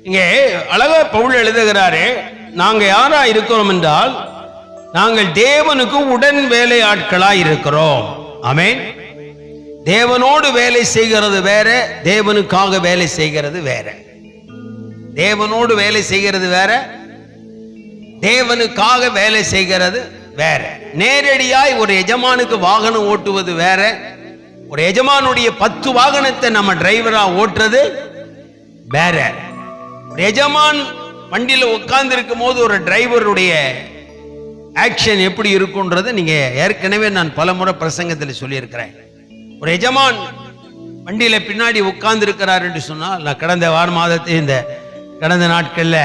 இங்கே அழகா பவுல் எழுதுகிறாரு, நாங்க யாரா இருக்கிறோம் என்றால் நாங்கள் தேவனுக்கு உடன் வேலை ஆட்களா இருக்கிறோம். ஆமென். தேவனோடு வேலை செய்கிறது வேற, தேவனுக்காக வேலை செய்கிறது வேற. தேவனோடு வேலை செய்கிறது வேற, தேவனுக்காக வேலை செய்கிறது வேற. நேரடியாய் ஒரு எஜமானுக்கு வாகனம் ஓட்டுவது வேற, ஒரு எஜமானுடைய 10 வாகனத்தை நம்ம டிரைவரா ஓட்டுறது வேற. ஒரு எஜமான் வண்டியில உட்கார்ந்து இருக்கும் போது ஒரு டிரைவருடைய ஆக்ஷன் எப்படி இருக்கும்ன்றது நீங்க ஏற்கனவே நான் பலமுறை பிரசங்கத்தில் சொல்லியிருக்கிறேன். ஒரு எஜமான் வண்டியில பின்னாடி உட்கார்ந்து இருக்கிறார் என்று சொன்னால், நான் கடந்த மாதத்தை இந்த கடந்த நாட்கள்ல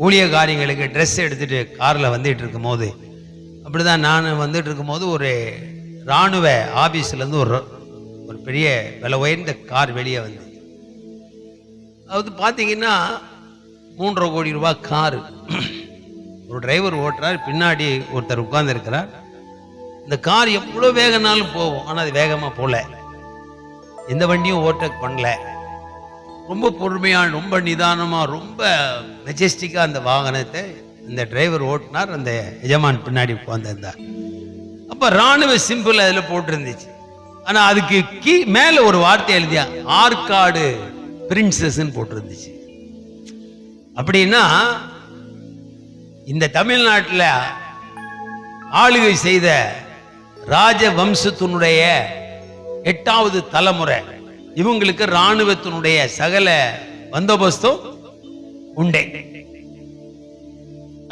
ஊழியக்காரங்களுக்கு ட்ரெஸ் எடுத்துட்டு கார்ல வந்துட்டு இருக்கும் போது, அப்படிதான் நான் வந்துட்டு இருக்கும் போது ஒரு இராணுவ ஆபீஸ்ல இருந்து ஒரு பெரிய விலை உயர்ந்த கார் வெளியே வந்து, அது பார்த்தீங்கன்னா 3.5 கோடி ரூபாய் காரு. ஒரு டிரைவர் ஓட்டுறார், பின்னாடி ஒருத்தர் உட்கார்ந்து இருக்கிறார். இந்த கார் எவ்வளோ வேகனாலும் போகும், ஆனால் அது வேகமாக போல, எந்த வண்டியும் ஓவர்டேக் பண்ணல. ரொம்ப பொறுமையாக, ரொம்ப நிதானமாக, ரொம்ப மெஜஸ்டிக்காக அந்த வாகனத்தை இந்த டிரைவர் ஓட்டினார். அந்த எஜமான் பின்னாடி உட்கார்ந்திருந்தார். அப்போ இராணுவ சிம்பிள் அதில் போட்டிருந்துச்சு. ஆனால் அதுக்கு மேலே ஒரு வார்த்தை எழுதியா ஆற்காடு பிரின்சஸ்ன்னு போட்டிருந்துச்சு. அப்படின்னா இந்த தமிழ்நாட்டில் ஆளுகை செய்த ராஜ வம்சத்தினுடைய 8வது தலைமுறை, இவங்களுக்கு இராணுவத்தினுடைய சகல பந்தோபஸ்தும் உண்டே.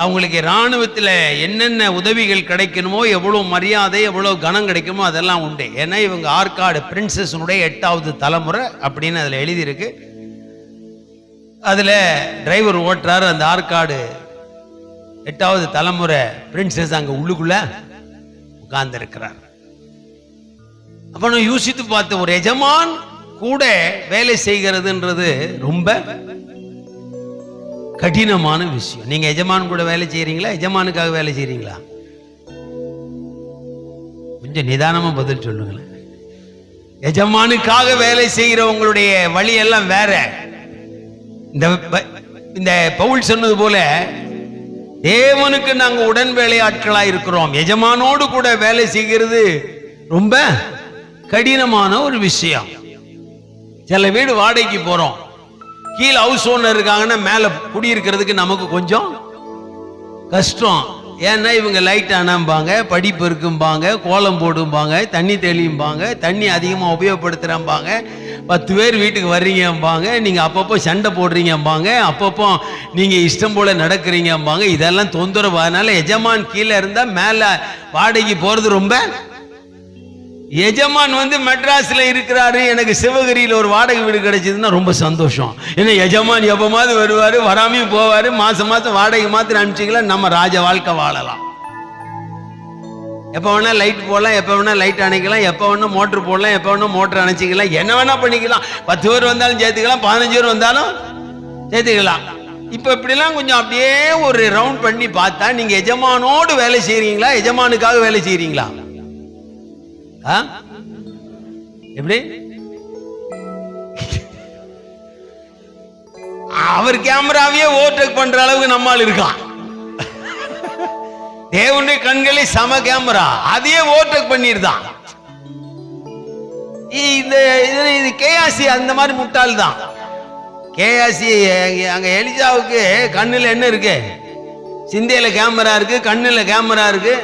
அவங்களுக்கு இராணுவத்தில் என்னென்ன உதவிகள் கிடைக்கணுமோ, எவ்வளவு மரியாதை, எவ்வளவு கனம் கிடைக்குமோ அதெல்லாம் உண்டு. ஏன்னா இவங்க ஆற்காடு பிரின்சஸ்னுடைய 8வது தலைமுறை அப்படின்னு அதில் எழுதியிருக்கு. அதில் டிரைவர் ஓட்டுறாரு, அந்த ஆற்காடு 8வது தலைமுறை பிரின்சஸ் அங்கே உள்ளுக்குள்ள உட்கார்ந்து இருக்கிறார். அப்ப நான் யோசித்து பார்த்து, ஒரு எஜமான் கூட வேலை செய்கிறதுன்றது ரொம்ப கடினமான விஷயம். நீங்க எஜமான் கூட வேலை செய்யறீங்களா, எஜமானுக்காக வேலை செய்யறீங்களா? கொஞ்சம் நிதானமா பதில் சொல்லுங்களேன். எஜமானுக்காக வேலை செய்கிறவங்களுடைய வழி எல்லாம் வேற. இந்த பவுல் சொன்னது போல தேவனுக்கு நாங்க உடன் வேலையாட்களா இருக்கிறோம். எஜமானோடு கூட வேலை செய்கிறது ரொம்ப கடினமான ஒரு விஷயம். சில வீடு வாடகைக்கு போறோம், கீழே ஹவுஸ் ஓனர் இருக்காங்கன்னா மேல குடியிருக்கிறதுக்கு நமக்கு கொஞ்சம் கஷ்டம். ஏன்னா இவங்க லைட் ஆனாம்பாங்க, படிப்பு இருக்கும்பாங்க, கோலம் போடும்பாங்க, தண்ணி தெளியும்பாங்க, தண்ணி அதிகமாக உபயோகப்படுத்துறாம்பாங்க, 10 பேர் வீட்டுக்கு வர்றீங்கம்பாங்க, நீங்கள் அப்பப்போ சண்டை போடுறீங்கம்பாங்க, அப்பப்போ நீங்கள் இஷ்டம் போல நடக்கிறீங்கம்பாங்க. இதெல்லாம் தொந்தரவு. அதனால எஜமான் கீழே இருந்தால் மேலே வாடகைக்கு போகிறது ரொம்ப. எஜமான் மெட்ராஸ்ல இருக்கிறாரு, எனக்கு சிவகிரியில் ஒரு வாடகை வீடு கிடைச்சதுன்னா ரொம்ப சந்தோஷம். ஏன்னா எஜமான் எப்பமாவது வருவாரு, வராமையும் போவாரு, மாசம் மாசம் வாடகை மாத்திரம் அனுப்பிச்சிக்கலாம், நம்ம ராஜ வாழ்க்கை வாழலாம். எப்ப வேணா லைட் போடலாம், எப்ப வேணா லைட் அணைக்கலாம், எப்ப வேணா மோட்டர் போடலாம், எப்ப வேணா மோட்டர் அணைச்சிக்கலாம், என்ன வேணா பண்ணிக்கலாம். 10 பேர் வந்தாலும் சேர்த்துக்கலாம், 15 பேர் வந்தாலும் சேர்த்துக்கலாம். இப்ப இப்படிலாம் கொஞ்சம் அப்படியே ஒரு ரவுண்ட் பண்ணி பார்த்தா, நீங்க எஜமானோடு வேலை செய்யறீங்களா, எஜமானுக்காக வேலை செய்யறீங்களா? எப்படி? அவர் கேமராவையே ஓவர்டேக் பண்ற அளவுக்கு நம்மால் இருக்கான். தேவனுடைய கண்களே சம கேமரா, அதையே ஓவர்டேக் பண்ணிருந்தான். இது கேஆசி அந்த மாதிரி முட்டாள் தான். கேஆசி அங்க எலிஜாவுக்கு கண்ணுல என்ன இருக்கு? சிந்தையில கேமரா இருக்கு, கண்ணுல கேமரா இருக்கு,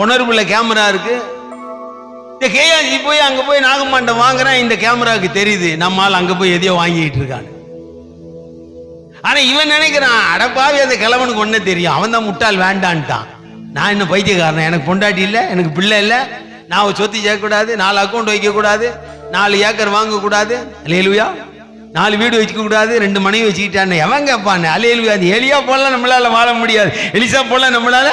உணர்வுல கேமரா இருக்கு. இந்த கேஆசி போய் அங்க போய் நாகமாண்டம் வாங்குறான், இந்த கேமராவுக்கு தெரியுது நம்மால் அங்க போய் எதையோ வாங்கிட்டு இருக்கான். ஆனா இவன் நினைக்கிறான், அடப்பாவி அந்த கிழவனுக்கு ஒன்னே தெரியும், அவன் தான் முட்டாள், வேண்டான்ட்டான். நான் என்ன பைத்தியக்காரன், எனக்கு பொண்டாட்டி இல்லை, எனக்கு பிள்ளை இல்லை, நான் சொத்து சேர்க்கக்கூடாது, 4 அக்கௌண்ட் வைக்கக்கூடாது, 4 ஏக்கர் வாங்கக்கூடாது, அல்லேலூயா, 4 வீடு வச்சுக்க கூடாது, 2 மனைவி வச்சுக்கிட்டான். எவன் கேட்பான்? அல்லேலூயா. அது எலியா போல நம்மளால வாழ முடியாது, எலிசா போல நம்மளால.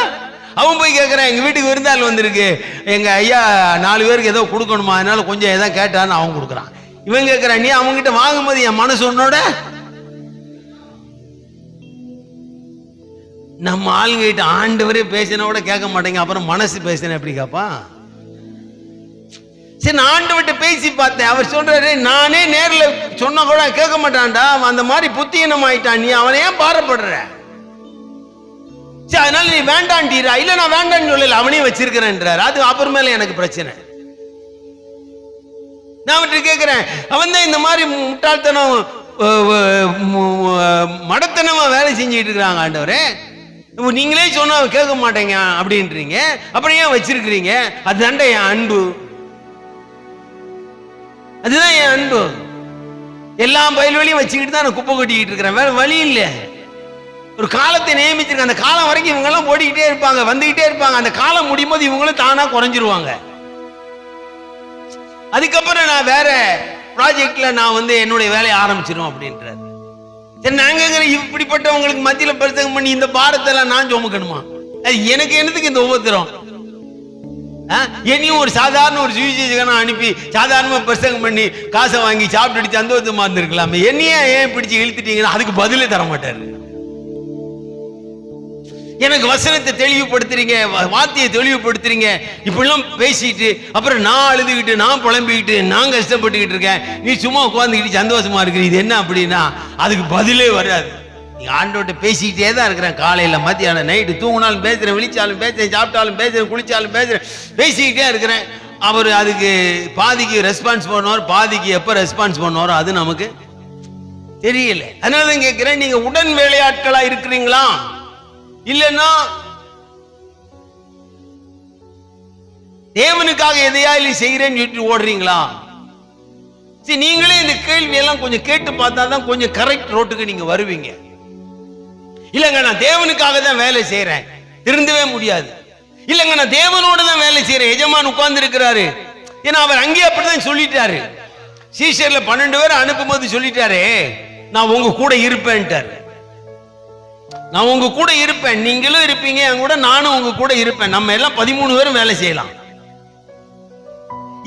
அவன் போய் கேட்குறான், எங்கள் வீட்டுக்கு விருந்தாள் வந்திருக்கு, எங்கள் ஐயா 4 பேருக்கு ஏதோ கொடுக்கணுமா, அதனால கொஞ்சம் எதாவது கேட்டான்னு அவன் கொடுக்குறான். இவன் கேட்குறான், நீ அவங்ககிட்ட வாங்கும்போது என் மனசு உன்னோட. நம்ம ஆளுங்கிட்ட ஆண்டவரே பேசினா கூட கேட்க மாட்டேங்க, அப்புறம் மனசு பேசினா எப்படி கேட்பான்? சரி, நான் ஆண்டவர்கிட்ட பேசி பார்த்தேன். அவர் சொல்றாரு, நானே நேர்ல சொன்ன கூட கேட்க மாட்டான்டா, அந்த மாதிரி புத்தியினம் ஆயிட்டான், நீ அவனை ஏன் பாரப்படுற? சரி, அதனால நீ வேண்டான்டீரா? இல்ல, நான் வேண்டான்னு சொல்லல, அவனையும் வச்சிருக்கிறேன்றார். அது அப்புறமேல எனக்கு பிரச்சனை. நான் அவன்கிட்ட கேட்கிறேன், அவன் தான் இந்த மாதிரி முட்டாள்தனம் மடத்தனமா வேலை செஞ்சுட்டு இருக்கிறாங்க. ஆண்டவரே, நீங்களே சொன்னா கேட்க மாட்டேங்க அப்படின்றீங்க, அப்புறம் ஏன் வச்சிருக்கிறீங்க? அதுதான்டா என் அன்பு, அதுதான் என் அன்பு. எல்லா பயில்வெளியும் வச்சுக்கிட்டு தான் நான் குப்பை கொட்டிக்கிட்டு இருக்கிறேன், வேற வழி இல்லை. ஒரு காலத்தை நியமிச்சிருக்கேன், அந்த காலம் வரைக்கும் இவங்க எல்லாம் ஓடிக்கிட்டே இருப்பாங்க, வந்துகிட்டே இருப்பாங்க. அந்த காலம் முடியும் போது இவங்களும் தானா குறைஞ்சிருவாங்க. அதுக்கப்புறம் நான் வேற ப்ராஜெக்ட்ல நான் என்னுடைய வேலையை ஆரம்பிச்சிடும் அப்படின்றாரு. சரி, நாங்க இப்படிப்பட்டவங்களுக்கு மத்தியில பிரசங்கம் பண்ணி இந்த பாரத்தெல்லாம் நான் சுமக்கணுமா? அது எனக்கு என்னத்துக்கு இந்த உபத்திரம்? என்னையும் ஒரு சாதாரண ஒரு சுவிசேஷகனை அனுப்பி சாதாரணமா பிரசங்கம் பண்ணி காசை வாங்கி சாப்பிட்டு சந்தோஷமா இருந்திருக்கலாமே. என்னையே ஏன் பிடிச்சு இழுத்துட்டீங்கன்னா அதுக்கு பதிலே தர மாட்டாரு. எனக்கு வசனத்தை தெளிவுபடுத்துறீங்க, வார்த்தையை தெளிவுபடுத்துறீங்க, இப்படிலாம் பேசிட்டு அப்புறம் நான் அழுதுகிட்டு நான் புலம்பிக்கிட்டு நான் கஷ்டப்பட்டுக்கிட்டு இருக்கேன், நீ சும்மா உட்காந்துக்கிட்டு சந்தோஷமா இருக்கிற, இது என்ன அப்படின்னா அதுக்கு பதிலே வராது. நீ ஆண்டோட்ட பேசிக்கிட்டே தான் இருக்கிறேன், காலையில மத்தியானம் நைட்டு, தூங்கினாலும் பேசுறேன், விழிச்சாலும் பேசுறேன், சாப்பிட்டாலும் பேசுறேன், குளிச்சாலும் பேசுறேன், பேசிக்கிட்டே இருக்கிறேன். அவர் அதுக்கு பாதிக்கு ரெஸ்பான்ஸ் பண்ணுவார், பாதிக்கு எப்ப ரெஸ்பான்ஸ் பண்ணுவாரோ அது நமக்கு தெரியல. அதனாலதான் கேட்கிறேன், நீங்க உடன் வேலையாட்களா இருக்கிறீங்களா? இல்லைன்னா தேவனுக்காக எதையாலும் செய்யறேன்னு சொல்லிட்டு ஓடுறீங்களா? சரி, நீங்களே இந்த கேள்வி எல்லாம் கொஞ்சம் கேட்டு பார்த்தாதான் கொஞ்சம் கரெக்ட் ரோட்டுக்கு நீங்க வருவீங்க. இல்லங்க, நான் தேவனுக்காக தான் வேலை செய்யறேன், திருந்தவே முடியாது. இல்லங்க, நான் தேவனோட தான் வேலை செய்யறேன், எஜமான் உட்கார்ந்து இருக்கிறாரு. ஏன்னா அவர் அங்கேயே அப்படிதான் சொல்லிட்டாரு. சீஷர்ல 12 பேர் அனுப்பும் போது சொல்லிட்டாரு, நான் உங்க கூட இருப்பேன்ட்டாரு. நான் உங்க கூட இருப்பேன், நீங்களும் இருப்பீங்க என் கூட, நானும் உங்க கூட இருப்பேன், நம்ம எல்லாம் 13 பேரும் வேலை செய்யலாம்.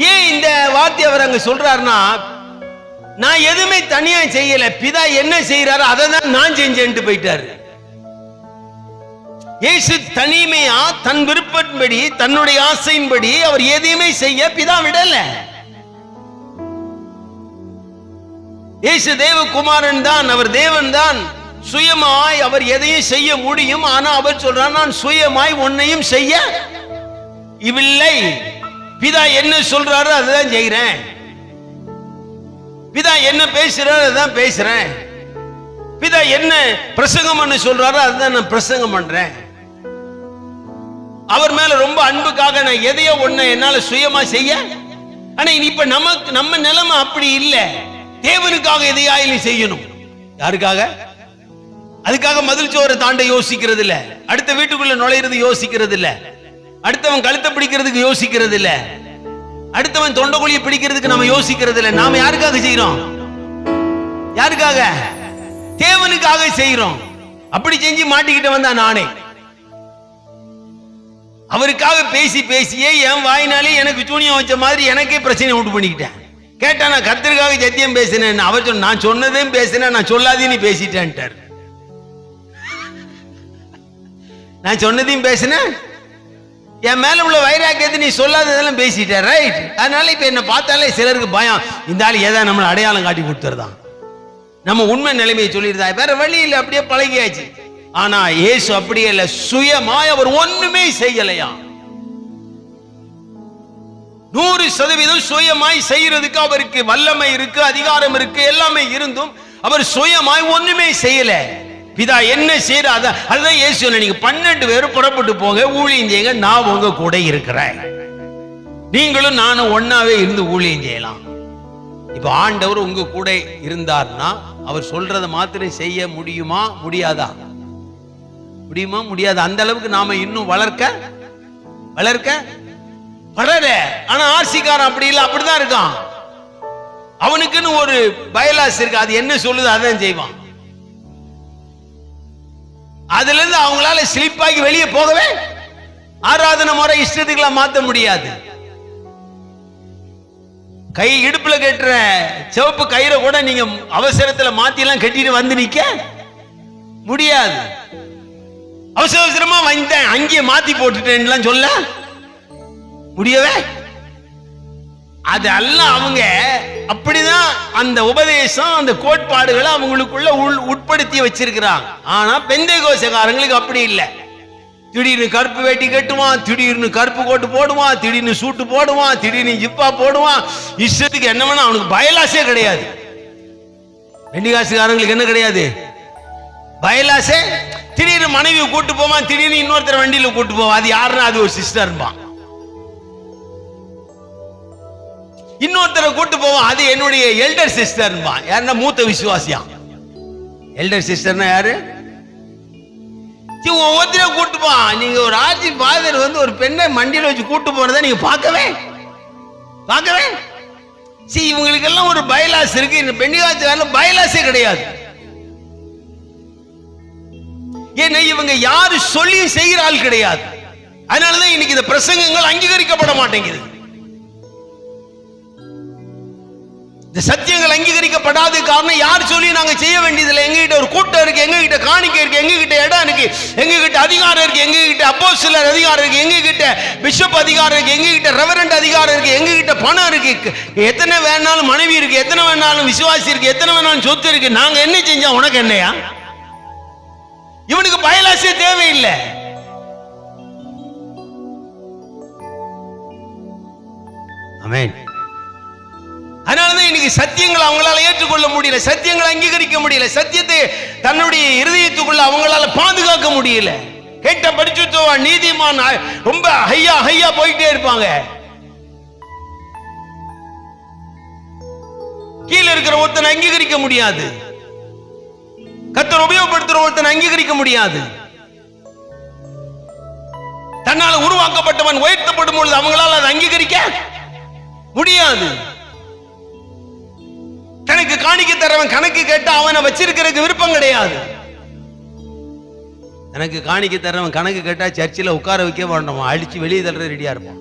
ஏன் இந்த வார்த்தை அவர் அங்க சொல்றாருன்னா, நான் எதுவுமே தனியா செய்யல, பிதா என்ன செய்யறாரோ அதை தான் நான் செஞ்சேன்ட்டு போயிட்டாரு. இயேசு தனிமையா தன் விருப்பப்படி தன்னுடைய ஆசையின்படி அவர் எதையுமே செய்ய பிதா விடல. இயேசு தேவகுமாரன் தான், அவர் தேவன் தான், சுயமாய் அவர் எதையும் செய்ய முடியும். ஆனா அவர் சொல்றார், நான் சுயமாய் ஒன்னையும் செய்ய இல்லை, பிதா என்ன சொல்றாரோ அதுதான் செய்கிறேன், பிதா என்ன பேசுறாரோ அதுதான் பேசுறேன், பிதா என்ன பிரசங்கம் பண்ண சொல்றாரோ அதுதான் நான் பிரசங்கம் பண்றேன். அவர் மேல ரொம்ப அன்புக்காக நான் எதையோ ஒண்ணு என்னால சுயமா செய்ய. ஆனா இப்ப நம்ம நிலைமை அப்படி இல்ல. தேவனுக்காக எதையாயிலும் செய்யணும். யாருக்காக? அதுக்காக மதில் சோரை தாண்ட யோசிக்கிறது இல்ல, அடுத்த வீட்டுக்குள்ள நுழையிறது யோசிக்கிறது இல்ல, அடுத்தவன் கழுத்தை பிடிக்கிறதுக்கு யோசிக்கிறது இல்ல, அடுத்தவன் தொண்டைக்குழியை பிடிக்கிறதுக்கு நம்ம யோசிக்கிறது இல்ல. நாம யாருக்காக செய்யறோம்? யாருக்காக? தேவனுக்காக செய்யறோம். அப்படி செஞ்சு மாட்டிக்கிட்ட வந்தா நானே. அவருக்காக பேசி பேசியே என் வாயினாலே எனக்கு சூனியம் வச்ச மாதிரி எனக்கே பிரச்சனை உண்டு பண்ணிக்கிட்டேன். கேட்டா நான் கர்த்தருக்காக சத்தியம் பேசினேன், அவர் சொன்ன நான் சொன்னதையும் பேசினேன், நான் சொல்லாதே பேசிட்டேன்ட்டார். நான் சொன்னதையும் பேசினேன், என் மேல உள்ள வைராக்கியத்தை நீ சொல்லாததெல்லாம் பேசிட்ட, ரைட்? அதனால இப்ப என்ன பார்த்தாலே சிலருக்கு பயம், இந்த ஆள் ஏதாவது நம்மளை அடையாளம் காட்டி கொடுத்துருதான், நம்ம உண்மை நிலைமையை சொல்லியிருந்தா வேற வழி இல்லை, அப்படியே பழகியாச்சு. ஆனா இயேசு அப்படியே இல்ல, சுயமாய் அவர் ஒண்ணுமே செய்யலையா. 100% சுயமாய் செய்யறதுக்கு அவருக்கு வல்லமை இருக்கு, அதிகாரம் இருக்கு, எல்லாமே இருந்தும் அவர் சுயமாய் ஒண்ணுமே செய்யல. பிதா என்ன செய்யற அதுதான் இயேசு, நீங்க 12 பேரும் புறப்பட்டு போங்க, ஊழியம் செய்யுங்க, நான் உங்க கூட இருக்கிறேன், நீங்களும் நானும் ஒன்னாவே இருந்து ஊழியம் செய்யலாம். இப்ப ஆண்டவர் உங்க கூட இருந்தார்னா அவர் சொல்றதை மாத்திரம் செய்ய முடியுமா? முடியாதா? முடியுமா? முடியாது. அந்த அளவுக்கு நாம இன்னும் வளர்க்க படல. ஆனா ஆர்சிக்காரன் அப்படி இல்லை, அப்படிதான் இருக்கான். அவனுக்குன்னு ஒரு பயலாஸ் இருக்கு, அது என்ன சொல்லுது அதான் செய்வான். அதுல இருந்து அவங்களால ஸ்லிப்பாகி வெளியே போகவே ஆராதனை முறை இஷ்டத்துக்குலாம் மாத்த முடியாது. கை இடுப்புல கட்டுற சிவப்பு கயிறை கூட நீங்க அவசரத்துல மாத்தி எல்லாம் கட்டிட்டு வந்து நிக்க முடியாது. அவசரமா வந்தேன் அங்கேயே மாத்தி போட்டுட்டேன் சொல்ல முடியவே. அது அல்ல. அவங்க அப்படிதான் அந்த உபதேசம் அந்த கோட்பாடுகளை அவங்களுக்குள்ள உட்படுத்தி வச்சிருக்கிறாங்க. ஆனா பெந்தேகோஸ்தேக்காரங்களுக்கு அப்படி இல்லை. திடீர்னு கருப்பு வேட்டி கட்டுவான், திடீர்னு கருப்பு கோட்டு போடுவான், திடீர்னு சூட்டு போடுவான், திடீர்னு ஜிப்பா போடுவான். இஷ்டத்துக்கு என்ன வேணா, அவனுக்கு பயலாசே கிடையாது. பெந்தேகோஸ்தேக்காரங்களுக்கு என்ன கிடையாது? பயலாசே. திடீர்னு மனைவியை கூட்டு போவான், திடீர்னு இன்னொருத்தர் வண்டியில கூட்டு போவான். அது யாருன்னா அது ஒரு சிஸ்டர்பான். இன்னொருத்தரை கூட்டு போவான், அது என்னுடைய எல்டர் சிஸ்டர்பான். யாருன்னா மூத்த விசுவாசியா. எல்டர் சிஸ்டர்னா யாரு? ஒவ்வொருத்தர கூட்டு போவான். நீங்க ஒரு ஆட்சி ஃபாதர் வந்து ஒரு பெண்ணை மண்டியில வச்சு கூட்டு போனதை நீங்க பார்க்கவே இவங்களுக்கு எல்லாம் ஒரு பயலாஸ் இருக்கு. இந்த பெண்ணிகாட்சிக்காரன் பயலாசே கிடையாது. ஏன்னா இவங்க யாரு சொல்லி செய்கிற ஆள் கிடையாது. அதனாலதான் இன்னைக்கு இந்த பிரசங்கங்கள் அங்கீகரிக்கப்பட மாட்டேங்குது. இந்த சத்தியங்கள் அங்கீகரிக்கப்படாத காரணம் யார் சொல்லி நாங்க செய்ய வேண்டியதில்லை. எங்ககிட்ட ஒரு கூட்டம் இருக்கு, எங்ககிட்ட காணிக்கை இருக்கு, எங்ககிட்ட இடம் இருக்கு, எங்ககிட்ட அதிகாரம் இருக்கு, எங்ககிட்ட அப்போஸ்தலர் அதிகாரம் இருக்கு, எங்ககிட்ட பிஷப் அதிகாரம் இருக்கு, எங்ககிட்ட ரெவரண்ட் அதிகாரம் இருக்கு, எங்ககிட்ட பணம் இருக்கு, எத்தனை வேணாலும் மனைவி இருக்கு, எத்தனை வேணாலும் விசுவாசி இருக்கு, எத்தனை வேணாலும் சொத்து இருக்கு. நாங்க என்ன செஞ்சா உனக்கு என்னையா? இவனுக்கு பயலாசே தேவையில்லை. ஆமென். அதனாலதான் இன்னைக்கு சத்தியங்களை அவங்களால ஏற்றுக்கொள்ள முடியல, சத்தியங்களை அங்கீகரிக்க முடியல, சத்தியத்தை தன்னுடைய இருதயத்துக்குள்ள அவங்களால பாதுகாக்க முடியல. கேட்ட படிச்சுவா நீதிமான் ரொம்ப ஹையா போயிட்டே இருப்பாங்க. கீழே இருக்கிற ஒருத்தனை அங்கீகரிக்க முடியாது. கர்த்தர் உபயோகப்படுத்துற ஒருத்தனை அங்கீகரிக்க முடியாது. தன்னால் உருவாக்கப்பட்டவன் உயர்த்தப்படும் பொழுது அவங்களால அதை அங்கீகரிக்க முடியாது. கணக்கு காணிக்க தரவன் கணக்கு கேட்டா அவனை வச்சிருக்கிறதுக்கு விருப்பம் கிடையாது. எனக்கு காணிக்க தரவன் கணக்கு கேட்டா சர்ச்சில் உட்கார வைக்க வேண்டாம், அடிச்சு வெளியே தள்ளுற ரெடியா இருப்போம்.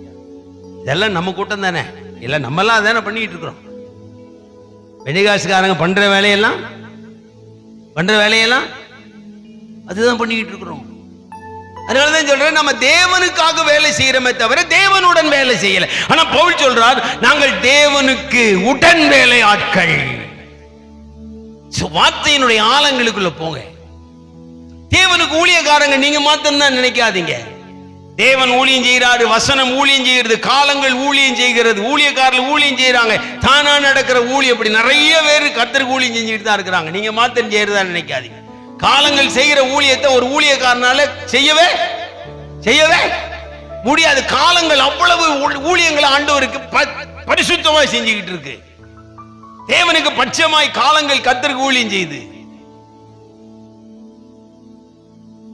இதெல்லாம் நம்ம கூட்டம் தானே, இல்ல நம்மெல்லாம் அதானே பண்ணிட்டு இருக்கிறோம். பெண்டிகாசுக்காரங்க பண்ற வேலையெல்லாம் அதுதான் பண்ணிக்கிட்டு இருக்கிறோம். அதனாலதான் சொல்றேன், நம்ம தேவனுக்காக வேலை செய்யறோமே தவிர தேவனுடன் வேலை செய்யல. ஆனா பவுல் சொல்றார், நாங்கள் தேவனுக்கு உடன் வேலை ஆட்கள். வார்த்தையினுடைய ஆழங்களுக்குள்ள போங்க. தேவனுக்கு ஊழியக்காரங்க நீங்க மாத்திரம் தான் நினைக்காதீங்க. தேவன் ஊழியம் செய்யறாரு, வசனம் ஊழியம் செய்கிறது, காலங்கள் ஊழியம் செய்கிறது, ஊழியக்காரர்கள் ஊழியம் செய்யறாங்க. தானா நடக்கிற ஊழியம் அப்படி நிறைய பேர் கர்த்தருக்கு ஊழியம் செஞ்சுட்டு தான் இருக்கிறாங்க. நீங்க மாத்திரம் செய்யறதா நினைக்காதீங்க. காலங்கள் செய்கிற ஊழியத்தை ஒரு ஊழியக்காரனால செய்யவே முடியாது. காலங்கள் அவ்வளவு ஊழியங்களை ஆண்டவருக்கு பரிசுத்தமாய் செஞ்சுக்கிட்டு இருக்கு. தேவனுக்கு பட்சமாய் காலங்கள் கர்த்தருக்கு ஊழியம் செய்யுது.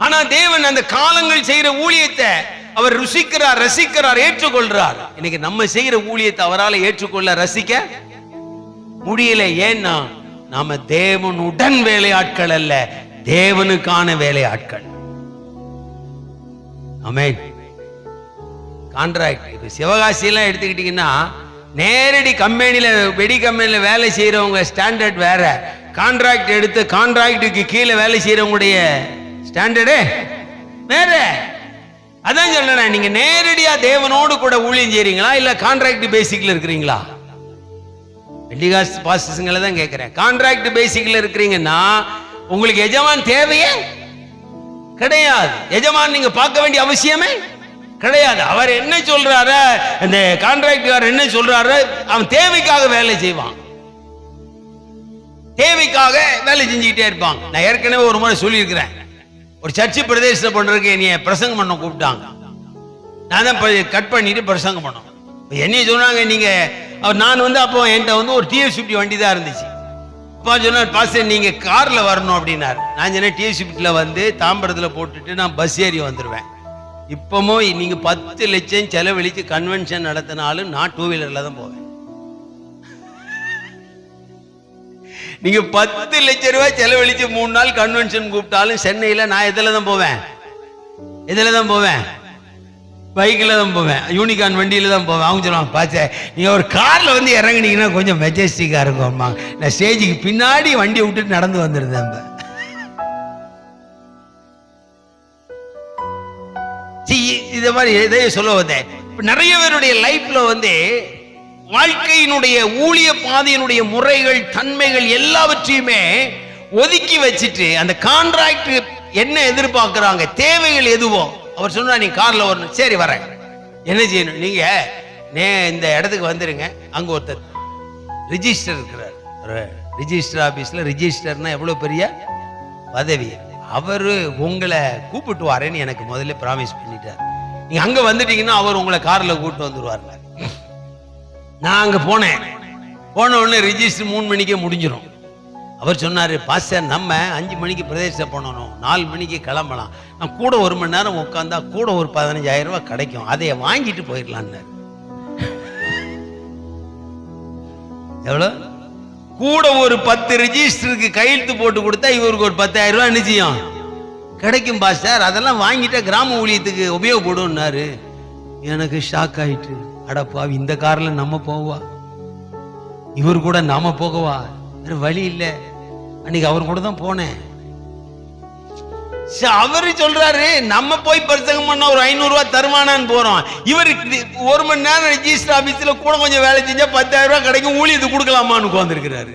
ஆனா தேவன் அந்த காலங்கள் செய்கிற ஊழியத்தை அவர் ருசிக்கிறார், ரசிக்கிறார், ஏற்றுக்கொள்றார். இன்னைக்கு நம்ம செய்கிற ஊழியத்தை அவரால் ஏற்றுக்கொள்ள ரசிக்க முடியல. ஏன்னா நாம தேவனுடன் வேலையாட்கள் அல்ல, தேவனுக்கான வேலையாட்கள். ஆமென். கான்ட்ராக்ட் இப்ப சிவகாசியெல்லாம் எடுத்துக்கிட்டீங்கன்னா நேரடி கம்பெனியில வெடி கம்பெனியில வேலை செய்யறவங்க ஸ்டாண்டர்ட் வேற, கான்ட்ராக்ட் எடுத்து கான்ட்ராக்டுக்கு கீழே வேலை செய்யறவங்களுடைய ஸ்டாண்டர்டே வேற. அதான் சொல்றேன், நீங்க நேரடியா தேவனோடு கூட ஊழியம் செய்றீங்களா இல்ல கான்ட்ராக்ட் பேசிக்ல இருக்கிறீங்களா? பெண்டிகாஸ் பாஸ்டர்ஸ்களை தான் கேட்கிறேன். கான்ட்ராக்ட் பேசிக்ல இருக்கிறீங்கன்னா உங்களுக்கு எஜமான் தேவையே கிடையாது. எஜமான் நீங்க பார்க்க வேண்டிய அவசியமே கிடையாது. அவர் என்ன சொல்றாரு, அந்த கான்ட்ராக்டர் என்ன சொல்றாரு, அவன் தேவைக்காக வேலை செய்வான், தேவைக்காக வேலை செஞ்சுக்கிட்டே இருப்பாங்க. நான் ஏற்கனவே ஒரு முறை சொல்லியிருக்கிறேன், ஒரு சர்ச்சு பிரதேசத்தை பண்றதுக்கு என்னைய பிரசங்கம் பண்ண கூப்பிட்டாங்க. நான் தான் கட் பண்ணிட்டு பிரசங்கம் பண்ணோம். என்னைய சொன்னாங்க, நீங்க நான் வந்து அப்போ என்கிட்ட வந்து ஒரு TS50 வண்டி தான் இருந்துச்சு. அப்பா சொன்னார், பாஸ்டர் நீங்க கார்ல வரணும் அப்படின்னாரு. நான் சொன்னேன், TS50 வந்து தாம்பரத்தில் போட்டுட்டு நான் பஸ் ஏறி வந்துடுவேன். இப்பவும் நீங்க 10 லட்சம் செலவழித்து கன்வென்ஷன் நடத்தினாலும் நான் 2 வீலர்ல தான் போவேன். நீங்க 10 லட்சம் ரூபாய் செலவழிச்சு 3 நாள் கன்வென்ஷன் கூப்பிட்டாலும் சென்னையில நான் எதுல தான் போவேன், பைக்ல தான் போவேன், யூனிகான் வண்டியில தான் போவேன். அவங்க சொல்லுவாங்க, பாச்சே நீங்க ஒரு கார்ல வந்து இறங்குனீங்கன்னா கொஞ்சம் மெஜஸ்டிக்கா இருக்கும். நான் ஸ்டேஜுக்கு பின்னாடி வண்டியை விட்டுட்டு நடந்து வந்துருந்தேன். இத மாதிரி எதையும் சொல்ல வந்தேன். நிறைய பேருடைய லைஃப்ல வந்து வாழ்க்கையினுடைய ஊழிய பாதையினுடைய முறைகள், தன்மைகள் எல்லாவற்றையுமே ஒதுக்கி வச்சுட்டு அந்த கான்ட்ராக்ட் என்ன எதிர்பார்க்கிறாங்க, தேவைகள் எதுவோ. அவர் சொன்னா நீ கார்ல வரணும், சரி வரேன், என்ன செய்யணும், நீங்க இந்த இடத்துக்கு வந்துருங்க, அங்க ஒருத்தர் ரிஜிஸ்டர் இருக்கிறார், ரிஜிஸ்டர் ஆபீஸ்ல ரிஜிஸ்டர்னா எவ்வளவு பெரிய பதவி, அவரு உங்களை கூப்பிட்டு வரேன்னு எனக்கு முதல்ல ப்ராமிஸ் பண்ணிட்டார். நீங்க அங்க வந்துட்டீங்கன்னா அவர் உங்களை கார்ல கூப்பிட்டு வந்துருவாருங்க. நான் அங்க போன உடனே ரிஜிஸ்டர் 3 மணிக்கே முடிஞ்சிடும். அவர் சொன்னாரு, பாஸ்டர் நம்ம 5 மணிக்கு பிரதேசம் பண்ணணும், 4 மணிக்கு கிளம்பலாம், நான் கூட 1 மணி நேரம் உட்காந்தா கூட ஒரு 15,000 ரூபாய் கிடைக்கும், அதை வாங்கிட்டு போயிடலான்னு. எவ்வளவு? கூட ஒரு 10 ரிஜிஸ்டருக்கு கையெழுத்து போட்டு கொடுத்தா இவருக்கு ஒரு 10,000 ரூபாய் நிச்சயம் கிடைக்கும் பாஸ்டர், அதெல்லாம் வாங்கிட்டா கிராம ஊழியத்துக்கு உபயோகப்படும்னாரு. எனக்கு ஷாக் ஆயிட்டு, அடப்பாவி, இந்த கார்ல நம்ம போவா, இவர் கூட நாம போகவா, வேற வழி இல்லை. அன்னைக்கு அவர் கூட தான் போனேன். அவரு சொல்றாரு நம்ம போய் பிரசங்கம் பண்ணா ஒரு 500 ரூபாய் தருமானான்னு போறோம், இவர் 1 மணி நேரம் ரிஜிஸ்டர் ஆபீஸ்ல கூட கொஞ்சம் வேலை செஞ்சா 10,000 ரூபாய் கிடைக்கும், ஊழியத்துக்கு கொடுக்கலாமான்னு உட்கார்ந்துருக்கிறாரு.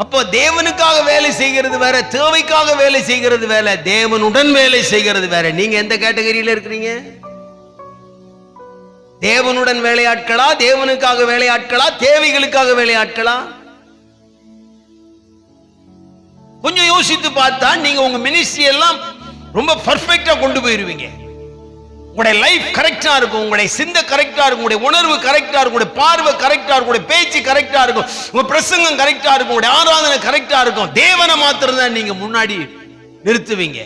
அப்போ தேவனுக்காக வேலை செய்கிறது வேற, தேவைக்காக வேலை செய்கிறது வேற, தேவனுடன் வேலை செய்கிறது வேற. நீங்க எந்த கேட்டகரியில இருக்கிறீங்க? தேவனுடன் வேலையாட்களா, தேவனுக்காக வேலையாட்களா, தேவைகளுக்காக வேலையாட்களா? கொஞ்சம் யோசித்து பார்த்தா நீங்க உங்க மினிஸ்ட்ரி எல்லாம் ரொம்ப பர்ஃபெக்ட்டா கொண்டு போயிருவீங்க. உங்களுடைய லைஃப் கரெக்டா இருக்கும், உங்களுடைய சிந்தை கரெக்டா இருக்கும், உங்களுடைய உணர்வு கரெக்டா இருக்கும், உங்களுடைய பார்வை கரெக்டா இருக்கும், உங்களுடைய பேச்சு கரெக்டா இருக்கும், உங்க பிரசங்கம் கரெக்டா இருக்கும், உங்களுடைய ஆராதனை கரெக்டா இருக்கும். தேவனை மாத்திரம் தான் நீங்க முன்னாடி நிறுத்துவீங்க.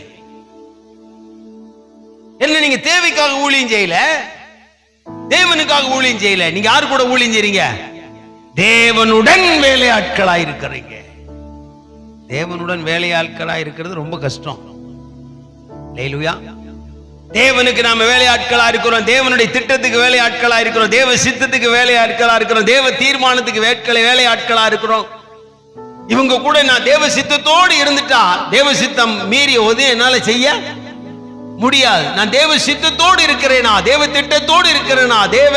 என்ன, நீங்க தேவைக்காக ஊழியம் செய்யல, தேவனுக்காக ஊழியம் செய்யல, நீங்க யாரு கூட ஊழியம் செய்றீங்க? தேவனுடன் வேலையாட்களா இருக்கிறீங்க. தேவனுடன் வேலையாட்களா இருக்கிறது ரொம்ப கஷ்டம். அல்லேலூயா. தேவனுக்கு நாம வேலையாட்களா இருக்கிறோம், தேவனுடைய திட்டத்துக்கு வேலையாட்களா இருக்கிறோம், தேவ சித்தத்துக்கு வேலையாட்களா இருக்கிறோம், தேவ தீர்மானத்துக்கு வேலையாட்களா இருக்கிறோம். இவங்க கூட நான் தேவ சித்தத்தோடு இருந்துட்டா தேவ சித்தம் மீறிய உதவி என்னால செய்ய முடியாது. நான் தேவ சித்தத்தோடு இருக்கிறேனா, தேவ திட்டத்தோடு இருக்கிறேனா, தேவ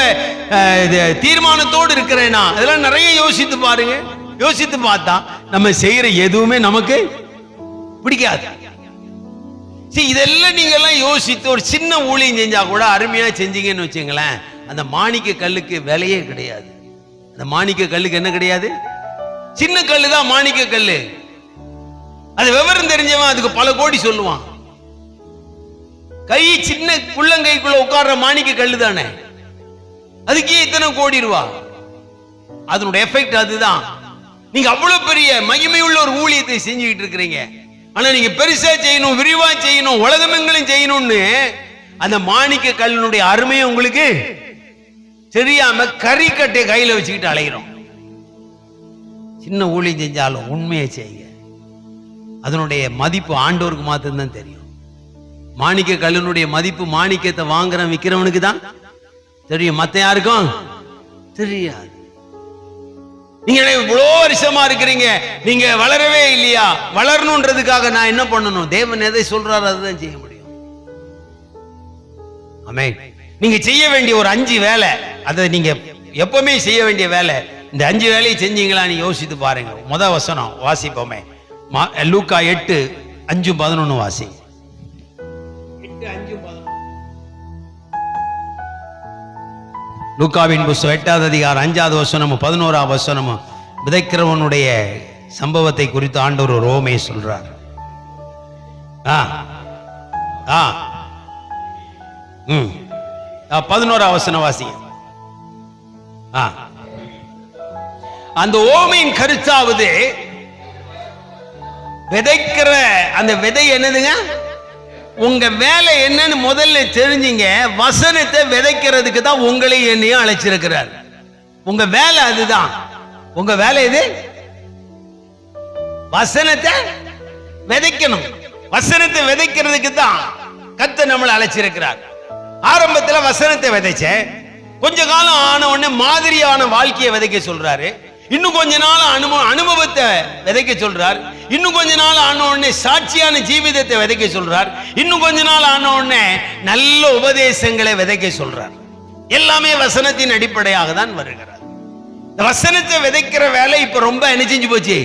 தீர்மானத்தோடு இருக்கிறேனா, இதெல்லாம் நிறைய யோசித்து பாருங்க. யோசித்து பார்த்தா நம்ம செய்யற எதுவுமே நமக்கு பிடிக்காது. இதெல்லாம் நீங்க எல்லாம் யோசித்து ஒரு சின்ன ஊழியம் செஞ்சா கூட அருமையா செஞ்சீங்கன்னு வச்சுங்களேன், அந்த மாணிக்க கல்லுக்கு விலையே கிடையாது. அந்த மாணிக்க கல்லுக்கு என்ன கிடையாது? சின்ன கல்லு தான் மாணிக்க கல்லு. அது விவரம் தெரிஞ்சவன் அதுக்கு பல கோடி சொல்லுவான். கை சின்ன புள்ளங்கைக்குள்ள உட்கார்ற மாணிக்க கல்லு தானே, அதுக்கே இத்தனை கோடி ரூபா. அதனுடைய எஃபெக்ட் அதுதான். நீங்க அவ்வளவு பெரிய மகிமையுள்ள ஒரு ஊழியத்தை செஞ்சுக்கிட்டு இருக்கிறீங்க. ஆனா நீங்க பெருசா செய்யணும், விரிவா செய்யணும், உலகமெங்கிலும் செய்யணும்னு அந்த மாணிக்க கல்லினுடைய அருமையை உங்களுக்கு தெரியாம கறிக்கட்டை கையில வச்சுக்கிட்டு அலைகிறோம். சின்ன ஊழியம் செஞ்சாலும் உண்மையை செய்யுங்க. அதனுடைய மதிப்பு ஆண்டவருக்கு மாத்திரம்தான் தெரியும். மாணிக்க கல்லினுடைய மதிப்பு மாணிக்கத்தை வாங்குற விற்கிறவனுக்கு தான் தெரியும், மத்த யாருக்கும் தெரியாது. நீங்க இவ்வளோ வருஷமா இருக்கிறீங்க, நீங்க வளரவே இல்லையா? வளரணுன்றதுக்காக நான் என்ன பண்ணணும்? தேவன் எதை சொல்றாரு அதுதான் செய்ய முடியும். ஆமென். நீங்க செய்ய வேண்டிய ஒரு 5 வேலை, அதை நீங்க எப்பவுமே செய்ய வேண்டிய வேலை, இந்த 5 வேலையை செஞ்சீங்களா நீ யோசித்து பாருங்க. முதல் வசனம் வாசிப்போமே, லூக்கா 8:5-11 வாசி. 8:5-11 லூக்காவின் புஸ்தகம் 8வது அதிகாரம் 5வது வசனமும் 11வது வசனமும் விதைக்கிறவனுடைய சம்பவத்தை குறித்து ஆண்டவர் ரோமே சொல்றார். 11வது வசனம் வாசிங்க. அந்த ஓமையின் கருத்தாவது, விதைக்கிற அந்த விதை என்னதுங்க? உங்க வேலை என்னன்னு முதல்ல தெரிஞ்சுங்க. வசனத்தை விதைக்கிறதுக்கு தான் உங்களை என்னையும் அழைச்சிருக்கிறார். உங்க வேலை அதுதான். உங்க வேலை இது வசனத்தை விதைக்கணும். வசனத்தை விதைக்கிறதுக்கு தான் கர்த்தர் நம்மளை அழைச்சிருக்கிறார். ஆரம்பத்துல வசனத்தை விதைச்ச, கொஞ்ச காலம் ஆன உடனே மாதிரியான வாழ்க்கையை விதைக்க சொல்றாரு. இன்னும் கொஞ்ச நாள் அனுபவத்தை விதைக்க சொல்றார். இன்னும் கொஞ்ச நாள் ஆன உடனே சாட்சியான ஜீவிதத்தை விதைக்க சொல்றார். இன்னும் கொஞ்ச நாள் ஆன உடனே நல்ல உபதேசங்களை விதைக்க சொல்றார். எல்லாமே வசனத்தின் அடிப்படையாக தான் வருகிறார். இந்த வசனத்தை விதைக்கிற வேலை இப்ப ரொம்ப என்ன செஞ்சு போச்சு,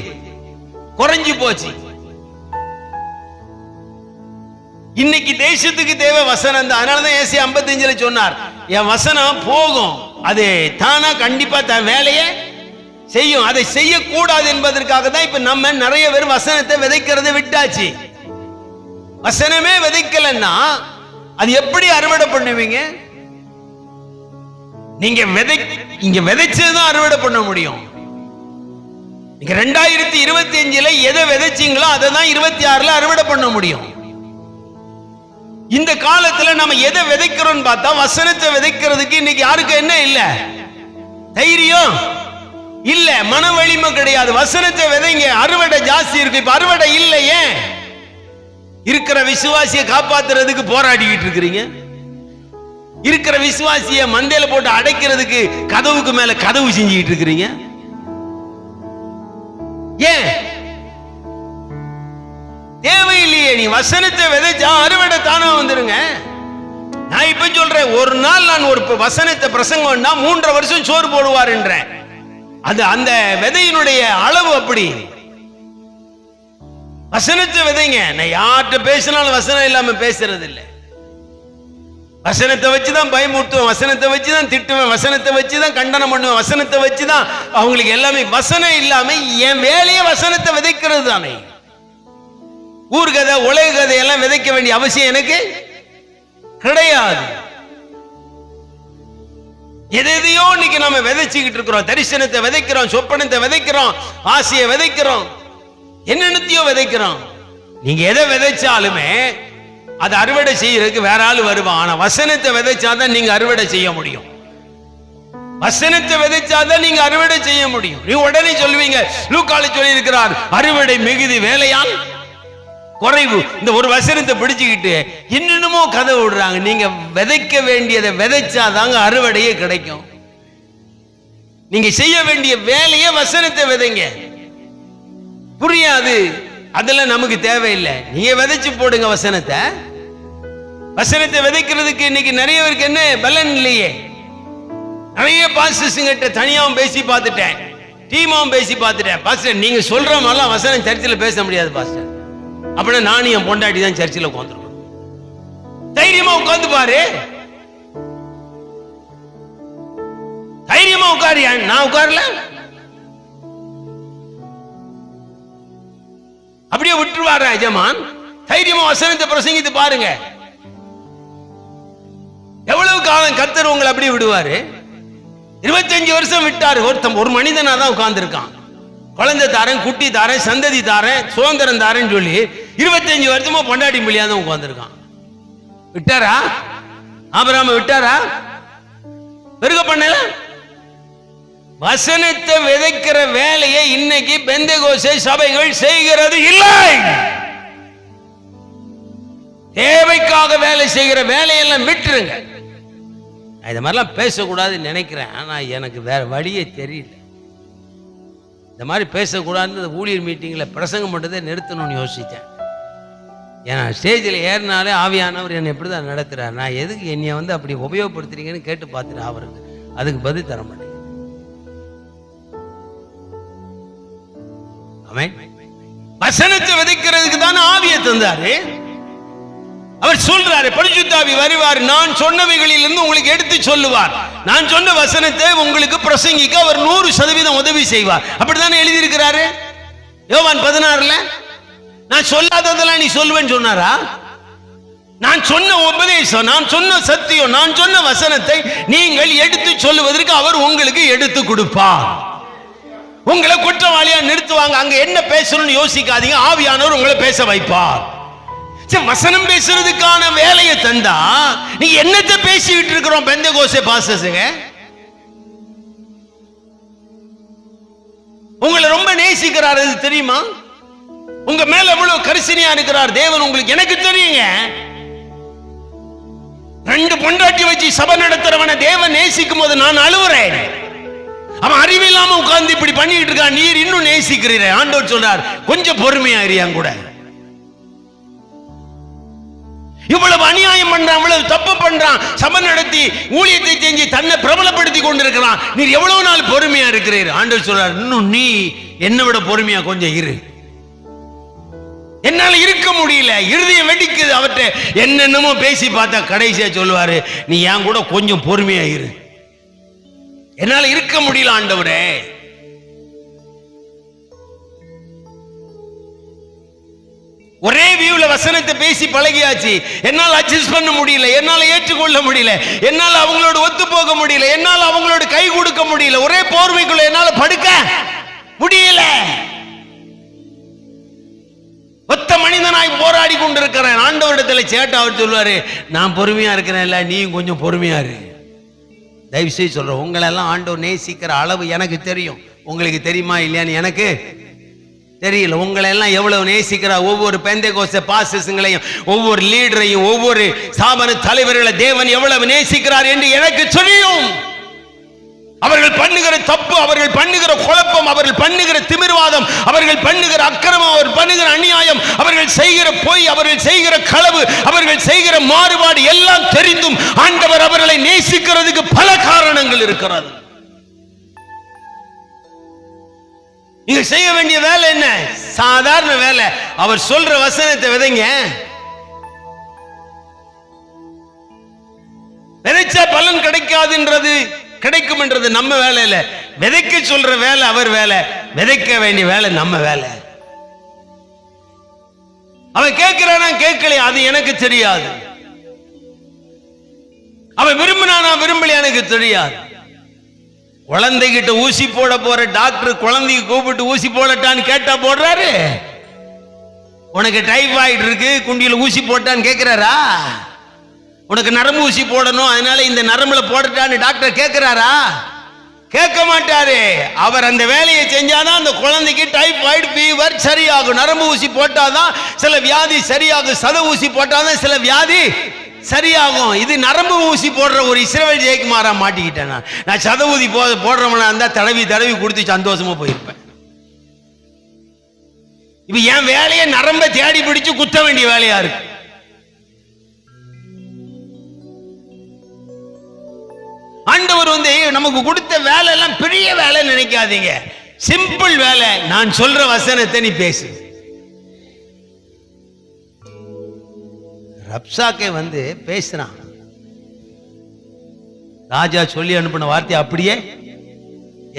குறைஞ்சு போச்சு. இன்னைக்கு தேசத்துக்கு தேவை வசனம் தான். அதனாலதான் ஏசி 55 சொன்னார், என் வசனம் போகும், அது தானா கண்டிப்பா தன் வேலையை செய்யும். அதை செய்யக்கூடாது என்பதற்காக தான் இப்ப நம்ம நிறைய பேர் வசனத்தை விதைக்கிறத விட்டாச்சு. வசனமே விதைக்கலன்னா அது எப்படி அறுவடை பண்ணுவீங்க? நீங்க விதைச்சதுதான் அறுவடை பண்ண முடியும். நீங்க 2025 எதை விதைச்சீங்களோ அதை தான் 26 அறுவடை பண்ண முடியும். இந்த காலத்துல நம்ம எதை விதைக்கிறோம் பார்த்தா, வசனத்தை விதைக்கிறதுக்கு இன்னைக்கு யாருக்கு என்ன இல்ல, தைரியம் இல்ல, மன வலிமை கிடையாது. வசனத்தை விதைங்க, அறுவடை ஜாஸ்தி இருக்கு. இப்ப அறுவடை இல்லையே, இருக்கிற விசுவாசியை காப்பாத்துறதுக்கு போராடிக்கிட்டு இருக்கிறீங்க. இருக்கிற விசுவாசியை மந்தையில போட்டு அடைக்கிறதுக்கு கதவுக்கு மேல கதவு செஞ்சுக்கிட்டு இருக்கிறீங்க. ஏன்? தேவையில்லையே. நீ வசனத்தை விதைச்சா அறுவடை தானா வந்துருங்க. நான் இப்ப சொல்றேன், ஒரு நாள் நான் ஒரு வசனத்தை பிரசங்கம்னா 3.5 வருஷம் சோறு போடுவார் என்றேன். அது அந்த விதையினுடைய அளவு அப்படி. வசனத்தை விதைங்க. நான் யார்கிட்ட பேசினாலும் வசனம் இல்லாம பேசுறது இல்லை. வசனத்தை வச்சுதான் பயமுறுத்துவேன், வசனத்தை வச்சுதான் திட்டுவேன், வசனத்தை வச்சுதான் கண்டனம் பண்ணுவேன், வசனத்தை வச்சுதான் அவங்களுக்கு எல்லாமே. வசனம் இல்லாம என் வேலையை வசனத்தை விதைக்கிறது தானே. ஊர்கதை உலக கதை எல்லாம் விதைக்க வேண்டிய அவசியம் எனக்கு கிடையாது. எதையோ இன்னைக்கு நம்ம விதைச்சுக்கிட்டு இருக்கிறோம். தரிசனத்தை விதைக்கிறோம், சொப்பனத்தை விதைக்கிறோம், ஆசையை விதைக்கிறோம், என்னென்னத்தையோ விதைக்கிறோம். நீங்க எதை விதைச்சாலுமே அது அறுவடை செய்யறதுக்கு வேற ஆள் வருவான். ஆனா வசனத்தை விதைச்சாதான் நீங்க அறுவடை செய்ய முடியும். வசனத்தை விதைச்சாதான் நீங்க அறுவடை செய்ய முடியும். நீ உடனே சொல்லுவீங்க, லூக்கால சொல்லி இருக்கிறார், அறுவடை மிகுதி வேலையால் குறைவு. இந்த ஒரு வசனத்தை பிடிச்சுக்கிட்டு என்னென்னமோ கதை விடுறாங்க. நீங்க விதைக்க வேண்டியதை விதைச்சாதாங்க அறுவடையே கிடைக்கும். நீங்க செய்ய வேண்டிய வேலையை வசனத்தை விதைங்க. புரியாது, அதெல்லாம் நமக்கு தேவையில்லை. நீங்க விதைச்சு போடுங்க வசனத்தை. வசனத்தை விதைக்கிறதுக்கு இன்னைக்கு நிறைய பேருக்கு என்ன பலன் இல்லையே. நிறைய பாஸ்டர்ஸ்கிட்ட தனியாவும் பேசி பார்த்துட்டேன், டீமாவும் பேசி பார்த்துட்டேன். பாஸ்டர் நீங்க சொல்ற மாதிரிலாம் வசனம் சர்ச்சில் பேச முடியாது பாஸ்டர். அப்படின்னா நானும் என் பொண்டாட்டி தான் சர்ச்சில் உட்காந்துருக்கணும். தைரியமா உட்காந்து பாரு, தைரியமா உட்காரியா. நான் உட்காரல, அப்படியே விட்டுருவாரு எஜமான். தைரியமா வசனத்தை பிரசங்கித்து பாருங்க. எவ்வளவு காலம் கர்த்தர் உங்களை அப்படியே விடுவாரு? 25 வருஷம் விட்டாரு. ஒரு மனிதனா தான் உட்கார்ந்து இருக்கான். குழந்தை தாரன், குட்டி தாரன், சந்ததி தாரன், சுதந்திரம் தாரன் சொல்லி 25 வருஷமா பொண்டாட்டி முடியாத உட்கார்ந்து இருக்கான். விட்டாரா? ஆபிரகாமை விட்டாரா? பெருக பண்ணல. வசனத்தை விதைக்கிற வேலையை இன்னைக்கு பெந்தேகோஸ்தே சபைகள் செய்கிறது இல்லை. தேவைக்காக வேலை செய்கிற வேலையெல்லாம் விட்டுருங்க. இந்த மாதிரிலாம் பேசக்கூடாதுன்னு நினைக்கிறேன். ஆனா எனக்கு வேற வழியே தெரியல. இந்த மாதிரி பேசக்கூடாதுன்னு ஊழியர் மீட்டிங்ல பிரசங்கம் மட்டும் நிறுத்தணும்னு யோசித்தேன். ஏன்னா ஸ்டேஜில் ஏறினாலே ஆவியானவர் என்னை எப்படி தான் நடத்துறார். நான் எதுக்கு என்னைய அப்படி உபயோகப்படுத்துறீங்கன்னு கேட்டு பார்த்துட்டேன். அவருக்கு அதுக்கு பதில் தர மாட்டேன். வசனத்தை விதைக்கிறதுக்கு தான் ஆவியை தந்தாரு. அவர் சொல்றாரு, பரிசுத்தாவி வருவார், நான் சொன்னவைகளில் இருந்து உங்களுக்கு எடுத்து சொல்லுவார். நான் சொன்ன வசனத்தை உங்களுக்கு பிரசங்கிக்க அவர் 100% உதவி செய்வார். அப்படித்தானே எழுதியிருக்கிறாரு யோவான் 16. நான் சொல்லாததெல்லாம் நீ சொல்லுவேன்னு சொன்னாரா? நான் சொன்ன உபதேசம், நான் சொன்ன சத்தியம், நான் சொன்ன வசனத்தை நீங்கள் எடுத்து சொல்லுவதற்கு அவர் உங்களுக்கு எடுத்து கொடுப்பார். உங்களை குற்றவாளியா நிறுத்துவாங்க. அங்க என்ன பேசணும்னு யோசிக்காதீங்க, ஆவியானவர் உங்களை பேச வைப்பார். வசனம் பேசுறதுக்கான வேலையை தந்தா நீ என்னத்தை பேசிக்கிட்டு இருக்கிறோம்? பெந்தேகோஸ்தே பாஸ்டர்ஸ்ங்க உங்களை ரொம்ப நேசிக்கிறார், அது தெரியுமா? உங்க மேல எவ்வளவு கரிசனையா இருக்கிறார் தேவன் உங்களுக்கு. எனக்கு தெரியுங்க. 2 பொண்டாட்டி வச்சு சபை நடத்துறவனை தேவன் நேசிக்கும் போது நான் அழுவுறேன். அவன் அறிவில்லாம உட்கார்ந்து இப்படி பண்ணிட்டு இருக்கான், நீர் இன்னும் நேசிக்கிறீர். ஆண்டவர் சொல்றார், கொஞ்சம் பொறுமையா இருயாங்க கூட. இவ்வளவு அநியாயம் பண்றான், இவ்வளவு தப்பு பண்றான், சபை நடத்தி ஊழியத்தை செஞ்சு தன்னை பிரபலப்படுத்தி கொண்டிருக்கிறான். நீர் எவ்வளவு நாள் பொறுமையா இருக்கிறீர்? ஆண்டவர் சொல்றார், இன்னும் நீ என்னை விட பொறுமையா கொஞ்சம் இரு. என்னால இருக்க முடியல, இருதயம் வெடிக்குது. அவற்றை என்னென்னமோ பேசி பார்த்தா கடைசியா சொல்லுவாரு, நீ என் கூட கொஞ்சம் பொறுமையா இரு. என்னால இருக்க முடியல ஆண்டவரே. ஒரே வியூல வசனத்தை பேசி பழகியாச்சு. என்னால் அட்ஜஸ்ட் பண்ண முடியல, என்னால ஏற்றுக்கொள்ள முடியல, என்னால அவங்களோட ஒத்து போக முடியல, என்னால அவங்களோட கை கொடுக்க முடியல, ஒரே போர்வைக்குள்ள என்னால படுக்க முடியல. ஒத்த மனிதனாய் போராடி கொண்டிருக்கிறேன். ஆண்டவரிடத்துல சேட்ட அவர் சொல்லுவாரு, நான் பொறுமையா இருக்கிறேன்ல, நீயும் கொஞ்சம் பொறுமையா இரு. தயவு செய்து சொல்றேன், உங்களெல்லாம் ஆண்டவர் நேசிக்கிற அளவு எனக்கு தெரியும். உங்களுக்கு தெரியுமா இல்லையான்னு எனக்கு தெரியல. உங்களை எல்லாம் எவ்வளவு நேசிக்கிறார். ஒவ்வொரு பெந்தேகோஸ்தே பாஸ்டர்ஸ்ங்களையும், ஒவ்வொரு லீடரையும், ஒவ்வொரு ஸ்தாபன தலைவர்களை தேவன் எவ்வளவு நேசிக்கிறார் என்று எனக்கு தெரியும். அவர்கள் பண்ணுகிற தப்பு, அவர்கள் பண்ணுகிற குழப்பம், அவர்கள் பண்ணுகிற திமிர்வாதம், அவர்கள் பண்ணுகிற அக்கிரமம், அவர்கள் பண்ணுகிற அநியாயம், அவர்கள் செய்கிற பொய், அவர்கள் செய்கிற களவு, அவர்கள் செய்கிற மாறுபாடு எல்லாம் தெரிந்தும் ஆண்டவர் அவர்களை நேசிக்கிறதுக்கு பல காரணங்கள் இருக்கிறது. நீங்க செய்ய வேண்டிய வேலை என்ன? சாதாரண வேலை. அவர் சொல்ற வசனத்தை விதைங்க. விதைச்சா பலன் கிடைக்காதுன்றது, கிடைக்கும் என்றது நம்ம வேலை இல்ல. விதைக்க சொல்ற வேலை அவர் வேலை, விதைக்க வேண்டிய வேலை நம்ம வேலை. அவன் கேட்கிறானா கேட்கலையா அது எனக்கு தெரியாது. அவன் விரும்பினானா விரும்பலையா எனக்கு தெரியாது. குழந்தைகிட்ட ஊசி போட போற டாக்டர் குழந்தைக்கு கூப்பிட்டு ஊசி போடட்டான்னு கேட்டா போடுறாரு? உனக்கு டைபாய்டு இருக்கு, குண்டியில ஊசி போட்டான்னு கேட்கிறாரா? உனக்கு நரம்பு ஊசி போடணும், அதனால இந்த நரம்புல போடட்டான்னு டாக்டர் கேட்கிறாரா? கேட்க மாட்டாரு. அவர் அந்த வேலையை செஞ்சாதான் அந்த குழந்தைக்கு டைபாய்டு ஃபீவர் சரியாகும். நரம்பு ஊசி போட்டாதான் சில வியாதி சரியாகும், சத ஊசி போட்டாதான் சில வியாதி சரியாகும். இது நரம்பு ஊசி போடுற ஒரு இஸ்ரவேல் ஜெயக்குமாரா மாட்டிக்கிட்டேன். நான் சத ஊசி போடுறவனா இருந்தா தடவி தடவி கொடுத்து சந்தோஷமா போயிருப்பேன். இப்ப என் வேலையை நரம்ப தேடி பிடிச்சு குத்த வேண்டிய வேலையா இருக்கு. ஆண்டவர் நமக்கு கொடுத்த வேலை எல்லாம் பெரிய வேலை நினைக்காதீங்க, சிம்பிள் வேலை. நான் சொல்ற வசனத்தை நீ பேசு. ரப்சாக்கே பேசுறான். ராஜா சொல்லி அனுப்பின வார்த்தை அப்படியே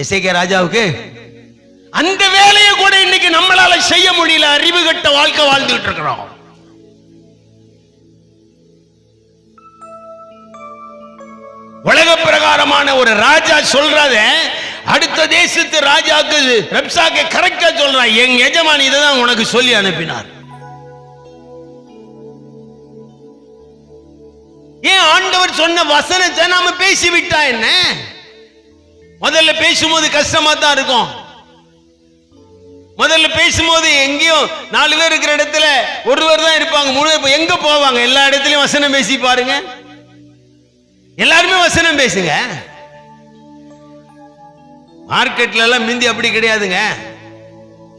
எசேக்கியா ராஜாவுக்கு. அந்த வேலையை கூட இன்னைக்கு நம்மளால செய்ய முடியல. அறிவு கட்ட வாழ்க்கை வாழ்ந்துட்டு இருக்கிறோம். உலக பிரகாரமான ஒரு ராஜா சொல்றத அடுத்த தேசத்து ராஜாக்கு ரப்சாக்கே கரெக்டா சொல்றான். எங்க எஜமான் இதான் உனக்கு சொல்லி அனுப்பினார். ஏன் ஆண்டவர் சொன்ன வசனத்தை நாம பேசிவிட்டா என்ன? முதல்ல பேசும்போது கஷ்டமா தான் இருக்கும். முதல்ல பேசும்போது எங்கேயும் 4 பேர் இருக்கிற இடத்துல ஒருவர் தான் இருப்பாங்க, 3 பேர் எங்க போவாங்க? எல்லா இடத்துலயும் வசனம் பேசி பாருங்க. எல்லாருமே வசனம் பேசுங்க. மார்க்கெட்ல எல்லாம் மிந்தி அப்படி கிடையாதுங்க.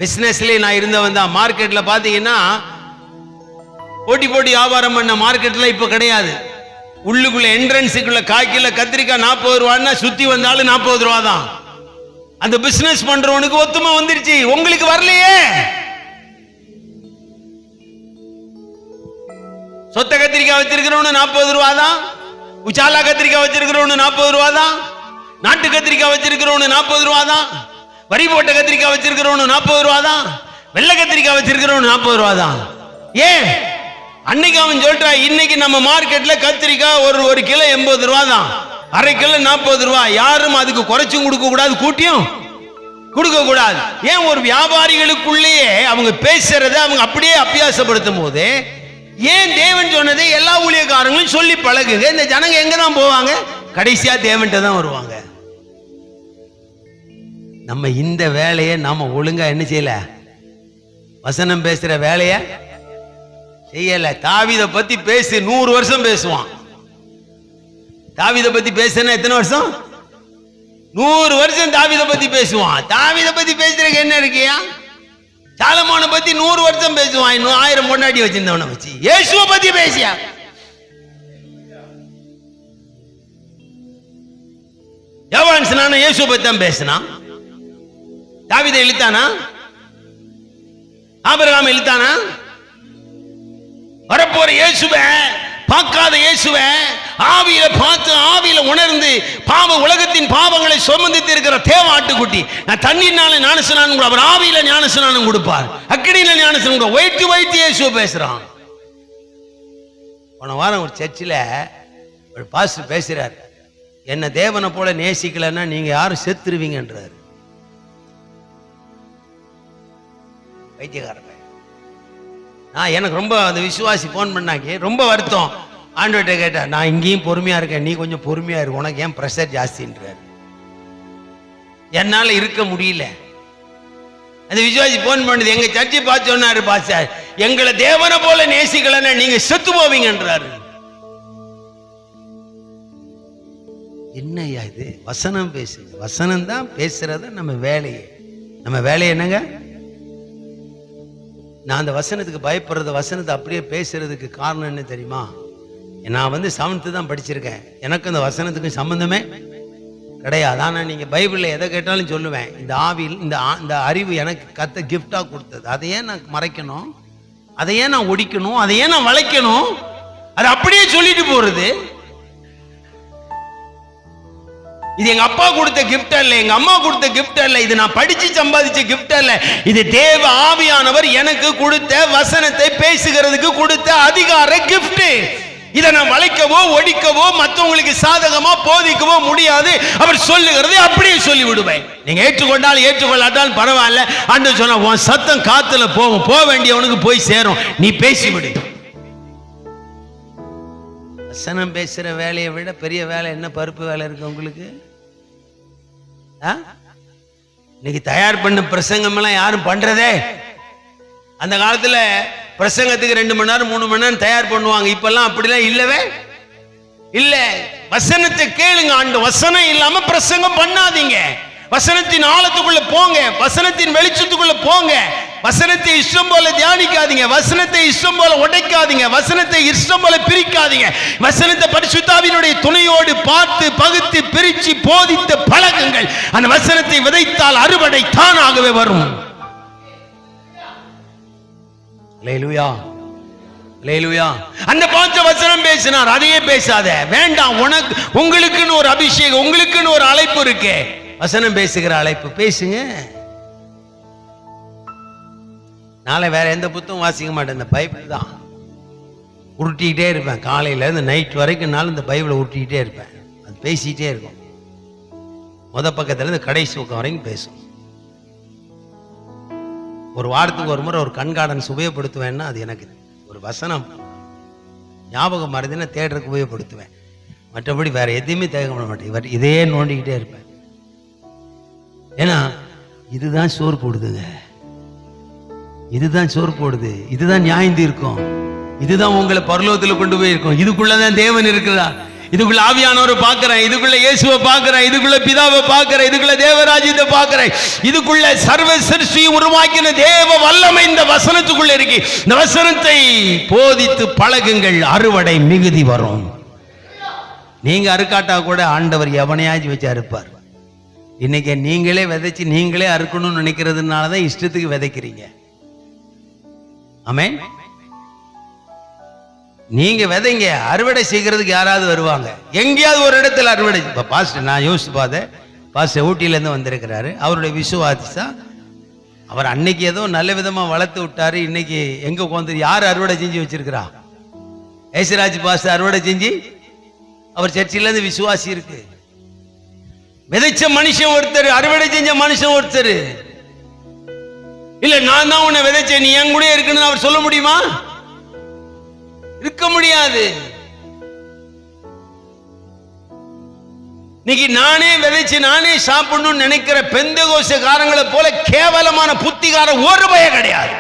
பிசினஸ்லயே நான் இருந்தவன் தான். மார்க்கெட்ல பாத்தீங்கன்னா போட்டி வியாபாரம் பண்ண மார்க்கெட்ல இப்ப கிடையாது. உள்ளுக்குள்ள என்ட்ரன்ஸுக்குள்ள காய்க்கில கத்திரிக்காய் 40 ரூபான்னா சுத்தி வந்தாலும் 40 ரூபா தான். அந்த பிசினஸ் பண்றவனுக்கு ஒத்துமை வந்துருச்சு, உங்களுக்கு வரலையே. சொத்த கத்திரிக்காய் வச்சிருக்கிறவனு 40 ரூபா தான், உச்சாலா கத்திரிக்காய் வச்சிருக்கிறவனு 40 ரூபா தான், நாட்டு கத்திரிக்காய் வச்சிருக்கிறவனு 40 ரூபா தான், வரி போட்ட கத்திரிக்காய் வச்சிருக்கிறவனு 40 ரூபா தான், வெள்ளை கத்திரிக்காய் வச்சிருக்கிறவனு 40 ரூபா தான். ஏன்? அன்னைக்கு அவன் சொல்றா, இன்னைக்கு நம்ம மார்க்கெட்ல கத்திரிக்காய் ஒரு கிலோ 80 ரூபா தான், அரை கிலோ 40 ரூபா. யாரும் அதுக்கு குறைச்சும் கொடுக்க கூடாது, கூட்டியும் கொடுக்க கூடாது. ஏன்? ஒரு வியாபாரிகளுக்குள்ளேயே அவங்க பேசுறத அவங்க அப்படியே அபியாசப்படுத்தும் போது, ஏன் தேவன் சொன்னதை எல்லா ஊழியக்காரங்களும் சொல்லி பழகுங்க. இந்த ஜனங்க எங்க தான் போவாங்க? கடைசியா தேவன்கிட்ட தான் வருவாங்க. நம்ம இந்த வேலையை நாம ஒழுங்கா என்ன செய்யல? வசனம் பேசுற வேலைய செய்யல. தாவீதை பத்தி பேசு, 100 வருஷம் பேசுவான். தாவீதை பத்தி பேசுனா எத்தனை வருஷம்? 100 வருஷம் தாவீதை பத்தி பேசுவான். தாவீதை பத்தி பேசுறதுக்கு என்ன இருக்கியா? சாலமோனை பத்தி 100 வருஷம் பேசுவான். இன்னும் 1000 பொண்டாட்டி வச்சிருந்தவனை வச்சு. இயேசுவை பத்தி பேசியா பேசினானா இயேசுவை பத்தி தான் பேசினான். தாவீதை இழுத்தானா? ஆபிரகாம் இழுத்தானா? வரப்போற இயேசுவை பார்க்காத இயேசுவை ஆவியில பார்த்து ஆவியில உணர்ந்து உலகத்தின் பாவங்களை சுமந்து இருக்கிற தேவ ஆட்டுக்குட்டி, நான் தண்ணீர்னால ஞானஸ்நானம், அவர் ஆவியில ஞானஸ்நானம் கொடுப்பார், அக்கினியில ஞானஸ்நானம். வைத்து வைத்து இயேசுவை பேசுறான். போன வாரம் ஒரு சர்ச்சில் ஒரு பாஸ்டர் பேசுறார், என்ன தேவனை போல நேசிக்கலன்னா நீங்க யாரும் செத்துருவீங்கன்றார். வைத்தியக்காரன். நான் எனக்கு ரொம்ப அந்த விசுவாசி போன் பண்ணாங்க, ரொம்ப வருத்தம். ஆண்டவர்கிட்ட கேட்டேன், நான் இங்கேயும் பொறுமையா இருக்கேன், நீ கொஞ்சம் பொறுமையா இருக்கு, உனக்கு ஏன் பிரஷர் ஜாஸ்தின்றார். என்னால இருக்க முடியல. அந்த விசுவாசி போன் பண்ணது எங்க சர்ச்சை பார்த்து சொன்னாரு, பாஸ்டர் எங்களை தேவனை போல நேசிக்கலன்னா நீங்க செத்து போவீங்கன்றாரு. என்னையா இது? வசனம் பேசுங்க, வசனம் தான் பேசுறத நம்ம வேலையே. நம்ம வேலையை என்னங்க? நான் அந்த வசனத்துக்கு பயப்படுறது, வசனத்தை அப்படியே பேசுறதுக்கு காரணம் என்ன தெரியுமா? நான் 7th தான் படிச்சிருக்கேன், எனக்கு அந்த வசனத்துக்கு சம்பந்தமே கிடையாது. ஆனால் நீங்க பைபிள்ல எதை கேட்டாலும் சொல்லுவேன், இந்த ஆவியில் இந்த அறிவு எனக்கு கத்த கிஃப்டா கொடுத்தது, அதை ஏன் நான் மறைக்கணும், அதை ஏன் நான் ஒடிக்கணும், அதை ஏன் நான் வளைக்கணும்? அது அப்படியே சொல்லிட்டு போறது. இது எங்க அப்பா கொடுத்த கிஃப்ட் அல்ல, எங்க அம்மா கொடுத்த கிஃப்ட் அல்ல, இது நான் படிச்சு சம்பாதிச்ச கிஃப்ட் அல்ல. இது தேவ ஆவியானவர் எனக்கு கொடுத்த வசனத்தை பேசுகிறதுக்கு கொடுத்த அதிகார கிஃப்ட். இதை நான் வளைக்கவோ ஒடிக்கவோ மற்றவங்களுக்கு சாதகமா போதிக்கவோ முடியாது. அவர் சொல்லுகிறது அப்படியே சொல்லி விடுவேன். நீங்க ஏற்றுக்கொண்டால் ஏற்றுக்கொள்ளாட்டால் பரவாயில்ல. ஆண்டவர் சொன்னா உன் சத்தம் காத்துல போகும், போக வேண்டியவனுக்கு போய் சேரும், நீ பேசிவிடு. வசனம் பேசுற வேலையை விட பெரிய வேலை என்ன பருப்பு வேலை இருக்கு உங்களுக்கு? இன்னைக்கு தயார் பண்ண பிரசங்கம் எல்லாம் யாரும் பண்றதே. அந்த காலத்துல பிரசங்கத்துக்கு 2 மணி நேரம் 3 மணி நேரம் தயார் பண்ணுவாங்க. இப்பெல்லாம் அப்படிலாம் இல்லவே இல்ல. வசனத்தை கேளுங்க. அந்த வசனம் இல்லாம பிரசங்கம் பண்ணாதீங்க. வசனத்தின் ஆழத்துக்குள்ள போங்க, வசனத்தின் வெளிச்சத்துக்குள்ள போங்க. வசனத்தை இஷ்டம் போல தியானிக்காதீங்க, வசனத்தை இஷ்டம் போல உடைக்காதீங்க, வசனத்தை இஷ்டம் போல பிரிக்காதீங்க. வசனத்தை பரிசுத்தாவினுடைய துணையோடு பார்த்து பகுத்து பிரிச்சு போதித்த பழகுங்கள். அந்த வசனத்தை விதைத்தால் அறுவடை தானாகவே வரும். அல்லேலூயா, அல்லேலூயா. அந்த பாஞ்ச வசனம் பேசினார், அதையே பேசாத, வேண்டாம். உங்களுக்குன்னு ஒரு அபிஷேகம், உங்களுக்குன்னு ஒரு அழைப்பு இருக்கு. வசனம் பேசுகிற அழைப்பு பேசுங்க. நாளை வேற எந்த புத்தகம் வாசிக்க மாட்டேன், இந்த பைபிள் தான் உருட்டிக்கிட்டே இருப்பேன். காலையில இருந்து நைட் வரைக்கும் நாள் இந்த பைபிளை உருட்டிக்கிட்டே இருப்பேன். அது பேசிக்கிட்டே இருக்கும். பக்கத்துல இருந்து கடைசி பக்கம் வரைக்கும் பேசும். ஒரு வாரத்துக்கு ஒரு முறை ஒரு கண்காடன் உபயோகப்படுத்துவேன்னா அது எனக்கு ஒரு வசனம் ஞாபகம் மறந்துன்னா தேடுறதுக்கு உபயோகப்படுத்துவேன். மற்றபடி வேற எதையுமே தேவைப்பட மாட்டேன். இதையே நோண்டிக்கிட்டே இருப்பேன். ஏன்னா இதுதான் சோறு போடுதுங்க, இதுதான் சோறு போடுது, இதுதான் நியாயம் இருக்கும், இதுதான் உங்களை பரலோகத்தில் கொண்டு போய் இருக்கும். இதுக்குள்ளதான் தேவன் இருக்கிறா, இதுக்குள்ள ஆவியானவரை பார்க்கிறேன், இதுக்குள்ள இயேசுவை பார்க்கிறேன், இதுக்குள்ள பிதாவை பார்க்கிறேன், இதுக்குள்ள தேவராஜ்யத்தை பார்க்கிறேன், இதுக்குள்ள சர்வ சிருஷ்டியை உருவாக்கின தேவ வல்லமை இந்த வசனத்துக்குள்ள இருக்கு. இந்த வசனத்தை போதித்து பழகுங்கள், அறுவடை மிகுதி வரும். நீங்க அறுக்காட்டா கூட ஆண்டவர் எவனையாச்சும் வச்சு அறுப்பார். இன்னைக்கு நீங்களே விதைச்சு நீங்களே அறுக்கணும்னு நினைக்கிறதுனாலதான் இஷ்டத்துக்கு விதைக்கிறீங்க. ஆமென். நீங்க விதைங்க, அறுவடை செய்கிறதுக்கு யாராவது வருவாங்க. எங்கேயாவது ஒரு இடத்துல அறுவடை. இப்ப பாஸ்டர் நான் யோசிச்சு பார்த்தேன், பாஸ்டர் ஊட்டியில இருந்து வந்திருக்கிறாரு. அவருடைய விசுவாசா அவர் அன்னைக்கு ஏதோ நல்ல விதமா வளர்த்து விட்டாரு. இன்னைக்கு எங்க உட்காந்து யார் அறுவடை செஞ்சு வச்சிருக்கிறா? ஏசுராஜ் பாஸ்டர் அறுவடை செஞ்சு அவர் சர்ச்சில இருந்து விசுவாசி இருக்கு. விதைச்ச மனுஷன் ஒருத்தர், அறுவடை செஞ்ச மனுஷன் ஒருத்தர். இல்ல நான் தான் உன்னை விதைச்சேன், நீ என் கூட இருக்குன்னு அவர் சொல்ல முடியுமா? இருக்க முடியாது. இன்னைக்கு நானே விதைச்சு நானே சாப்பிடணும்னு நினைக்கிற பெந்தகோஸ்தேக்காரங்களை போல கேவலமான புத்திகார ஒரு பயம் கிடையாது.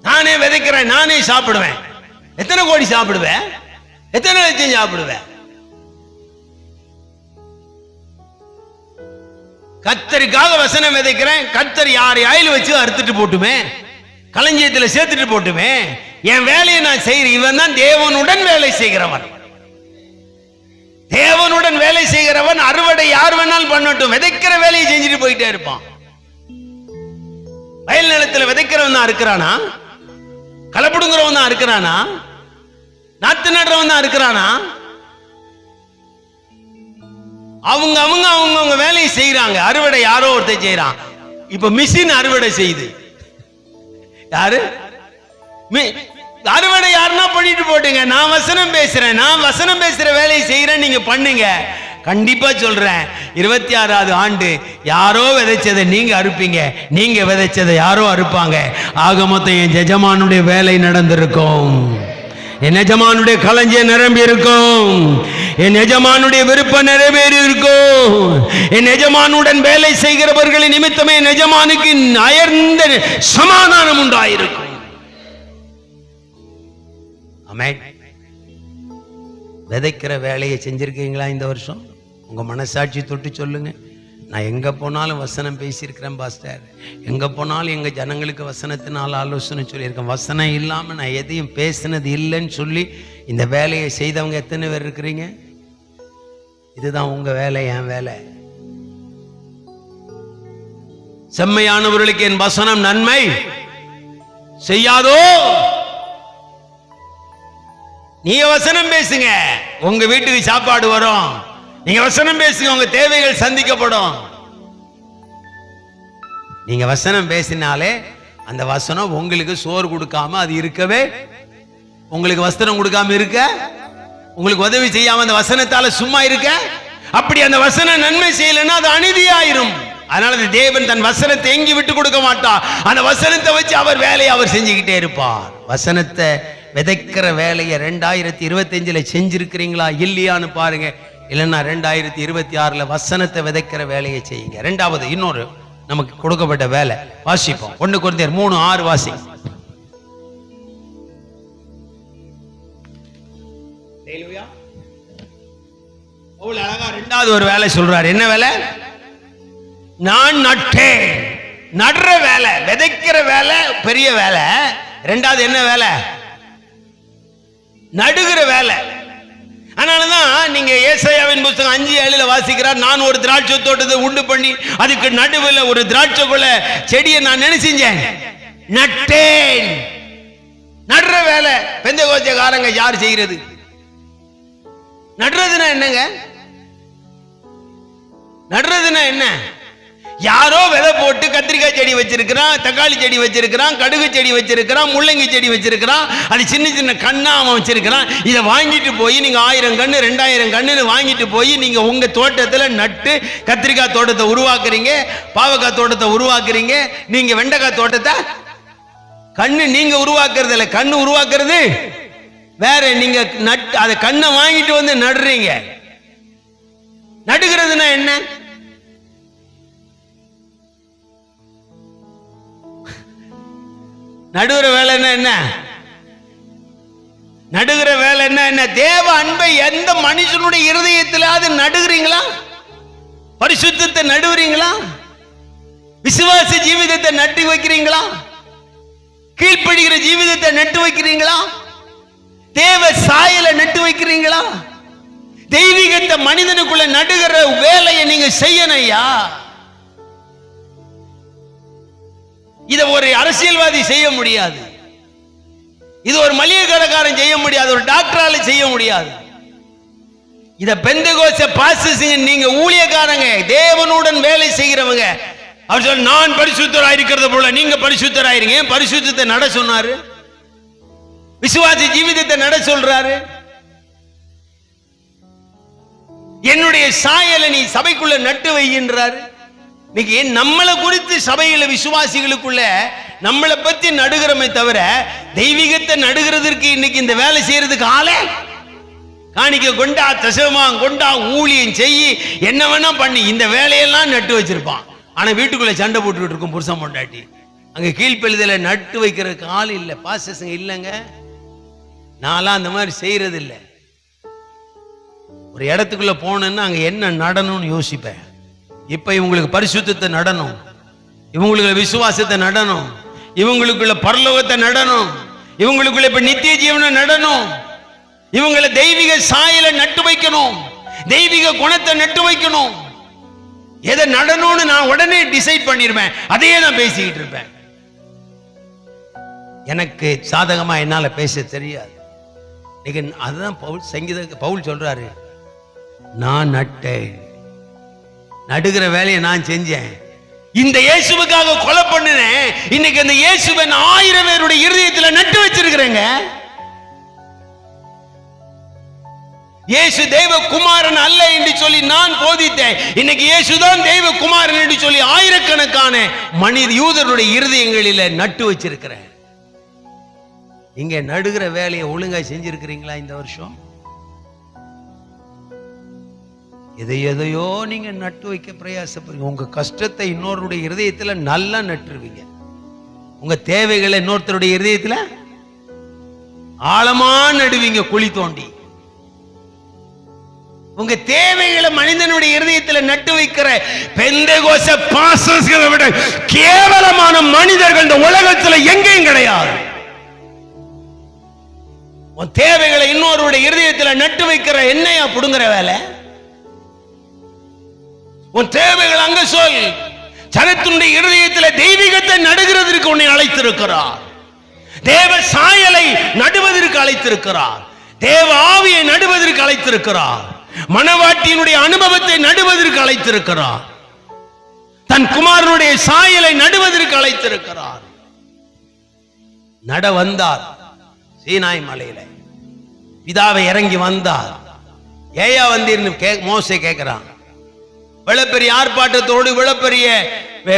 நானே விதைக்கிறேன், நானே சாப்பிடுவேன். எத்தனை கோடி சாப்பிடுவேன்? எத்தனை லட்சம் சாப்பிடுவேன்? கர்த்தருக்காக வசனம் விதைக்கிறேன். கர்த்தர் யாரை ஆயில் வச்சு அறுத்துட்டு போட்டுமே, களஞ்சியத்துல சேர்த்துட்டு போட்டுமே. என் வேலையை நான் செய்கிறேன். இவன் தான் தேவனுடன் வேலை செய்கிறவன். தேவனுடன் வேலை செய்கிறவன் அறுவடை யார் வேணாலும் பண்ணட்டும், விதைக்கிற வேலையை செஞ்சுட்டு போயிட்டே இருப்பான். வயல் நிலத்துல விதைக்கிறவன் தான் இருக்கிறானா? களப்பிடுங்கிறவன் தான் இருக்கிறானா? நாத்து நடுறவன் தான் இருக்கிறானா? அவங்க அவங்க அவங்க வேலையை செய்யறாங்க. அறுவடை யாரோ ஒருத்தர் செய்யறான். இப்ப மிஷின் அறுவடை செய்யுது. யாரு அறுவடை? யாருன்னா பண்ணிட்டு போட்டுங்க. நான் வசனம் பேசுறேன், நான் வசனம் பேசுற வேலையை செய்யறேன், நீங்க பண்ணுங்க. கண்டிப்பா சொல்றேன், 26வது ஆண்டு யாரோ விதைச்சதை நீங்க அறுப்பீங்க, நீங்க விதைச்சதை யாரோ அறுப்பாங்க. ஆக மொத்தம் என் எஜமானுடைய வேலை நடந்திருக்கும், என் எஜமானுடைய களஞ்சியம் நிரம்பி இருக்கும், என் எஜமானுடைய விருப்பம் நிறைவேறி இருக்கும். என் எஜமானுடன் வேலை செய்கிறவர்களின் நிமித்தமே என் எஜமானுக்கு அயர்ந்த சமாதானம் உண்டாயிருக்கும். ஆமென். விதைக்கிற வேலையை செஞ்சிருக்கீங்களா இந்த வருஷம்? உங்க மனசாட்சி தொட்டு சொல்லுங்க. நான் எங்க போனாலும் வசனம் பேசியிருக்கிறேன் பாஸ்டர், எங்க போனாலும் எங்க ஜனங்களுக்கு வசனத்தினால் ஆலோசனை சொல்லியிருக்கேன், வசனம் இல்லாம நான் எதையும் பேசினது இல்லைன்னு சொல்லி இந்த வேலையை செய்தவங்க எத்தனை பேர் இருக்கிறீங்க? இதுதான் உங்க வேலை, என் வேலை. செம்மையானவர்களுக்கு என் வசனம் நன்மை செய்யாதோ? நீங்க வசனம் பேசுங்க, உங்க வீட்டுக்கு சாப்பாடு வரும். நீங்க வசனம் பேசுங்க, உங்க தேவைகள் சந்திக்கப்படும். நீங்க வசனம் பேசினாலே அந்த வசனம் உங்களுக்கு சோறு கொடுக்காம அது இருக்கவே, உங்களுக்கு வஸ்திரம் கொடுக்காம இருக்க, உங்களுக்கு உதவி செய்யாம அந்த வசனத்தால சும்மா இருக்க, அப்படி அந்த வசனம் நன்மை செய்யலன்னா அது அநீதியாயிரும். அதனால தேவன் தன் வசனத்தை எங்கி விட்டு கொடுக்க மாட்டார். அந்த வசனத்தை வச்சு அவர் வேலையை அவர் செஞ்சுக்கிட்டே இருப்பார். வசனத்தை விதைக்கிற வேலையை 2025 செஞ்சிருக்கிறீங்களா இல்லையான்னு பாருங்க. இல்லைன்னா 2026 வசனத்தை விதைக்கிற வேலையை செய்யுங்க. ரெண்டாவது இன்னொரு நமக்கு கொடுக்கப்பட்ட வேலை வாசிப்போம். 1 கொரிந்தியர் 3:6 வாசி. அழகா ரெண்டாவது ஒரு வேலை சொல்றாரு. என்ன வேலை? நான் நட்டேன். நடுற வேலை, விதைக்கிற வேலை பெரிய வேலை. ரெண்டாவது என்ன வேலை? நடுகிற வேலை. அதனாலதான் நீங்க ஏசாயாவின் புத்தகம் 5:7 வாசிக்கிறார், நான் ஒரு திராட்சை தோட்டத்தை உண்டு பண்ணி அதுக்கு நடுவில் ஒரு திராட்சை கொள்ள செடியை நான் என்ன செஞ்சேன்? நட்டேன். நடுற வேலை பெந்தேகோஸ்தேக்காரங்க யார் செய்யறது? நடுறதுன்னா என்னங்க? நடுறதுன்னா என்ன? யாரோ விதை போட்டு கத்திரிக்காய் செடி வச்சிருக்கிறான், தக்காளி செடி வச்சிருக்கிறான், கடுகு செடி வச்சிருக்கிறான், முள்ளங்கி செடி வச்சிருக்கிறான், அது சின்ன சின்ன கண்ணா அவன் வச்சிருக்கிறான். இதை வாங்கிட்டு போய் நீங்க 1000 கண்ணு 2000 கண்ணுன்னு வாங்கிட்டு போய் நீங்க உங்க தோட்டத்துல நட்டு கத்திரிக்காய் தோட்டத்தை உருவாக்குறீங்க, பாவக்காய் தோட்டத்தை உருவாக்குறீங்க. நீங்க வெண்டைக்காய் தோட்டத்தை கண்ணு நீங்க உருவாக்குறது இல்லை, கண்ணு உருவாக்குறது வேற. நீங்க நட்டு அதை கண்ணை வாங்கிட்டு வந்து நடுறீங்க. நடுகிறதுனா என்ன? நடுகிற வேலைன்னா என்ன? நடுகிற வேலை என்ன? தேவ அன்பை எந்த மனுஷனுடைய இருதயத்திலாவது நடுகிறீங்களா? பரிசுத்தத்தை நடுகிறீங்களா? விசுவாச ஜீவிதத்தை நட்டு வைக்கிறீங்களா? கீழ்ப்படுகிற ஜீவிதத்தை நட்டு வைக்கிறீங்களா? தேவ சாயலை நட்டு வைக்கிறீங்களா? தெய்வீகத்தை மனிதனுக்குள்ள நடுகிற வேலையை நீங்க செய்யணும் ஐயா. இதை ஒரு அரசியல்வாதி செய்ய முடியாது, இது ஒரு மளிகை கடைக்காரன் செய்ய முடியாது, ஒரு டாக்டரால செய்ய முடியாது. இத பெந்தேகோஸ்தே பாஸ்டர்ஸ், நீங்க ஊழியக்காரங்க, தேவனுடன் வேலை செய்கிறவங்க. அவர் சொல்ல, நான் பரிசுத்தராய் இருக்கிறது போல நீங்க பரிசுத்தராயிருங்க. ஏன் பரிசுத்தத்தை நட சொன்னாரு? விசுவாசி ஜீவிதத்தை நட சொல்றாரு. என்னுடைய சாயலை நீ சபைக்குள்ள நட்டு வைகின்றாரு. இன்னைக்கு நம்மளை குறித்து சபையில விசுவாசிகளுக்குள்ள நம்மளை பத்தி நடுகிறமே தவிர தெய்வீகத்தை நடுகிறதுக்கு இன்னைக்கு இந்த வேலை செய்யறதுக்கு ஆளே காணிக்க கொண்டா, தசமா கொண்டா, ஊழியம் செய்யி, என்ன வேணா பண்ணி இந்த வேலையெல்லாம் நட்டு வச்சிருப்பான். ஆனா வீட்டுக்குள்ள சண்டை போட்டுக்கிட்டு இருக்கும் புருஷன் பொண்டாட்டி. அங்க கீழ்ப்பெழுதல நட்டு வைக்கிறதுக்கு ஆள் இல்லை, பாசங்க இல்லைங்க. நான்லாம் அந்த மாதிரி செய்யறது இல்லை. ஒரு இடத்துக்குள்ள போனேன்னா அங்க என்ன நடணும்னு யோசிப்பேன். இப்ப இவங்களுக்கு பரிசுத்தத்தை நடணும், இவங்களுக்கு விசுவாசத்தை நடணும், இவங்களுக்குள்ள பரலோகத்தை நடணும், இவங்களுக்குள்ள இப்ப நித்திய ஜீவனை நடணும், இவங்களை தெய்வீக சாயலை நட்டு வைக்கணும். தெய்வீக குணத்தை நட்டு வைக்கணும். எதை நடணும்னு நான் உடனே டிசைட் பண்ணிருவேன், அதையே நான் பேசிக்கிட்டு இருப்பேன். எனக்கு சாதகமா என்னால பேச தெரியாது. அதுதான் பவுல் சொல்றாரு, நான் நட்டேன், நடுகிற வேலையை நான் செஞ்சேன். இந்த இயேசுவுக்காக கொலை பண்ணினேன். இன்னைக்கு அந்த இயேசுவை 1000 பேருடைய இருதயத்தில் நட்டு வச்சிருக்கிறேங்க. இயேசு தெய்வ குமாரன் அல்ல என்று சொல்லி நான் போதித்தேன். இன்னைக்கு இயேசுதான் தெய்வ குமாரன் என்று சொல்லி ஆயிரக்கணக்கான மனித யூதருடைய இருதயங்களில நட்டு வச்சிருக்கிறேன். இங்க நடுகிற வேலையை ஒழுங்கா செஞ்சிருக்கிறீங்களா? இந்த வருஷம் எதையோ நீங்க நட்டு வைக்க பிரயாசப்படுங்க. உங்க கஷ்டத்தை இன்னொருடைய இருதயத்துல நல்லா நட்டுருவீங்க. உங்க தேவைகளை இன்னொருத்தருடைய இருதயத்துல ஆழமா நடுவீங்க, குழி தோண்டி. உங்க தேவைகளை மனிதனுடைய இருதயத்தில் நட்டு வைக்கிற பெந்தேகோஸ்தே பாஸ்டர்ஸ்களை விட கேவலமான மனிதர்கள் இந்த உலகத்தில் எங்கேயும் கிடையாது. உன் தேவைகளை இன்னொருடைய இருதயத்தில் நட்டு வைக்கிற என்னையா புடுங்குற வேலை? உன் தேவைகள் அங்க சொல். ஜனத்தினுடைய இருதயத்தில் தெய்வீகத்தை நடுகிறதற்கு உன்னை அழைத்திருக்கிறார். தேவ சாயலை நடுவதற்கு அழைத்திருக்கிறார். தேவ ஆவியை நடுவதற்கு அழைத்திருக்கிறார். மனவாட்டியினுடைய அனுபவத்தை நடுவதற்கு அழைத்திருக்கிறார். தன் குமாரனுடைய சாயலை நடுவதற்கு அழைத்திருக்கிறார். நட வந்தார் சீனாய் மலையில, பிதாவை இறங்கி வந்தார். ஏயா வந்தீர்னு மோசே கேட்கிறான். விளப்பெரிய ஆர்ப்பாட்டத்தோடு விளப்பெரிய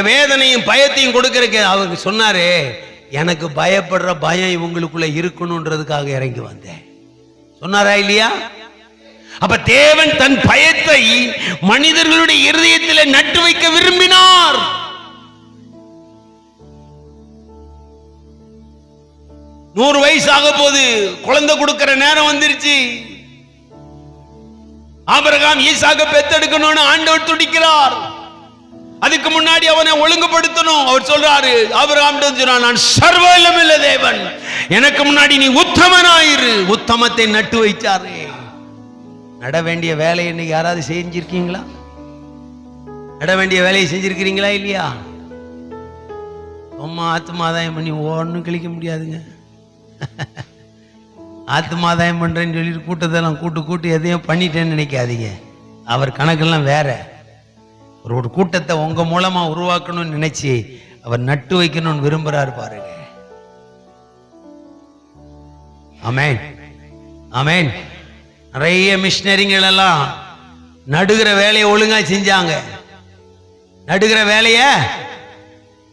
வேதனையும் பயத்தையும் கொடுக்கிறக்கு அவருக்கு சொன்னாரு, எனக்கு பயப்படுற பயம் இவங்களுக்குள்ள இருக்கணும்ன்றதுக்காக இறங்கி வந்தேன் சொன்னாரா இல்லையா? அப்ப தேவன் தன் பயத்தை மனிதர்களுடைய இருதயத்தில் நட்டு வைக்க விரும்பினார். நூறு வயசாக போது குழந்தை கொடுக்கிற நேரம் வந்துருச்சு. ஆபிரகாம் ஈசாக்க பெத்தெடுக்கணும்னு ஆண்டவர் துடிக்கிறார். அதுக்கு முன்னாடி அவனை ஒழுங்குபடுத்தணும். அவர் சொல்றாரு, ஆபிரகாம் சொன்னார், நான் சர்வ வல்லமையுள்ள தேவன், எனக்கு முன்னாடி நீ உத்தமனாயிரு. உத்தமத்தை நட்டு வைச்சாரு. நட வேண்டிய வேலையை இன்னைக்கு யாராவது செஞ்சிருக்கீங்களா? நட வேண்டிய வேலையை செஞ்சிருக்கிறீங்களா இல்லையா? அம்மா ஆத்மாதாயம் பண்ணி ஒன்றும் கிழிக்க முடியாதுங்க. ஆத்மாதாயம் பண்றேன்னு சொல்லிட்டு கூட்டத்தெல்லாம் கூட்டு எதையும் பண்ணிட்டேன்னு நினைக்காதீங்க. அவர் கணக்கெல்லாம் வேற. ஒரு கூட்டத்தை உங்க மூலமா உருவாக்கணும்னு நினைச்சு அவர் நட்டு வைக்கணும்னு விரும்புறாரு பாருங்க. ஆமென், ஆமென். நிறைய மிஷனரிகள் எல்லாம் நடுகிற வேலையை ஒழுங்கா செஞ்சாங்க. நடுகிற வேலைய,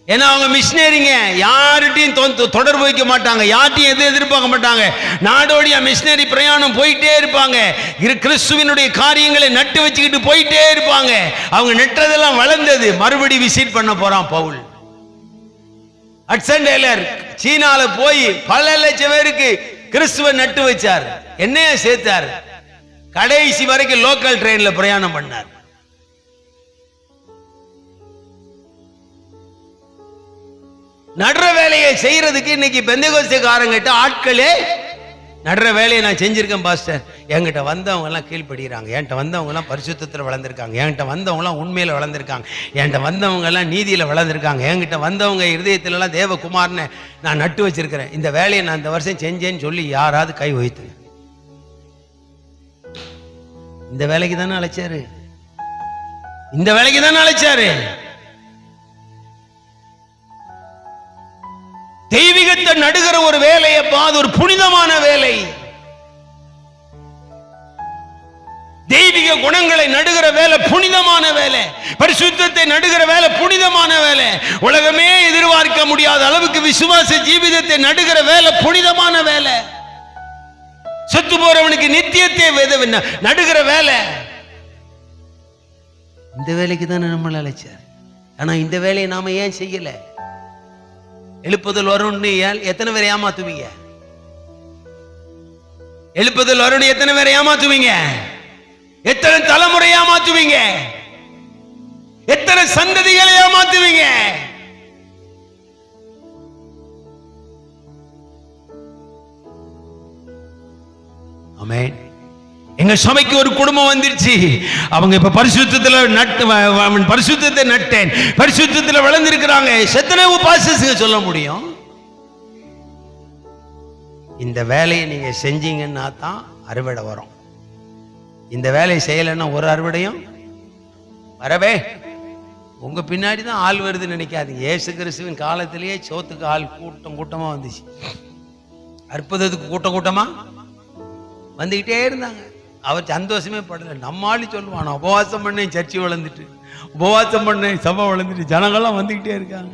ஏன்னா அவங்க மிஷனரிங்க, யார்கிட்டையும் தொடர்பு வைக்க மாட்டாங்க, யார்ட்டையும் எதுவும் எதிர்பார்க்க மாட்டாங்க. நாடோடியா மிஷனரி பிரயாணம் போயிட்டே இருப்பாங்க. கிறிஸ்துவினுடைய காரியங்களை நட்டு வச்சுக்கிட்டு போயிட்டே இருப்பாங்க. அவங்க நெட்டதெல்லாம் வளர்ந்தது. மறுபடி விசிட் பண்ண போறான் பவுல். ஹட்சன் டெய்லர் சீனால போய் பல லட்சம் பேருக்கு கிறிஸ்துவ நட்டு வச்சார். என்னைய சேர்த்தார். கடைசி வரைக்கும் லோக்கல் ட்ரெயின்ல பிரயாணம் பண்ணார். நடுற வேலையை செய்யறதுக்கு இன்னைக்கு பெந்தேகோஸ்தேக்காரங்கிட்ட ஆட்களே, நடுற வேலையை நான் செஞ்சிருக்கேன் பாஸ்டர், என்கிட்ட வந்தவங்க எல்லாம் கீழ்படுகிறாங்க, என்கிட்ட வந்தவங்க எல்லாம் பரிசுத்தத்தில் வளர்ந்துருக்காங்க, என்கிட்ட வந்தவங்க எல்லாம் உண்மையில வளர்ந்துருக்காங்க, என்கிட்ட வந்தவங்க எல்லாம் நீதியில வளர்ந்துருக்காங்க, என்கிட்ட வந்தவங்க இருதயத்துல எல்லாம் தேவகுமார்னு நான் நட்டு வச்சிருக்கிறேன், இந்த வேலையை நான் இந்த வருஷம் செஞ்சேன்னு சொல்லி யாராவது கை வைத்து. இந்த வேலைக்கு தானே அழைச்சாரு, இந்த வேலைக்கு தானே அழைச்சாரு. தெய்வீகத்தை நடுகிற ஒரு வேலையை பாது, ஒரு புனிதமான வேலை. தெய்வீக குணங்களை நடுகிற வேலை புனிதமான வேலை. பரிசுத்தத்தை நடுகிற வேலை புனிதமான வேலை. உலகமே எதிர்பார்க்க முடியாத அளவுக்கு விசுவாச ஜீவிதத்தை நடுகிற வேலை புனிதமான வேலை. செத்து போறவனுக்கு நித்தியத்தை நடுகிற வேலை. இந்த வேலைக்கு தானே நம்மளை அழைச்சார். ஆனா இந்த வேலையை நாம ஏன் செய்யல? எழுப்புதல் வரும்னு எத்தனை பேரை ஏமாத்துவீங்க? எழுப்புதல் வரும்னு எத்தனை பேரை ஏமாத்துவீங்க? எத்தனை தலைமுறை ஏமாத்துவீங்க? எத்தனை சந்ததிகளை ஏமாத்துவீங்க? ஆமென். எங்க சபைக்கு ஒரு குடும்பம் வந்துருச்சு. அவங்க இப்ப பரிசுத்தத்துல பரிசுத்தத்தை நட்டேன், பரிசுத்தத்துல வளர்ந்திருக்கிறாங்க. எத்தனை பாஸ்டர்ஸ்ங்க சொல்ல முடியும்? இந்த வேலையை நீங்க செஞ்சீங்கன்னா தான் அறுவடை வரும். இந்த வேலையை செய்யலைன்னா ஒரு அறுவடையும் வரவே. உங்க பின்னாடி தான் ஆள் வருதுன்னு நினைக்காதீங்க. இயேசு கிறிஸ்துவின் காலத்திலேயே சோத்துக்கு ஆள் கூட்டம் கூட்டமா வந்துச்சு. அற்புதத்துக்கு கூட்டம் கூட்டமா வந்துகிட்டே இருந்தாங்க. அவர் சந்தோஷமே படல. நம்மாளி சொல்லுவான், உபவாசம் பண்ணேன் சர்ச்சை வளர்ந்துட்டு, உபவாசம் பண்ணேன் சபை வளர்ந்துட்டு, ஜனங்கள்லாம் வந்துகிட்டே இருக்காங்க.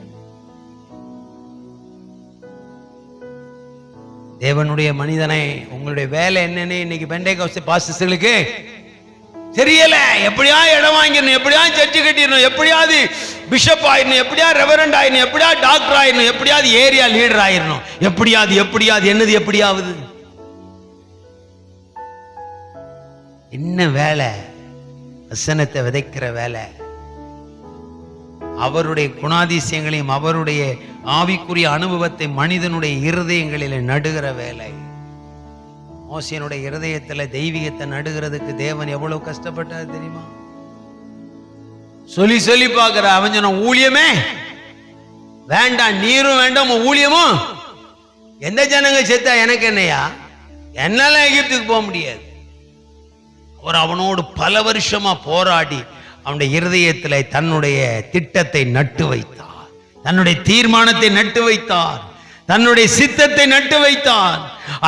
தேவனுடைய மனிதனை, உங்களுடைய வேலை என்னன்னு இன்னைக்கு பெண்டேகோஸ்தே பாஸ்டர்ஸ்களுக்கு தெரியல. எப்படியா இடம் வாங்கிடணும், எப்படியா சர்ச்சை கட்டிடணும், எப்படியாவது பிஷப் ஆயிடணும், எப்படியா ரெவரண்ட் ஆயிடணும், எப்படியா டாக்டர் ஆயிடணும், எப்படியாவது ஏரியா லீடர் ஆயிடணும், எப்படியாவது என்னது எப்படியாவது. என்ன வேலை? வசனத்தை விதைக்கிற வேலை. அவருடைய குணாதிசயங்களையும் அவருடைய ஆவிக்குரிய அனுபவத்தை மனிதனுடைய இருதயங்களில் நடுகிற வேலை. மோசேனுடைய இருதயத்துல தெய்வீகத்தை நடுகிறதுக்கு தேவன் எவ்வளவு கஷ்டப்பட்டார் தெரியுமா? சொல்லி சொல்லி பார்க்கிற அவன் சொன்ன, ஊழியமே வேண்டாம், நீரும் வேண்டாம், ஊழியமும். எந்த ஜனங்க செத்தா எனக்கு என்னையா? என்னால எகிப்துக்கு போக முடியாது. அவர் அவனோடு பல வருஷமா போராடி அவனுடைய இருதயத்தில் தன்னுடைய திட்டத்தை நட்டு வைத்தார், தன்னுடைய தீர்மானத்தை நட்டு வைத்தார், தன்னுடைய சித்தத்தை நட்டு வைத்தார்.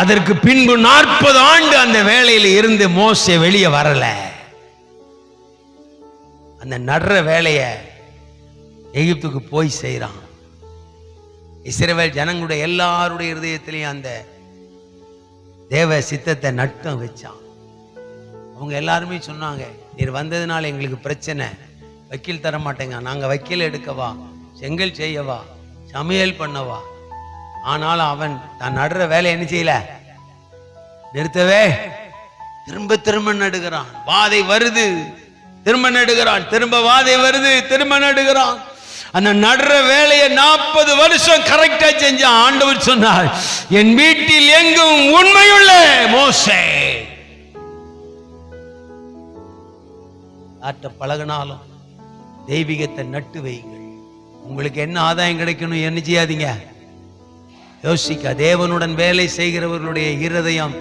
அதற்கு பின்பு 40 ஆண்டு அந்த வேலையில் இருந்து மோசே வெளியே வரல. அந்த நடுற வேலைய எகிப்துக்கு போய் செய்யறான். இஸ்ரவேல் ஜனங்களுடைய எல்லாருடைய இருதயத்திலையும் அந்த தேவ சித்தத்தை நட்டம் வச்சான். அவங்க எல்லாருமே சொன்னாங்க, நீர் வந்ததுனால எங்களுக்கு பிரச்சனை, வக்கீல் தர மாட்டேங்க, நாங்க வக்கீல் எடுக்கவா, செங்கல் செய்யவா, சமையல் பண்ணவா. ஆனாலும் அவன் தான் நடுற வேலை என்ன செய்யல, நிறுத்தவே திரும்ப திரும்ப நடுகிறான். வாதை வருது, திரும்ப நடுகிறான், திரும்ப வாதை வருது, திரும்ப நடுகிறான். அந்த நடுற வேலையை 40 வருஷம் கரெக்டா செஞ்சான். ஆண்டவர் சொன்னார், என் வீட்டில் எங்கும் உண்மையுள்ள மோசே. ஆட்ட பழகினாலும் தெய்வீகத்தை நட்டு வையுங்கள். உங்களுக்கு என்ன ஆதாயம் கிடைக்கணும் என்ன செய்யாதீங்க, யோசிக்க. தேவனுடன் வேலை செய்கிறவர்களுடைய இருதயம்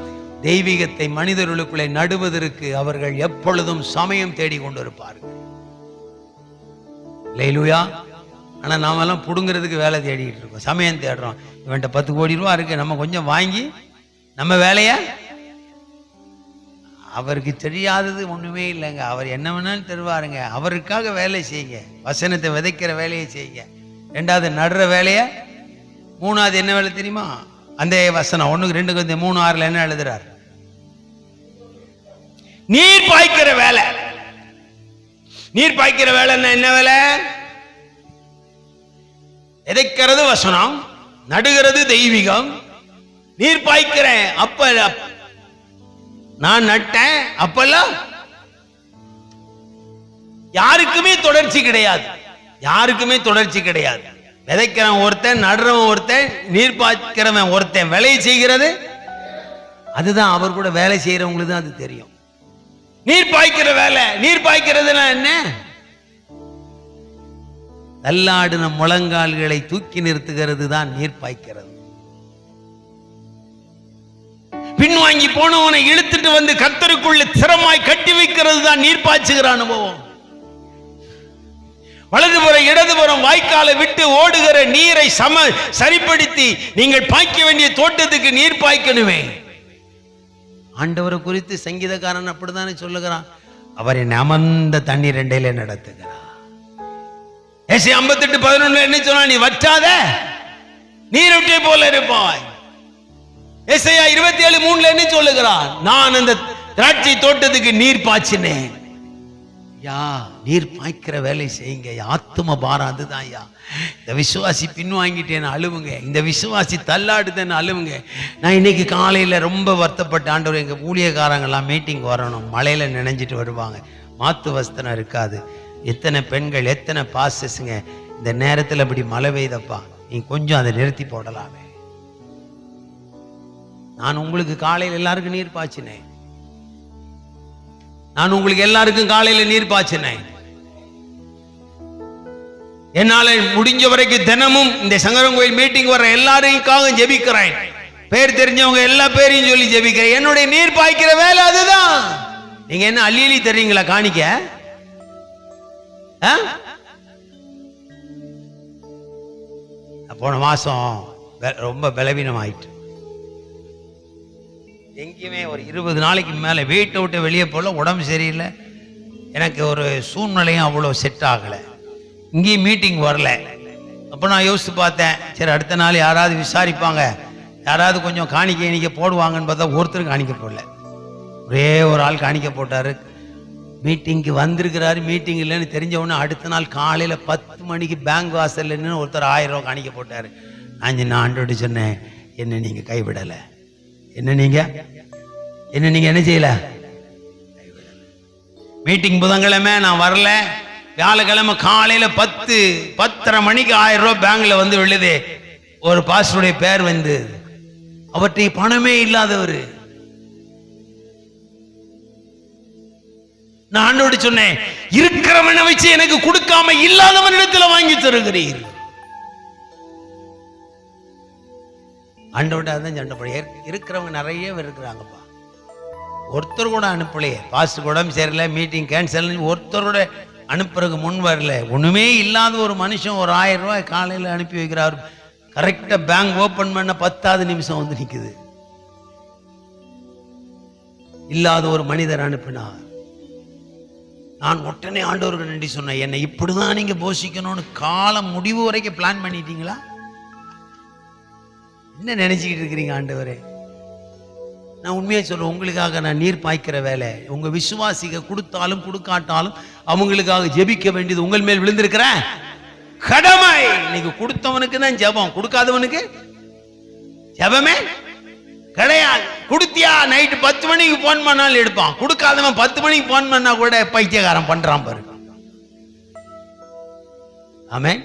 தெய்வீகத்தை மனிதர்களுக்குள்ளே நடுவதற்கு அவர்கள் எப்பொழுதும் சமயம் தேடி கொண்டு இருப்பார்கள். இல்லையா? ஆனா நாம எல்லாம் புடுங்கிறதுக்கு வேலை தேடிட்டு இருக்கோம், சமயம் தேடுறோம். இவன்ட்ட 10 கோடி ரூபா இருக்கு, நம்ம கொஞ்சம் வாங்கி நம்ம வேலைய. அவருக்கு தெரியாதது ஒண்ணுமே இல்லைங்க. அவர் என்ன வேணாலும் தருவாருங்க. அவருக்காக வேலை செய்யுங்க. வசனத்தை விதைக்கிற வேலையை செய்யுங்க. 2வது நடுற வேலைய. 3வது என்ன வேலை தெரியுமா? அந்த வசனம் 1-2-3-6 என்ன எழுதுறார்? நீர் பாய்க்கிற வேலை. நீர் பாய்க்கிற வேலைன்னா என்ன வேலை? விதைக்கிறது வசனம், நடுகிறது தெய்வீகம். நீர் பாய்க்கிறேன், அப்ப நான் நட்டேன், அப்பெல்லாம் யாருக்குமே தொடர்ச்சி கிடையாது, யாருக்குமே தொடர்ச்சி கிடையாது. விதைக்கிறவன் ஒருத்தன், நடுறவன் ஒருத்தன், நீர் பாய்க்கிறவன் ஒருத்தன், வேலையை செய்கிறது அதுதான். அவர் கூட வேலை செய்யறவங்களுக்கு தான் அது தெரியும். நீர் பாய்க்கிற வேலை. நீர் பாய்க்கிறதுனா என்ன? தள்ளாடின முழங்கால்களை தூக்கி நிறுத்துகிறது தான் நீர் பாய்க்கிறது. பின்வாங்கி போனவனை இழுத்துட்டு வந்து கர்த்தருக்குள்ள திறமாய் கட்டி வைக்கிறது தான் நீர் பாய்ச்சுகிற அனுபவம். வலதுபுறம் இடதுபுறம் வாய்க்காலை விட்டு ஓடுகிற நீரை சரிப்படுத்தி நீங்கள் பாய்க்க வேண்டிய தோட்டத்துக்கு நீர் பாய்க்கணுமே. ஆண்டவரை குறித்து சங்கீதக்காரன் அப்படித்தானே சொல்லுகிறான், அவரை அமர்ந்த தண்ணீர் ரெண்டையில நடத்துகிறார். ஏசாயா 58:11 என்ன சொன்னா, நீ வற்றாத நீரூற்றை போல இருப்பாய். ஏசாயா 27:3 என்ன சொல்லுகிறான், நான் அந்த திராட்சை தோட்டத்துக்கு நீர் பாய்ச்சினேன். யா, நீர் பாய்க்கிற வேலை செய்யுங்க. ஆத்தும பாரம் அதுதான். யா, இந்த விசுவாசி பின்வாங்கிட்டேன்னு அழுவுங்க, இந்த விசுவாசி தள்ளாடுதேன்னு அழுவுங்க. நான் இன்னைக்கு காலையில ரொம்ப வருத்தப்பட்ட, ஆண்டவர் எங்க ஊழியக்காரங்கெல்லாம் மீட்டிங் வரணும், மழையில நினைஞ்சிட்டு வருவாங்க, மாத்து வஸ்திரம் இருக்காது. எத்தனை பெண்கள், எத்தனை பாசஸ்ங்க இந்த நேரத்தில் அப்படி மழை பெய்தப்பா, நீ கொஞ்சம் அதை நிறுத்தி போடலாமே. நான் உங்களுக்கு காலையில் எல்லாருக்கும் நீர் பாய்ச்சினேன். நான் உங்களுக்கு எல்லாருக்கும் காலையில நீர் பாய்ச்சினேன். என்னால முடிஞ்ச வரைக்கும் தினமும் இந்த சங்கரங்கோயில் மீட்டிங் வர எல்லாரையும் ஜெபிக்கிறேன். பேர் தெரிஞ்சவங்க எல்லா பேரையும் சொல்லி ஜெபிக்கிறேன். என்னுடைய நீர் பாய்க்கிற வேலை அதுதான். நீங்க என்ன அள்ளி தர்றீங்களா காணிக்க? போன மாசம் ரொம்ப பலவீனம் ஆயிட்டு, எங்கேயுமே ஒரு 20 நாளைக்கு மேல வீட்டை விட்டு வெளியே போல, உடம்பு சரியில்லை, எனக்கு ஒரு சூழ்நிலையும் அவ்வளோ செட் ஆகலை, இங்கேயும் மீட்டிங் வரல. அப்போ நான் யோசித்து பார்த்தேன், சரி அடுத்த நாள் யாராவது விசாரிப்பாங்க, யாராவது கொஞ்சம் காணிக்க போடுவாங்கன்னு பார்த்தா ஒருத்தர் காணிக்க போடல. ஒரே ஒரு ஆள் காணிக்க போட்டார். மீட்டிங்க்கு வந்திருக்கிறாரு, மீட்டிங் இல்லைன்னு தெரிஞ்சவொன்னே அடுத்த நாள் காலையில் 10 மணிக்கு பேங்க் வாசல்னு ஒருத்தர் 1000 ரூபா காணிக்க போட்டார். நான் ஆண்டோடு சொன்னேன், என்ன நீங்கள் கைவிடலை, என்ன நீங்கள் என்ன செய்யலை. மீட்டிங் புதன்கிழமை நான் வரல, வியாழக்கிழமை காலையில் 10:30 மணிக்கு 1000 ரூபா பேங்க்ல வந்து விழுது. ஒரு பாஸ்டருடைய பேர் வந்து, அவற்றை பணமே இல்லாதவர். நான் ஆண்டோடு சொன்னேன், இருக்கிறவனை வச்சு எனக்கு கொடுக்காம இல்லாதவனிடத்தில் வாங்கி தருகிறீர். ஆண்டோட அதான் சண்டை போட, இருக்கிறவங்க நிறைய இருக்கிறாங்கப்பா, ஒருத்தர் கூட அனுப்பலையே. பாஸ்டர் கூட சரியில்லை, மீட்டிங் கேன்சல், ஒருத்தர் கூட அனுப்புறதுக்கு முன் வரல. ஒண்ணுமே இல்லாத ஒரு மனுஷன் ஒரு 1000 ரூபாய் காலையில் அனுப்பி வைக்கிறார். கரெக்டா பேங்க் ஓபன் பண்ண 10வது நிமிஷம் வந்து நிக்குது. இல்லாத ஒரு மனிதர் அனுப்பினார். நான் உடனே ஆண்டவருக்கு நன்றி சொன்னேன். என்னை இப்படிதான் நீங்க போஷிக்கணும்னு காலம் முடிவு வரைக்கும் பிளான் பண்ணிட்டீங்களா? என்ன நினைச்சுக்கிட்டு இருக்கிறீங்க ஆண்டவரே? நான் உண்மையை சொல்றேன், உங்களுக்காக நான் நீர் பாய்க்கிற வேலை. உங்க விசுவாசிக கொடுத்தாலும் கொடுக்காட்டாலும் அவங்களுக்காக ஜெபிக்க வேண்டியது உங்கள் மேல் விழுந்திருக்கிற கடமை. இன்னைக்கு கொடுத்தவனுக்கு தான் ஜெபம், கொடுக்காதவனுக்கு ஜெபமே கிடையாது. கொடுத்தியா நைட்டு 10 மணிக்கு போன் பண்ணாலும் எடுப்பான், கொடுக்காதவன் 10 மணிக்கு போன் பண்ணா கூட பைத்தியக்காரன் பண்றான் பாரு. ஆமென்.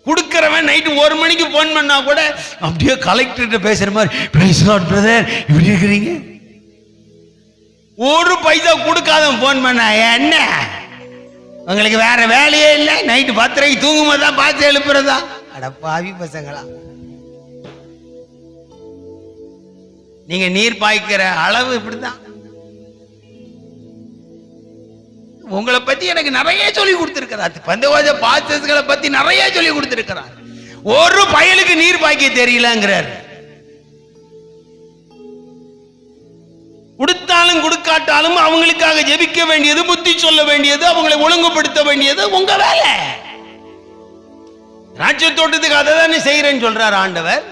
கொடுக்கிறவன் நைட்டு 1 மணிக்கு போன் பண்ணா கூட அப்படியே கலெக்டர் பேசுற மாதிரி, பிரைஸ் லார்ட் பிரதர் இப்படி இருக்கிறீங்க. ஒரு பைசா கொடுக்காதவன் போன் பண்ணா என்ன, உங்களுக்கு வேற வேலையே இல்லை, நைட்டு 10:30 தூங்கும் போது தான் பார்த்து எழுப்புறதா? அட பாவி பசங்களா, நீங்க நீர் பாய்க்கிற அளவு இப்படிதான். உங்களை பத்தி எனக்கு நிறைய சொல்லி கொடுத்திருக்கிறார், பந்தவாஜ பாஸ்டர்ஸ்களை பத்தி நிறைய சொல்லி கொடுத்திருக்கிறார். ஒரு பயலுக்கு நீர் பாய்க்க தெரியலங்கிறார். கொடுத்தாலும் கொடுக்காட்டாலும் அவங்களுக்காக ஜெபிக்க வேண்டியது, புத்தி சொல்ல வேண்டியது, அவங்களை ஒழுங்குபடுத்த வேண்டியது உங்க வேலை. ராஜ்ய தோட்டத்துக்கு அதை தானே செய்யறேன்னு சொல்றாரு ஆண்டவர்.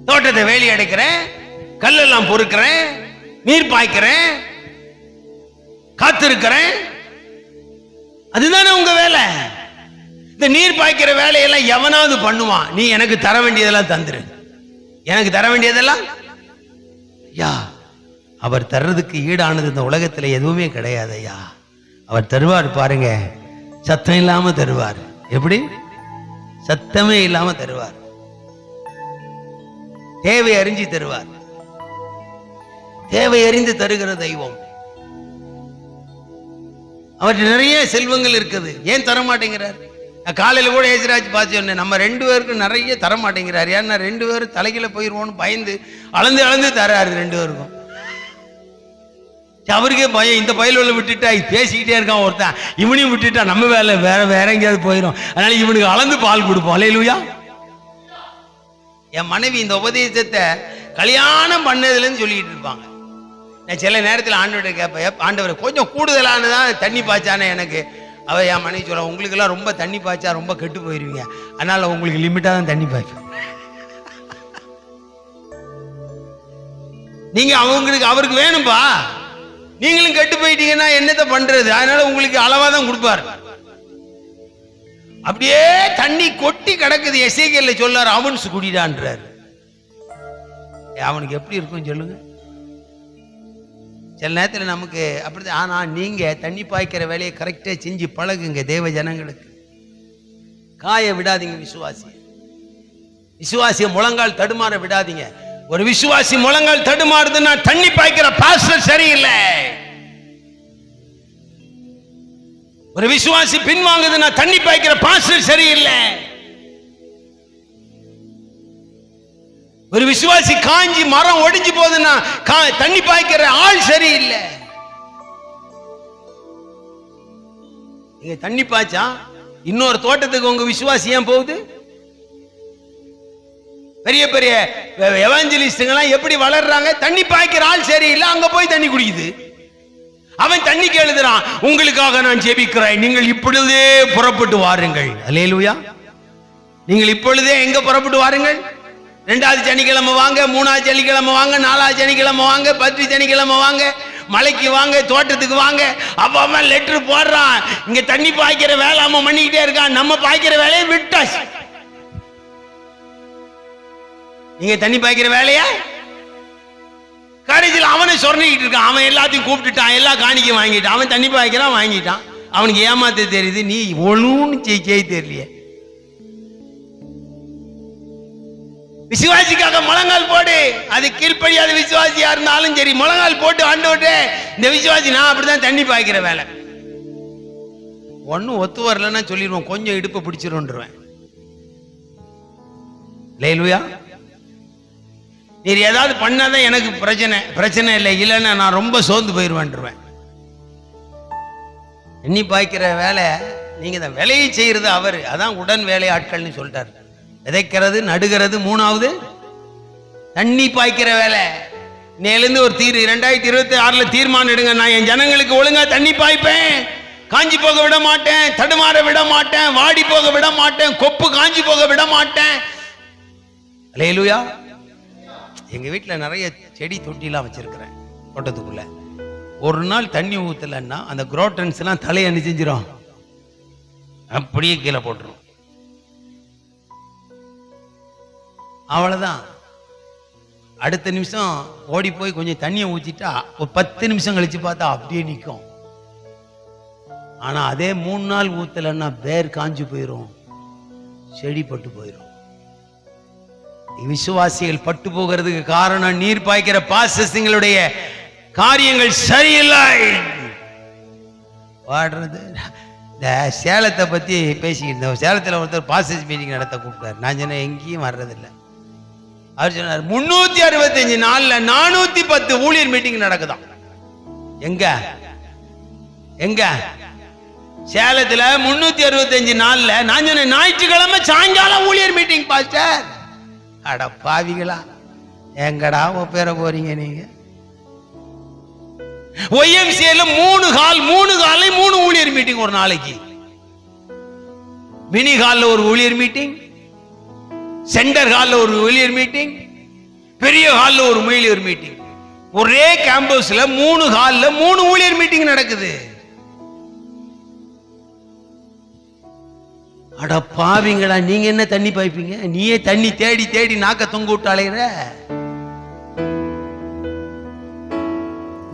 தோட்டத்தை வேலி அடைக்கிறேன், கல்லெல்லாம் பொறுக்கிறேன், நீர் பாய்க்கிறேன், காத்திருக்கிறேன், அதுதானே உங்க வேலை. இந்த நீர் பாய்க்கிற வேலையெல்லாம் எவனாவது பண்ணுவான்? நீ எனக்கு தர வேண்டியதெல்லாம் தந்துரு, எனக்கு தர வேண்டியதெல்லாம் ஐயா. அவர் தர்றதுக்கு ஈடானது இந்த உலகத்துல எதுவுமே கிடையாது ஐயா. அவர் தருவார் பாருங்க, சத்தம் இல்லாம தருவார். எப்படி? சத்தமே இல்லாம தருவார். தேவை அறிஞ்சு தருவார். தேவை அறிந்து தருகிற தெய்வம். அவர்கிட்ட நிறைய செல்வங்கள் இருக்குது, ஏன் தர மாட்டேங்கிறார்? காலையில கூட ஏசுராஜ் பார்த்து சொன்னேன், நம்ம 2 பேருக்கும் நிறைய தர மாட்டேங்கிறார். ஏன்னா 2 பேரும் தலைகீழ போயிருவோம்னு பயந்து அளந்து அளந்து தராரு 2 பேருக்கும். அவருக்கே பயம், இந்த பயில விட்டுட்டா பேசிக்கிட்டே இருக்கான் ஒருத்தன், இவனையும் விட்டுட்டா நம்ம வேலை வேற எங்கேயாவது போயிடும், அதனால இவனுக்கு அளந்து பால் கொடுப்போம். அல்லேலூயா. என் மனைவி இந்த உபதேசத்தை கல்யாணம் பண்ணதுலன்னு சொல்லிட்டு இருப்பாங்க. நான் சில நேரத்தில் ஆண்டவர்கிட்ட கேட்பேன், ஆண்டவர் கொஞ்சம் கூடுதலானதான் தண்ணி பாய்ச்சானே எனக்கு. அவ என் மனைவி சொல்ல, உங்களுக்கு எல்லாம் ரொம்ப தண்ணி பாய்ச்சா ரொம்ப கெட்டு போயிருவீங்க, அதனால உங்களுக்கு லிமிட்டா தான் தண்ணி பாய்ப்பேன். நீங்க அவருக்கு வேணும்பா, நீங்களும் கெட்டு போயிட்டீங்கன்னா என்னத்தை பண்றது? அதனால உங்களுக்கு அளவா தான் கொடுப்பாரு. அப்படியே தண்ணி கொட்டி கிடக்குது. எசேக்கியேல் சொல்லாரு, அவன்ஸ் குடிடான்றாரு. அவனுக்கு எப்படி இருக்கும் சொல்லுங்க? சில நேரத்தில் நமக்கு அப்படிதான். ஆனா நீங்க தண்ணி பாய்க்கிற வேலையை கரெக்டா செஞ்சு பழகுங்க. தேவ ஜனங்களுக்கு காய விடாதீங்க. விசுவாசிய முழங்கால் தடுமாற விடாதீங்க. ஒரு விசுவாசி முழங்கால் தடுமாறுதுன்னா தண்ணி பாய்க்கிற பாஸ்டர் சரியில்லை. ஒரு விசுவாசி பின்வாங்குதுன்னா தண்ணி பாய்க்கிற பாஸ்டர் சரியில்லை. ஒரு விசுவாசி காஞ்சி மரம் ஒடிஞ்சு போகுதுன்னா தண்ணி பாய்க்கிற ஆள் சரியில்லை. நீங்க தண்ணி பாய்ச்சா இன்னொரு தோட்டத்துக்கு உங்க விசுவாசி ஏன் போகுது? பெரிய பெரிய எவாஞ்சலிஸ்டுங்கெல்லாம் எப்படி வளர்றாங்க? தண்ணி பாய்க்கிற ஆள் சரியில்லை, அங்க போய் தண்ணி குடிக்குது. அவன் தண்ணிக்கு எழுதுறான், உங்களுக்காக நான் ஜெபிக்கிறேன், நீங்கள் இப்பொழுதே புறப்பட்டு வாருங்கள். அல்லேலூயா. நீங்கள் இப்பொழுதே எங்க புறப்பட்டு வாருங்கள்? 2வது சனிக்கிழமை வாங்க, 3வது சனிக்கிழமை வாங்க, 4வது சனிக்கிழமை வாங்க, 10 சனிக்கிழமை வாங்க, மலைக்கு வாங்க, தோட்டத்துக்கு வாங்க. அவன் லெட்டர் போடுறான், இங்க தண்ணி பாய்க்கிற வேலை அவன் பண்ணிக்கிட்டே இருக்கான், நம்ம பாய்க்கிற வேலையை விட்டாச்சு. நீங்க தண்ணி பாய்க்கிற வேலையா? கடைசியில் அவனை சொரணிக்கிட்டு இருக்கான். அவன் எல்லாத்தையும் கூப்பிட்டுட்டான், எல்லா காணிக்கையும் வாங்கிட்டான். அவன் தண்ணி பாய்க்கிறான், வாங்கிட்டான். அவனுக்கு ஏமாத்த தெரியுது, நீ ஒழுங்கு செய்ய தெரியலையே. விசுவாசிக்காக முழங்கால் போடு. அது கீழ்ப்படியாத விசுவாசியா இருந்தாலும் சரி, முழங்கால் போட்டு ஆண்டவரே, இந்த விசுவாசி நான் அப்படிதான் தண்ணி பாய்க்கிற வேலை. ஒன்னும் ஒத்து வரலன்னா சொல்லிடுவோம், கொஞ்சம் இடுப்பை பிடிச்சிருவேன். லேலுயா. நீர் ஏதாவது பண்ணாதான் எனக்கு பிரச்சனை இல்லை, இல்லைன்னா நான் ரொம்ப சோர்ந்து போயிருவேன். எண்ணி பாய்க்கிற வேலை நீங்க தான், வேலையை செய்யறது அவரு. அதான் உடன் வேலை ஆட்கள்னு சொல்லிட்டாரு. விதைக்கிறது, நடுகிறது, 3வது தண்ணி பாய்க்கிற வேலை. நேலிருந்து ஒரு 2026 தீர்மானம் எடுங்க, நான் என் ஜனங்களுக்கு ஒழுங்கா தண்ணி பாய்ப்பேன், காஞ்சி போக விட மாட்டேன், தடுமாற விட மாட்டேன், வாடி போக விட மாட்டேன், கொப்பு காஞ்சி போக விட மாட்டேன். அல்லேலூயா. எங்க வீட்டுல நிறைய செடி தொட்டிலாம் வச்சிருக்கிறேன் தோட்டத்துக்குள்ள. ஒரு நாள் தண்ணி ஊத்தலன்னா அந்த குரோட்டன்ஸ் எல்லாம் தலையை செஞ்சிடும், அப்படியே கீழே போட்டுரும். அவ்வளவுதான். அடுத்த நிமிஷம் ஓடி போய் கொஞ்சம் தண்ணியை ஊற்றிட்டா ஒரு 10 நிமிஷம் கழிச்சு பார்த்தா அப்படியே நிற்கும். ஆனா அதே 3 நாள் ஊத்தலன்னா வேர் காஞ்சு போயிடும், செடி பட்டு போயிடும். விசுவாசிகள் பட்டு போகிறதுக்கு காரணம் நீர் பாய்க்கிற பாசஸ்ங்களுடைய காரியங்கள் சரியில்லை. வாடுறது. இந்த சேலத்தை பத்தி பேசிக்கிட்டு, சேலத்தில் ஒருத்தர் பாசஸ் மீட்டிங் நடத்த கூப்பிட்டார். நான் சொன்னேன் எங்கேயும் வர்றதில்லை. அவர் சொன்னார் 365 நாள்ல 410 ஊழியர் மீட்டிங் நடக்குதாம். எங்க எங்க சேலத்துல 365 நாள்ல. நான் சொன்னேன் ஞாயிற்றுக்கிழமை சாயங்காலம் ஊழியர் மீட்டிங் பாஸ்டர். அட பாவிகளா, எங்கடா ஒப்பேற போறீங்க நீங்க? ஒய்எம்சிஏல 3 காலை 3 ஊழியர் மீட்டிங் ஒரு நாளைக்கு. மினி ஹால்ல ஒரு ஊழியர் மீட்டிங், சென்டர் ஹால்ல ஒரு ஊழியர் மீட்டிங், பெரிய ஹால்ல ஒரு ஊழியர் மீட்டிங். ஒரே கேம்பஸ்ல 3 ஹால்ல 3 ஊழியர் மீட்டிங் நடக்குது. அட பாவிங்களா, நீங்க என்ன தண்ணி பாய்ப்பீங்க? நீயே தண்ணி தேடி தேடி நாக்க தொங்க விட்டு அலையிற.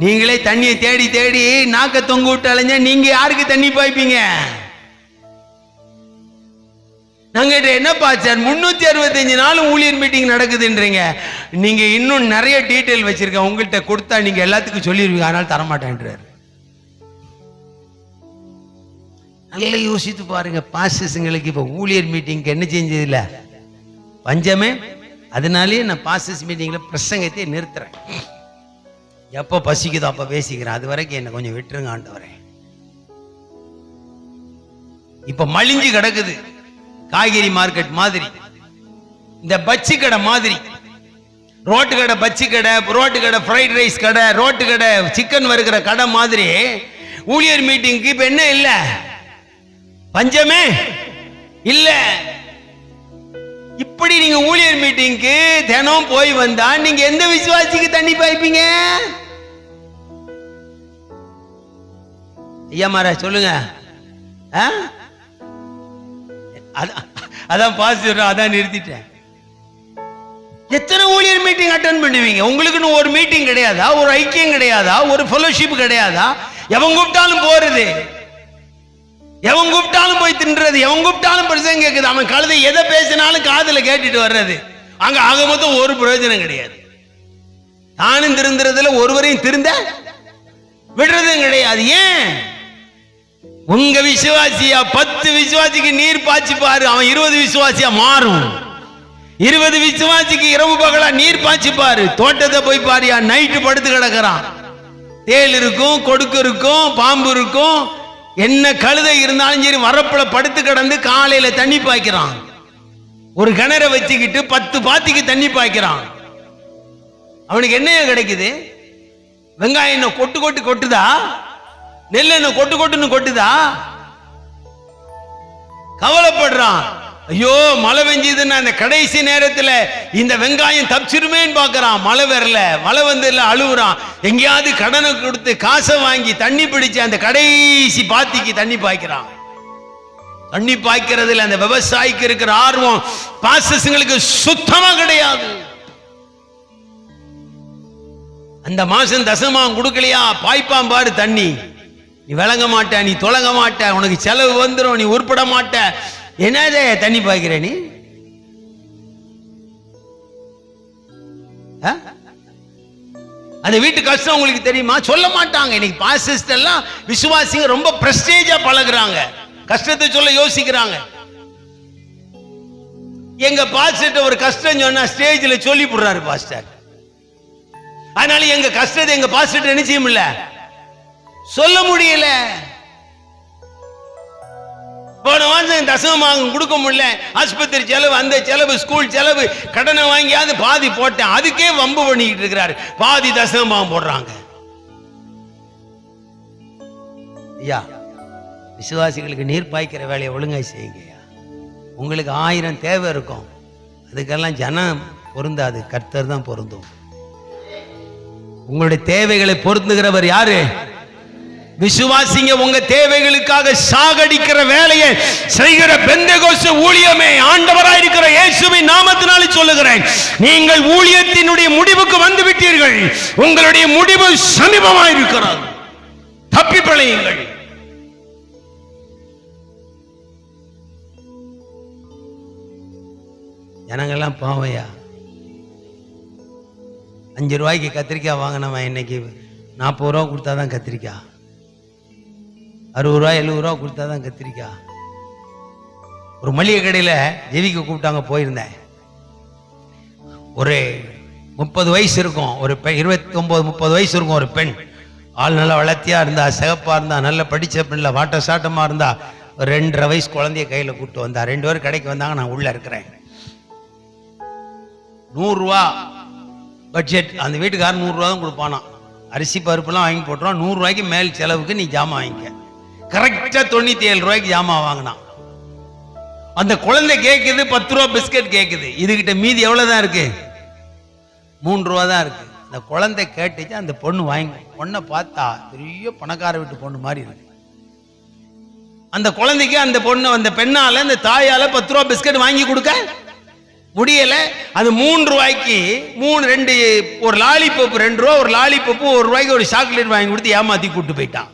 நீங்களே தண்ணியை தேடி தேடி நாக்க தொங்க விட்டு அலைஞ்ச நீங்க யாருக்கு தண்ணி பாய்ப்பீங்க? நாங்க என்ன பாச்சார் 365 நாள் ஊழியர் மீட்டிங் நடக்குதுன்றீங்க. நீங்க இன்னும் நிறைய டீட்டெயில் வச்சிருக்க, உங்கள்கிட்ட கொடுத்தா நீங்க எல்லாத்துக்கும் சொல்லிடுவீங்க, அதனால தரமாட்டேன்றாரு. நல்லா யோசித்து பாருங்க. பாஸ்டர்ஸ்ங்களுக்கு இப்ப ஊழியர் மீட்டிங்க்கு என்ன செஞ்சதில்ல, பஞ்சமே. அதனாலேயே நான் பாஸ்டர்ஸ் மீட்டிங்ல பிரசங்கத்தை நிறுத்துறேன். எப்ப பசிக்குதோ அப்ப பேசிக்கிறேன், அது வரைக்கும் என்ன கொஞ்சம் விட்டுருங்க ஆண்டவரே. இப்ப மலிஞ்சு கிடக்குது காய்கறி மார்க்கெட் மாதிரி, இந்த பச்சி கடை மாதிரி. ரோட்டு கடை பச்சி கடை, ரோட்டு கடை ஃப்ரைட் ரைஸ் கடை, ரோட்டு கடை சிக்கன் வறுக்கிற கடை மாதிரி ஊழியர் மீட்டிங்க்கு இப்ப என்ன இல்ல, பஞ்சமே இல்ல. இப்படி நீங்க ஊழியர் மீட்டிங்க்கு தினம் போய் வந்தா நீங்க எந்த விசுவாசிக்கு தண்ணி பாய்ப்பீங்க? ஐயா மாரா சொல்லுங்க. அதான் பாசிட்டிவ், அதான் நிறுத்திட்டேன். எத்தனை ஊழியர் மீட்டிங் அட்டெண்ட் பண்ணுவீங்க? உங்களுக்குன்னு ஒரு மீட்டிங் கிடையாதா? ஒரு ஐக்கியம் கிடையாதா? ஒரு ஃபெலோஷிப் கிடையாதா? எவன் கூப்பிட்டாலும் போறது, எவன் கூப்பிட்டாலும் போய் தின்றது, எவன் கூப்பிட்டாலும் பிரசங்கம் கேட்குது. அவன் கழுதை எதை பேசினாலும் காதுல கேட்டுட்டு வர்றது. அங்க ஆக மொத்தம் ஒரு பிரயோஜனம் கிடையாது. தானும் திருந்துறதுல ஒருவரையும் திருந்த விடுறதும் கிடையாது. ஏன்? உங்க விசுவாசியா 10 விசுவாசிக்கு நீர் பாய்ச்சி பாரு, அவன் 20 விசுவாசியா மாறும். 20 விசுவாசிக்கு இரவு பகலா நீர் பாய்ச்சி பாரு. தோட்டத்தை போய் பாரியா, நைட்டு படுத்து கிடக்கிறான். தேள் இருக்கும், கொடுக்கு இருக்கும், பாம்பு இருக்கும், என்ன கழுதை இருந்தாலும் சரி வரப்புல படுத்து கிடந்து காலையில தண்ணி பாய்க்கிறான். ஒரு கிணறை வச்சுக்கிட்டு 10 பாத்திக்கு தண்ணி பாய்க்கிறான். அவனுக்கு என்ன கிடைக்குது? வெங்காயம் என்ன கொட்டு கொட்டு கொட்டுதா? நெல் என்ன கொட்டு கொட்டுன்னு கொட்டுதா? கவலைப்படுறான். ஐயோ மழை பெஞ்சதுன்னா அந்த கடைசி நேரத்துல இந்த வெங்காயம் தப்பிச்சிருமேன்னு பாக்குறான். மழை வரல, மழை வந்து அழுகுறான். எங்கேயாவது கடனை கொடுத்து காசை வாங்கி தண்ணி பிடிச்சு அந்த கடைசி பாத்திக்கு தண்ணி பாய்க்கிறான். தண்ணி பாய்க்கிறதுல அந்த விவசாயிக்கு இருக்கிற ஆர்வம் பாசங்களுக்கு சுத்தமா கிடையாது. அந்த மாசம் தசமாம் கொடுக்கலையா, பாய்ப்பான் பாரு தண்ணி. நீ விளங்க மாட்ட, நீ தொலங்க மாட்ட, உனக்கு செலவு வந்துடும், நீ உருப்பட மாட்ட. என்னதே தண்ணி பாய்க்கிற நீ? அந்த வீட்டு கஷ்டம் உங்களுக்கு தெரியுமா? சொல்ல மாட்டாங்க. இன்னைக்கு பாசிஸ்ட் எல்லாம் விசுவாசிங்க ரொம்ப பிரஸ்டேஜா பழகுறாங்க, கஷ்டத்தை சொல்ல யோசிக்கிறாங்க. எங்க பாஸ்டர் ஒரு கஷ்டம் சொன்னா ஸ்டேஜ்ல சொல்லி போடுறாரு பாஸ்டர். அதனால எங்க கஷ்டத்தை எங்க பாஸ்டர் என்ன செய்ய முடியல, சொல்ல முடியல. போன மாசம் தசமமாக கொடுக்க முடியல, ஆஸ்பத்திரி செலவு, அந்த செலவு, ஸ்கூல் செலவு, கடனை வாங்கியாவது பாதி போட்டேன், அதுக்கே வம்பு பண்ணிக்கிட்டு இருக்கிறாரு. பாதி தசமமாக போடுறாங்க. ஐயா, விசுவாசிகளுக்கு நீர் பாய்க்கிற வேலையை ஒழுங்கா செய்யுங்க. உங்களுக்கு 1000 தேவை இருக்கும், அதுக்கெல்லாம் ஜனம் பொருந்தாது, கர்த்தர் தான் பொருந்தும். உங்களுடைய தேவைகளை பொருந்துகிறவர் யாரு? விசுவாசிங்க. உங்க தேவைகளுக்காக சாகடிக்கிற வேலையை செய்கிற பெந்தெகோஸ்து ஊழியமே ஆண்டவராயிருக்கிற இயேசுவின் நாமத்தினாலே சொல்லுகிறேன், நீங்கள் ஊழியத்தினுடைய முடிவுக்கு வந்து விட்டீர்கள். உங்களுடைய முடிவு சமீபமாயிருக்கிறது. தப்பி பிழையுங்கள். ஜனங்கள்லாம் பாவையா, 5 ரூபாய்க்கு கத்திரிக்காய் வாங்கினவன் இன்னைக்கு 40 ரூபா கொடுத்தாதான் கத்திரிக்காய், 60 ரூபா 70 ரூபா கொடுத்தாதான் கத்திரிக்காய். ஒரு மளிகை கடையில் ஜெவிக்க கூப்பிட்டாங்க, போயிருந்தேன். ஒரு 30 வயசு இருக்கும், ஒரு பெண் 29-30 வயசு இருக்கும். ஒரு பெண், ஆள் நல்லா வளர்த்தியா இருந்தா, சிகப்பா இருந்தா, நல்ல படிச்ச பெண்ணில் வாட்ட சாட்டமா இருந்தா. ஒரு 2.5 வயசு குழந்தைய கையில கூப்பிட்டு வந்தா. 2 பேரும் கடைக்கு வந்தாங்க, நான் உள்ள இருக்கிறேன். 100 ரூபா பட்ஜெட். அந்த வீட்டுக்காரர் 100 ரூபா தான் கொடுப்பானா. அரிசி பருப்புலாம் வாங்கி போட்டுருவான். 100 ரூபாய்க்கு மேல் செலவுக்கு நீ ஜாமான் வாங்கிக்க. கரெக்டா 97 ரூபாய்க்கு ஜாமான் வாங்கினான். அந்த குழந்தை கேட்குது 10 ரூபா பிஸ்கட் கேட்குது. இதுகிட்ட மீதி எவ்வளவுதான் இருக்கு? 3 ரூபா தான் இருக்கு. அந்த குழந்தை கேட்டுச்சு, அந்த பொண்ணு வாங்கி. பொண்ணை பார்த்தா பெரிய பணக்கார வீட்டு பொண்ணு மாதிரி இருக்கு. அந்த குழந்தைக்கு அந்த பொண்ணு, அந்த பெண்ணால, அந்த தாயால 10 ரூபா பிஸ்கட் வாங்கி கொடுக்க முடியல. அது 3 ரூபாய்க்கு 2 ஒரு லாலிபப் 2 ரூபா, ஒரு லாலிபப்பு 1 ரூபாய்க்கு ஒரு சாக்லேட் வாங்கி கொடுத்து ஏமாத்தி கூட்டு போயிட்டான்.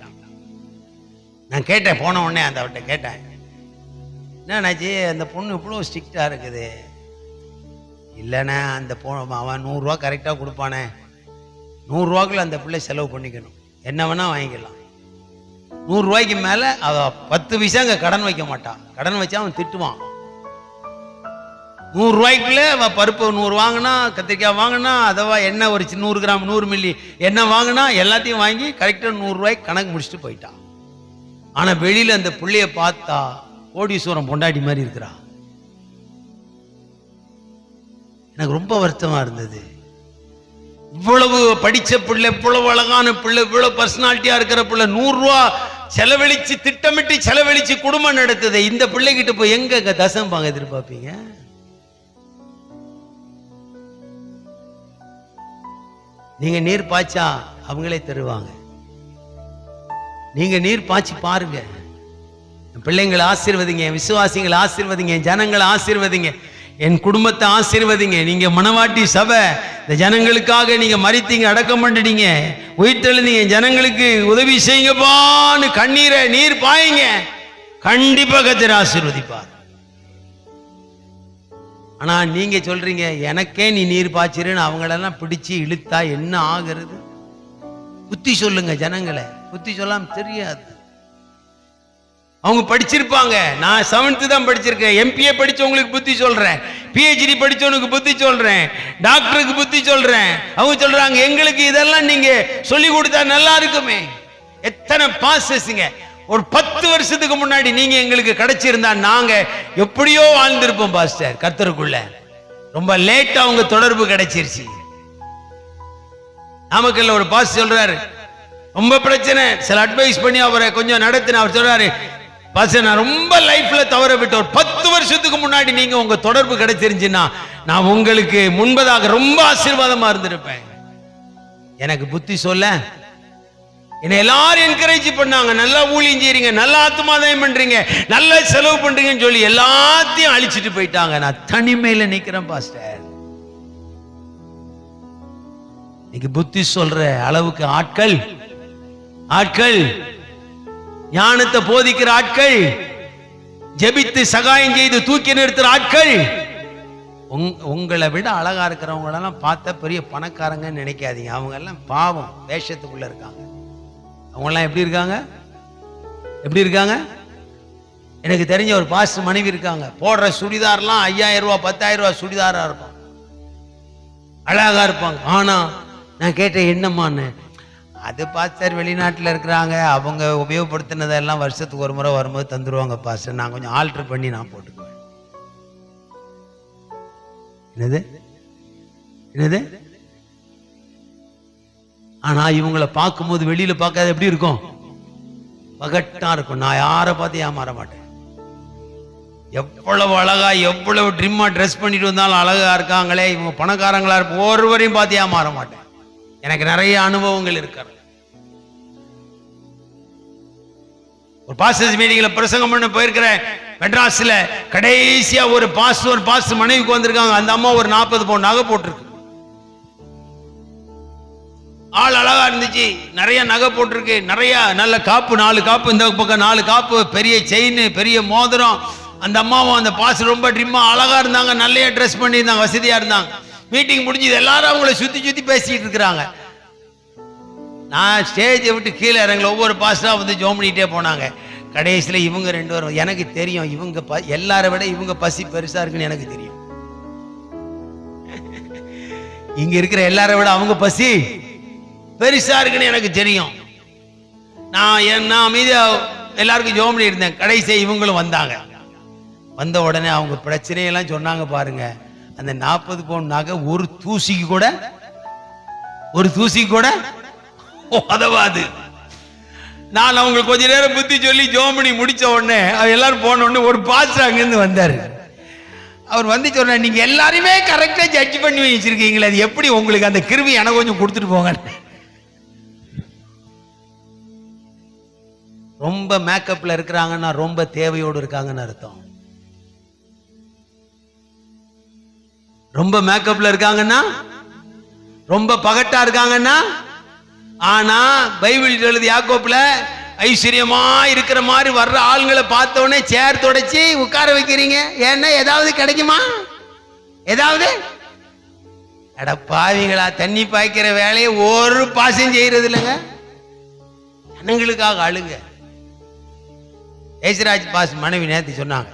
நான் கேட்டேன், போன உடனே அந்த அவட்ட கேட்டேன், என்னாச்சு அந்த பொண்ணு இவ்வளோ ஸ்ட்ரிக்டா இருக்குது? இல்லைண்ணே, அந்த அவன் 100 ரூபா கரெக்டாக கொடுப்பானே, 100 ரூபாக்குள்ள அந்த பிள்ளை செலவு பண்ணிக்கணும், என்ன வேணா வாங்கிக்கலாம். 100 ரூபாய்க்கு மேலே அவன் 10 பைசா அங்கே கடன் வைக்க மாட்டான். கடன் வச்சா அவன் திட்டுவான். 100 ரூபாய்க்குள்ள அவன் பருப்பு 100 வாங்கினா, கத்திரிக்காய் வாங்கினா, அதவா எண்ணெய் ஒரு 100 கிராம் 100 மில்லி எண்ணெய் வாங்கினா, எல்லாத்தையும் வாங்கி கரெக்டாக 100 ரூபாய்க்கு கணக்கு முடிச்சுட்டு போயிட்டான். ஆனால் வெளியில் அந்த பிள்ளைய பார்த்தா கோடீஸ்வரம் பொண்டாட்டி மாதிரி இருக்கிறா. எனக்கு ரொம்ப வருத்தமா இருந்தது. இவ்வளவு படிச்ச பிள்ளை, இவ்வளவு அழகான பிள்ளை, இவ்வளவு பர்சனாலிட்டியா இருக்கிற பிள்ளை 100 ரூபா செலவழிச்சு, திட்டமிட்டு செலவழிச்சு குடும்பம் நடத்துது. இந்த பிள்ளைகிட்ட போய் எங்க தசம் பாங்க எதிர்பார்ப்பீங்க? நீங்க நீர் பாய்ச்சா அவங்களே தருவாங்க. நீங்க நீர் பாய்ச்சி பாருங்க. பிள்ளைங்களை ஆசீர்வதிங்க, விசுவாசிகளை ஆசீர்வதிங்க, ஜனங்களை ஆசீர்வதிங்க, என் குடும்பத்தை ஆசீர்வதிங்க. நீங்க மனவாட்டி சபை, இந்த ஜனங்களுக்காக நீங்க மரித்தீங்க, அடக்கம் பண்ணிட்டீங்க, உயிர்த்தெழுந்தீங்க, ஜனங்களுக்கு உதவி செய்யுங்கப்பான்னு கண்ணீரை நீர் பாயுங்க. கண்டிப்பா கர்த்தர் ஆசீர்வதிப்பார். ஆனா நீங்க சொல்றீங்க எனக்கே நீ நீர் பாய்ச்சிருன்னு அவங்களெல்லாம் பிடிச்சு இழுத்தா என்ன ஆகிறது? புத்தி சொல்லுங்க ஜனங்களை. புத்தி சொல்லாம தெரியாது. அவங்க படிச்சிருப்பாங்க. நான் 7th தான் படிச்சிருக்கேன். MPA படிச்சவங்களுக்கு புத்தி சொல்றேன், PhD படிச்சவனுக்கு புத்தி சொல்றேன், டாக்டருக்கு புத்தி சொல்றேன். அவங்க சொல்றாங்க எங்களுக்கு இதெல்லாம் நீங்க சொல்லி கொடுத்தா நல்லா இருக்குமே. எத்தனை பாசஸ்ங்க. ஒரு 10 வருஷத்துக்கு முன்னாடி நீங்க எங்களுக்கு கிடைச்சிருந்தா நாங்க எப்படியோ வாழ்ந்திருப்போம் பாஸ்டர் கர்த்தருக்குள்ள. ரொம்ப லேட்டா அவங்க தொடர்பு கிடைச்சிருச்சு. நாமக்கல்ல ஒரு பாஸ் சொல்றாரு, ரொம்ப பிரச்சனை, சில அட்வைஸ் பண்ணி அவரை கொஞ்சம் நடத்தின. அவர் சொல்றாரு, பாஸ்டர் நான் ரொம்ப லைஃப்ல தவற விட்டு ஒரு 10 வருஷத்துக்கு முன்னாடி நீங்க உங்க தொடர்பு கிடைச்சிருந்துச்சுன்னா நான் உங்களுக்கு முன்பதாக ரொம்ப ஆசீர்வாதமா இருந்திருப்பேன். எனக்கு புத்தி சொல்ல என்னை எல்லாரும் என்கரேஜ் பண்ணாங்க. நல்லா ஊழியம் செய்றீங்க, நல்லா ஆத்மாதாயம் பண்றீங்க, நல்லா செலவு பண்றீங்கன்னு சொல்லி எல்லாத்தையும் அழிச்சிட்டு போயிட்டாங்க. நான் தனிமையில நிக்கிறேன் பாஸ்டர். இன்னைக்கு புத்தி சொல்ற அளவுக்கு ஆட்கள் ஞானத்தை போதிக்கிற ஆட்கள், ஜெபித்து சகாயம் செய்து தூக்கி நிறுத்துற ஆட்கள். உங்களை விட அழகா இருக்கிறவங்களெல்லாம் பார்த்தா பெரிய பணக்காரங்கன்னு நினைக்காதீங்க. அவங்க எல்லாம் பாவம் வேஷத்துக்குள்ள இருக்காங்க. அவங்கெல்லாம் எப்படி இருக்காங்க? எனக்கு தெரிஞ்ச ஒரு பாஸ்டர் மனைவி இருக்காங்க. போடுற சுடிதார்லாம் 5000 ரூபாய் 10,000 ரூபாய் சுடிதாரா இருக்கும். அழகா இருப்பாங்க. ஆனா நான் கேட்டேன் என்னம்மான்னு. அது பாஸ்டர் வெளிநாட்டில் இருக்கிறாங்க, அவங்க உபயோகப்படுத்தினதெல்லாம் வருஷத்துக்கு ஒரு முறை வரும்போது தந்துருவாங்க பாஸ்டர், நான் கொஞ்சம் ஆல்டர் பண்ணி நான் போட்டுக்குவேன். என்னது? ஆனா இவங்களை பார்க்கும்போது வெளியில பார்க்காத எப்படி இருக்கும்? பகட்டா இருக்கும். நான் யாரை பார்த்து ஏமாற மாட்டேன். எவ்வளவு அழகா எவ்வளவு ட்ரிம்மா ட்ரெஸ் பண்ணிட்டு வந்தாலும் அழகா இருக்காங்களே இவங்க பணக்காரங்களா இருப்ப ஒருவரையும் பார்த்து ஏமாற மாட்டேன். எனக்கு நிறைய அனுபவங்கள் இருக்கிறது. ஒரு பாஸ்டர்ஸ் மீட்டிங்ல பிரசங்கம் பண்ண போயிருக்கிறேன் மெட்ராஸ்ல. கடைசியா ஒரு பாஸ்டர் மனைவிக்கு வந்திருக்காங்க. அந்த அம்மா ஒரு 40 பவுன் நகை போட்டிருக்கு. ஆள் அழகா இருந்துச்சு, நிறைய நகை போட்டிருக்கு, நிறைய நல்ல காப்பு, 4 காப்பு இந்த பக்கம் 4 காப்பு, பெரிய செயின், பெரிய மோதிரம். அந்த அம்மாவும் அந்த பாஸ்டர் ரொம்ப ட்ரிம்மா அழகா இருந்தாங்க, நல்ல ட்ரெஸ் பண்ணியிருந்தாங்க, வசதியா இருந்தாங்க. மீட்டிங் முடிஞ்சது, எல்லாரும் அவங்கள சுத்தி பேசிட்டு இருக்கிறாங்க. நான் ஸ்டேஜை விட்டு கீழே இறங்கல. ஒவ்வொரு பாஸ்டரா வந்து ஜோம் பண்ணிட்டே போனாங்க. கடைசியில இவங்க 2 பேரும், எனக்கு தெரியும் இவங்க எல்லாரை விட இவங்க பசி பெருசா இருக்குன்னு எனக்கு தெரியும். இங்க இருக்கிற எல்லாரை விட அவங்க பசி பெருசா இருக்குன்னு எனக்கு தெரியும். நான் அமைதியா எல்லாருக்கும் ஜோம் பண்ணி இருந்தேன். கடைசியா இவங்களும் வந்தாங்க. வந்த உடனே அவங்க பிரச்சனையெல்லாம் சொன்னாங்க பாருங்க. அந்த 40 பவுன் நகை ஒரு தூசிக்கு கூட உதவாது. நான் அவங்களுக்கு கொஞ்ச நேரம் புத்தி சொல்லி ஜோமணி முடிச்ச உடனே எல்லாரும் போன உடனே ஒரு பாஸ்டர் அங்கிருந்து வந்தாரு. அவர் வந்து சொன்னார், நீங்க எல்லாருமே கரெக்டா ஜட்ஜ் பண்ணி வச்சிருக்கீங்களே, அது எப்படி உங்களுக்கு அந்த கிருமி எனக்கு கொஞ்சம் கொடுத்துட்டு போங்க. ரொம்ப மேக்கப்ல இருக்கிறாங்கன்னா ரொம்ப தேவையோடு இருக்காங்கன்னு அர்த்தம். ரொம்ப மேக்கப்ல இருக்காங்கன்னா ரொம்ப பகட்டா இருக்காங்கன்னா. ஆனா பைபிள் எழுதி யாக்கோப்புல ஐஸ்வர்யமா இருக்கிற மாதிரி வர்ற ஆளுங்களை பார்த்த உடனே சேர் தொடச்சி உட்கார வைக்கிறீங்க. ஏன்னா ஏதாவது கிடைக்குமா? ஏதாவது பாவிங்களா, தண்ணி பாய்க்கிற வேலையை ஒரு பாசம் செய்யறது இல்லைங்க. ஜனங்களுக்காக அழுங்க. ஏசுராஜ் பாஸ் மனைவி நேத்து சொன்னாங்க,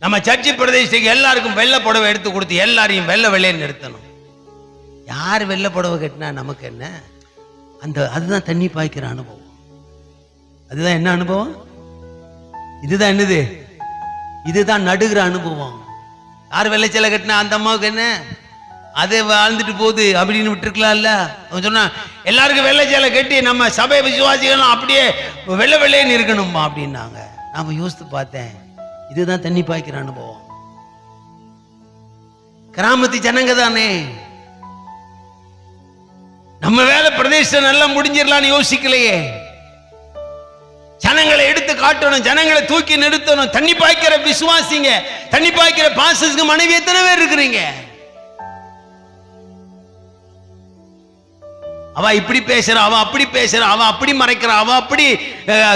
நம்ம சர்ச்சி பிரதேசத்துக்கு எல்லாருக்கும் வெள்ளை புடவை எடுத்து கொடுத்து எல்லாரையும் வெள்ளைன்னு நிறுத்தணும். யார் வெள்ளை புடவை கட்டினா நமக்கு என்ன? அதுதான் தண்ணி பாய்க்கிற அனுபவம். அதுதான் என்ன அனுபவம்? இதுதான் என்னது? இதுதான் நடுகிற அனுபவம். யார் வெள்ளைச்சலை கட்டினா அந்த அம்மாவுக்கு என்ன? அதை வாழ்ந்துட்டு போகுது அப்படின்னு விட்டுருக்கலாம்ல. அவன் சொன்னா எல்லாருக்கும் வெள்ளைச்சலை கட்டி நம்ம சபை விசுவாசிகள்லாம் அப்படியே வெள்ளைன்னு இருக்கணுமா அப்படின்னாங்க. நாம யோசித்து பார்த்தேன், இதுதான் தண்ணி பாய்க்கிற அனுபவம். கிராமத்து ஜனங்க தானே. நம்ம வேலை பிரதேசம் நல்லா முடிஞ்சிடலான்னு யோசிக்கலையே. ஜனங்களை எடுத்து காட்டணும், ஜனங்களை தூக்கி நிறுத்தணும். தண்ணி பாய்க்கிற விசுவாசிங்க, தண்ணி பாய்க்கிற பாஸ்டர்ஸ்க்கு மனைவி எத்தனை பேர் இருக்கிறீங்க? அவ இப்படி பேசுறா, அவ அப்படி பேசுறா, அவ அப்படி மறைக்கிறா, அவ அப்படி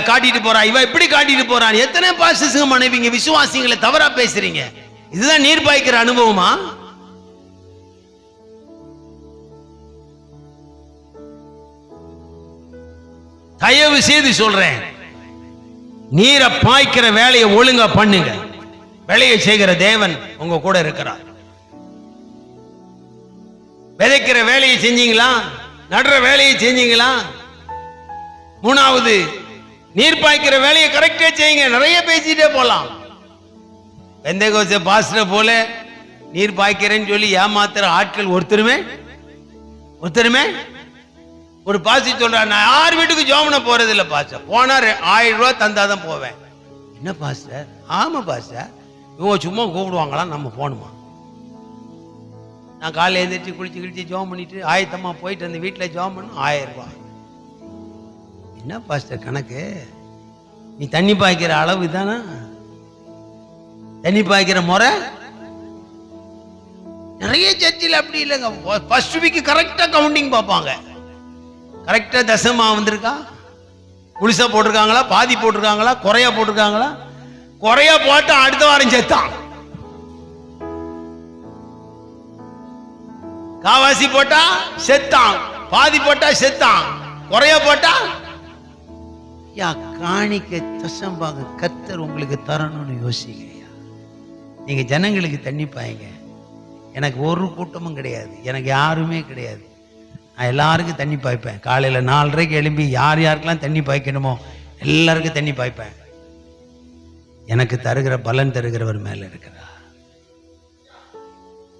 காட்டிட்டு போறா, இவ இப்படி காட்டிட்டு போறான். எத்தனை பாஸ்டர்ஸ்க்கு மனைவிங்க விசுவாசிங்களை தவறா பேசுறீங்க? இதுதான் நீர் பாய்க்கிற அனுபவமா? தயவு செய்து சொல்றேன், நீரை பாய்க்கிற வேலையை ஒழுங்கா பண்ணுங்க. வேலையை செய்கிற தேவன் உங்க கூட இருக்கிறார். விதைக்கிற வேலையை செஞ்சீங்களா? நடுற வேலையை செஞ்சீங்களா? மூணாவது, நீர் பாய்க்கிற வேலையை கரெக்டா செய்யுங்க. நிறைய பேசிட்டே போலாம். பெந்தேகோஸ்தே பாஸ்டர் போல நீர் பாய்க்கிறேன்னு சொல்லி ஏமாத்துற ஆட்கள் ஒருத்தருமே ஒரு பாஸ்டர் சொல்றாரு, நான் யார் வீட்டுக்கு ஜோமன போறது இல்ல பாஸ்டர், போனா 1000 ரூபாய் தந்தாதான் போவேன். என்ன பாஸ்டர்? ஆமா பாஸ்டர், இவங்க சும்மா கூப்பிடுவாங்களா, நம்ம போகணுமா? நான் காலையில் எழுந்திரிச்சு குளிச்சு ஜோம் பண்ணிட்டு ஆயத்தமா போயிட்டு அந்த வீட்டில் ஜோம் பண்ண 1000 ரூபாய். என்ன பாஸ்டர் கணக்கு? நீ தண்ணி பாய்க்கிற அளவு தானே? தண்ணி பாய்க்கிற முறை நிறைய சர்ச்சில் அப்படி இல்லைங்க. ஃபர்ஸ்ட் வீக் கரெக்டா கவுண்டிங் பார்ப்பாங்க. கரெக்டா தசமா வந்திருக்கா, முழுசா போட்டிருக்காங்களா, பாதி போட்டிருக்காங்களா, குறையா போட்டிருக்காங்களா? குறையா போட்டா அடுத்த வாரம் செத்தான். காவாசி போட்டா செத்தான், பாதி போட்டா செத்தான், குறையா போட்டா காணிக்க தசம்பாக கர்த்தர் உங்களுக்கு தரணும்னு யோசிக்கையா. நீங்க ஜனங்களுக்கு தண்ணி பாய்ங்க. எனக்கு ஒரு கூட்டமும் கிடையாது, எனக்கு யாருமே கிடையாது. நான் எல்லாருக்கும் தண்ணி பாய்ப்பேன். காலையில் 4:30க்கு எழும்பி யார் யாருக்கெல்லாம் தண்ணி பாய்க்கணுமோ எல்லாருக்கும் தண்ணி பாய்ப்பேன். எனக்கு தருகிற பலன் தருகிறவர் மேல இருக்கிறார்.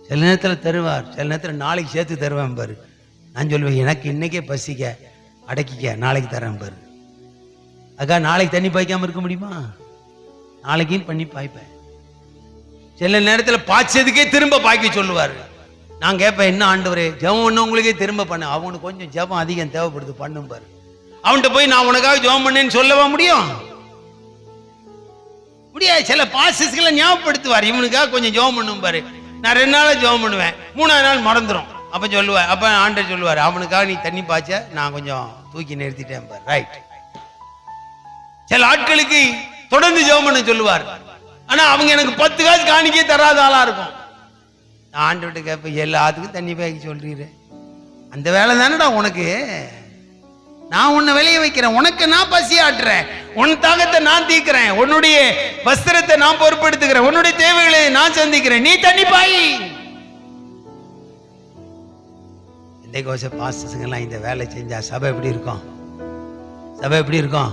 சில நேரத்தில் தருவார், சில நேரத்தில் நாளைக்கு சேர்த்து தருவேன் பாரு. நான் சொல்லுவேன், எனக்கு இன்னைக்கே பசிக்க அடக்கிக்க, நாளைக்கு தரேன் பாரு. அக்கா நாளைக்கு தண்ணி பாய்க்காம இருக்க முடியுமா? நாளைக்கும் பண்ணி பாய்ப்பேன். சில நேரத்தில் பாய்ச்சதுக்கே திரும்ப பாய்க்க சொல்லுவார். நான் கேட்பேன், என்ன ஆண்டவரே ஜெபம் பண்ண உங்களுக்கே திரும்ப பண்ண? அவனுக்கு கொஞ்சம் ஜெபம் அதிகம் தேவைப்படுது, பண்ணும் பாரு. அவன்கிட்ட போய் நான் உனக்காக ஜெபம் பண்ணேன்னு சொல்லவா முடியும்? முடியாது. சில பாசஸ்களை ஞாபகப்படுத்துவார், இவனுக்காக கொஞ்சம் ஜெபம் பண்ணும் பாரு. நான் 2 நாள் ஜெபம் பண்ணுவேன், 3ஆவது நாள் மறந்துடும். அப்ப சொல்லுவார், அப்ப ஆண்டவர் சொல்லுவார், அவனுக்காக நீ தண்ணி பாய்ச்ச, நான் கொஞ்சம் தூக்கி நிறுத்திட்டேன் பாரு. ரைட். சில ஆட்களுக்கு தொடர்ந்து ஜெபம் பண்ண சொல்லுவார். ஆனா அவங்க எனக்கு 10 காசு காணிக்கே தராத ஆளா இருக்கும். நான் ஆண்டவர்கிட்ட கேட்பேன், எல்லாத்துக்கும் தண்ணி பாய்க்க சொல்றீரு, அந்த வேலை தானடா உனக்கு. நான் உன்னை விளைய வைக்கிறேன், உனக்கு நான் பசி ஆட்டுறேன், உன் தாகத்தை நான் தீக்கிறேன், உன்னுடைய வஸ்திரத்தை நான் பொறுப்பெடுத்துக்கிறேன், உன்னுடைய தேவைகளை நான் சந்திக்கிறேன், நீ தண்ணி பாய். இந்த கோச பாஸ்டர்ஸுங்கெல்லாம் இந்த வேலை செஞ்சா சபை எப்படி இருக்கும்? சபை எப்படி இருக்கும்?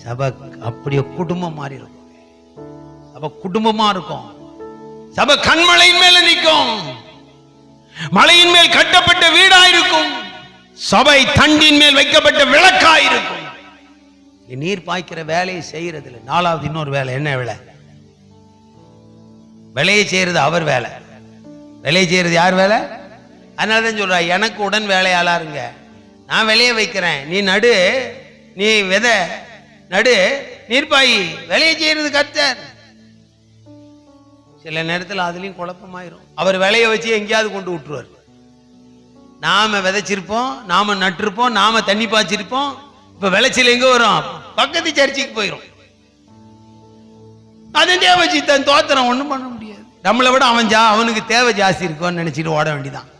சபை அப்படியே குடும்பம் மாறி இருக்கும். சபை குடும்பமா இருக்கும். சபை கண்மலையின் மேல நிற்கும், மலையின் மேல் கட்டப்பட்ட வீடா இருக்கும். சபை தண்டின் மேல் வைக்கப்பட்ட விளக்கா இருக்கும். நீர் பாய்க்கிற வேலையை செய்யறதுல 4வது இன்னொரு வேலை. என்ன வேலை? வேலையை செய்யறது அவர் வேலை. வேலையை செய்யறது யார் வேலை? அதனாலதான் சொல்றா, எனக்கு உடன் வேலையாளா இருங்க, நான் வேலையை வைக்கிறேன், நீ நடு, நீ விதை நடு, நீர்ப்பாயி. வேலையை செய்யறது கர்த்தர். சில நேரத்தில் அதுலயும் குழப்பமாயிரும். அவர் வேலையை வச்சு எங்கேயாவது கொண்டு விட்டுருவார். நாம விதைச்சிருப்போம், நாம நட்டிருப்போம், நாம தண்ணி பாய்ச்சிருப்போம். இப்ப விளைச்சல் எங்க வரும்? பக்கத்து சர்ச்சுக்கு போயிடும். அது தேவை தன் தோத்திரம் ஒண்ணும் பண்ண முடியாது. நம்மளை விட அவனுக்கு தேவை ஜாஸ்தி இருக்கும்னு நினைச்சிட்டு ஓட வேண்டிதான்.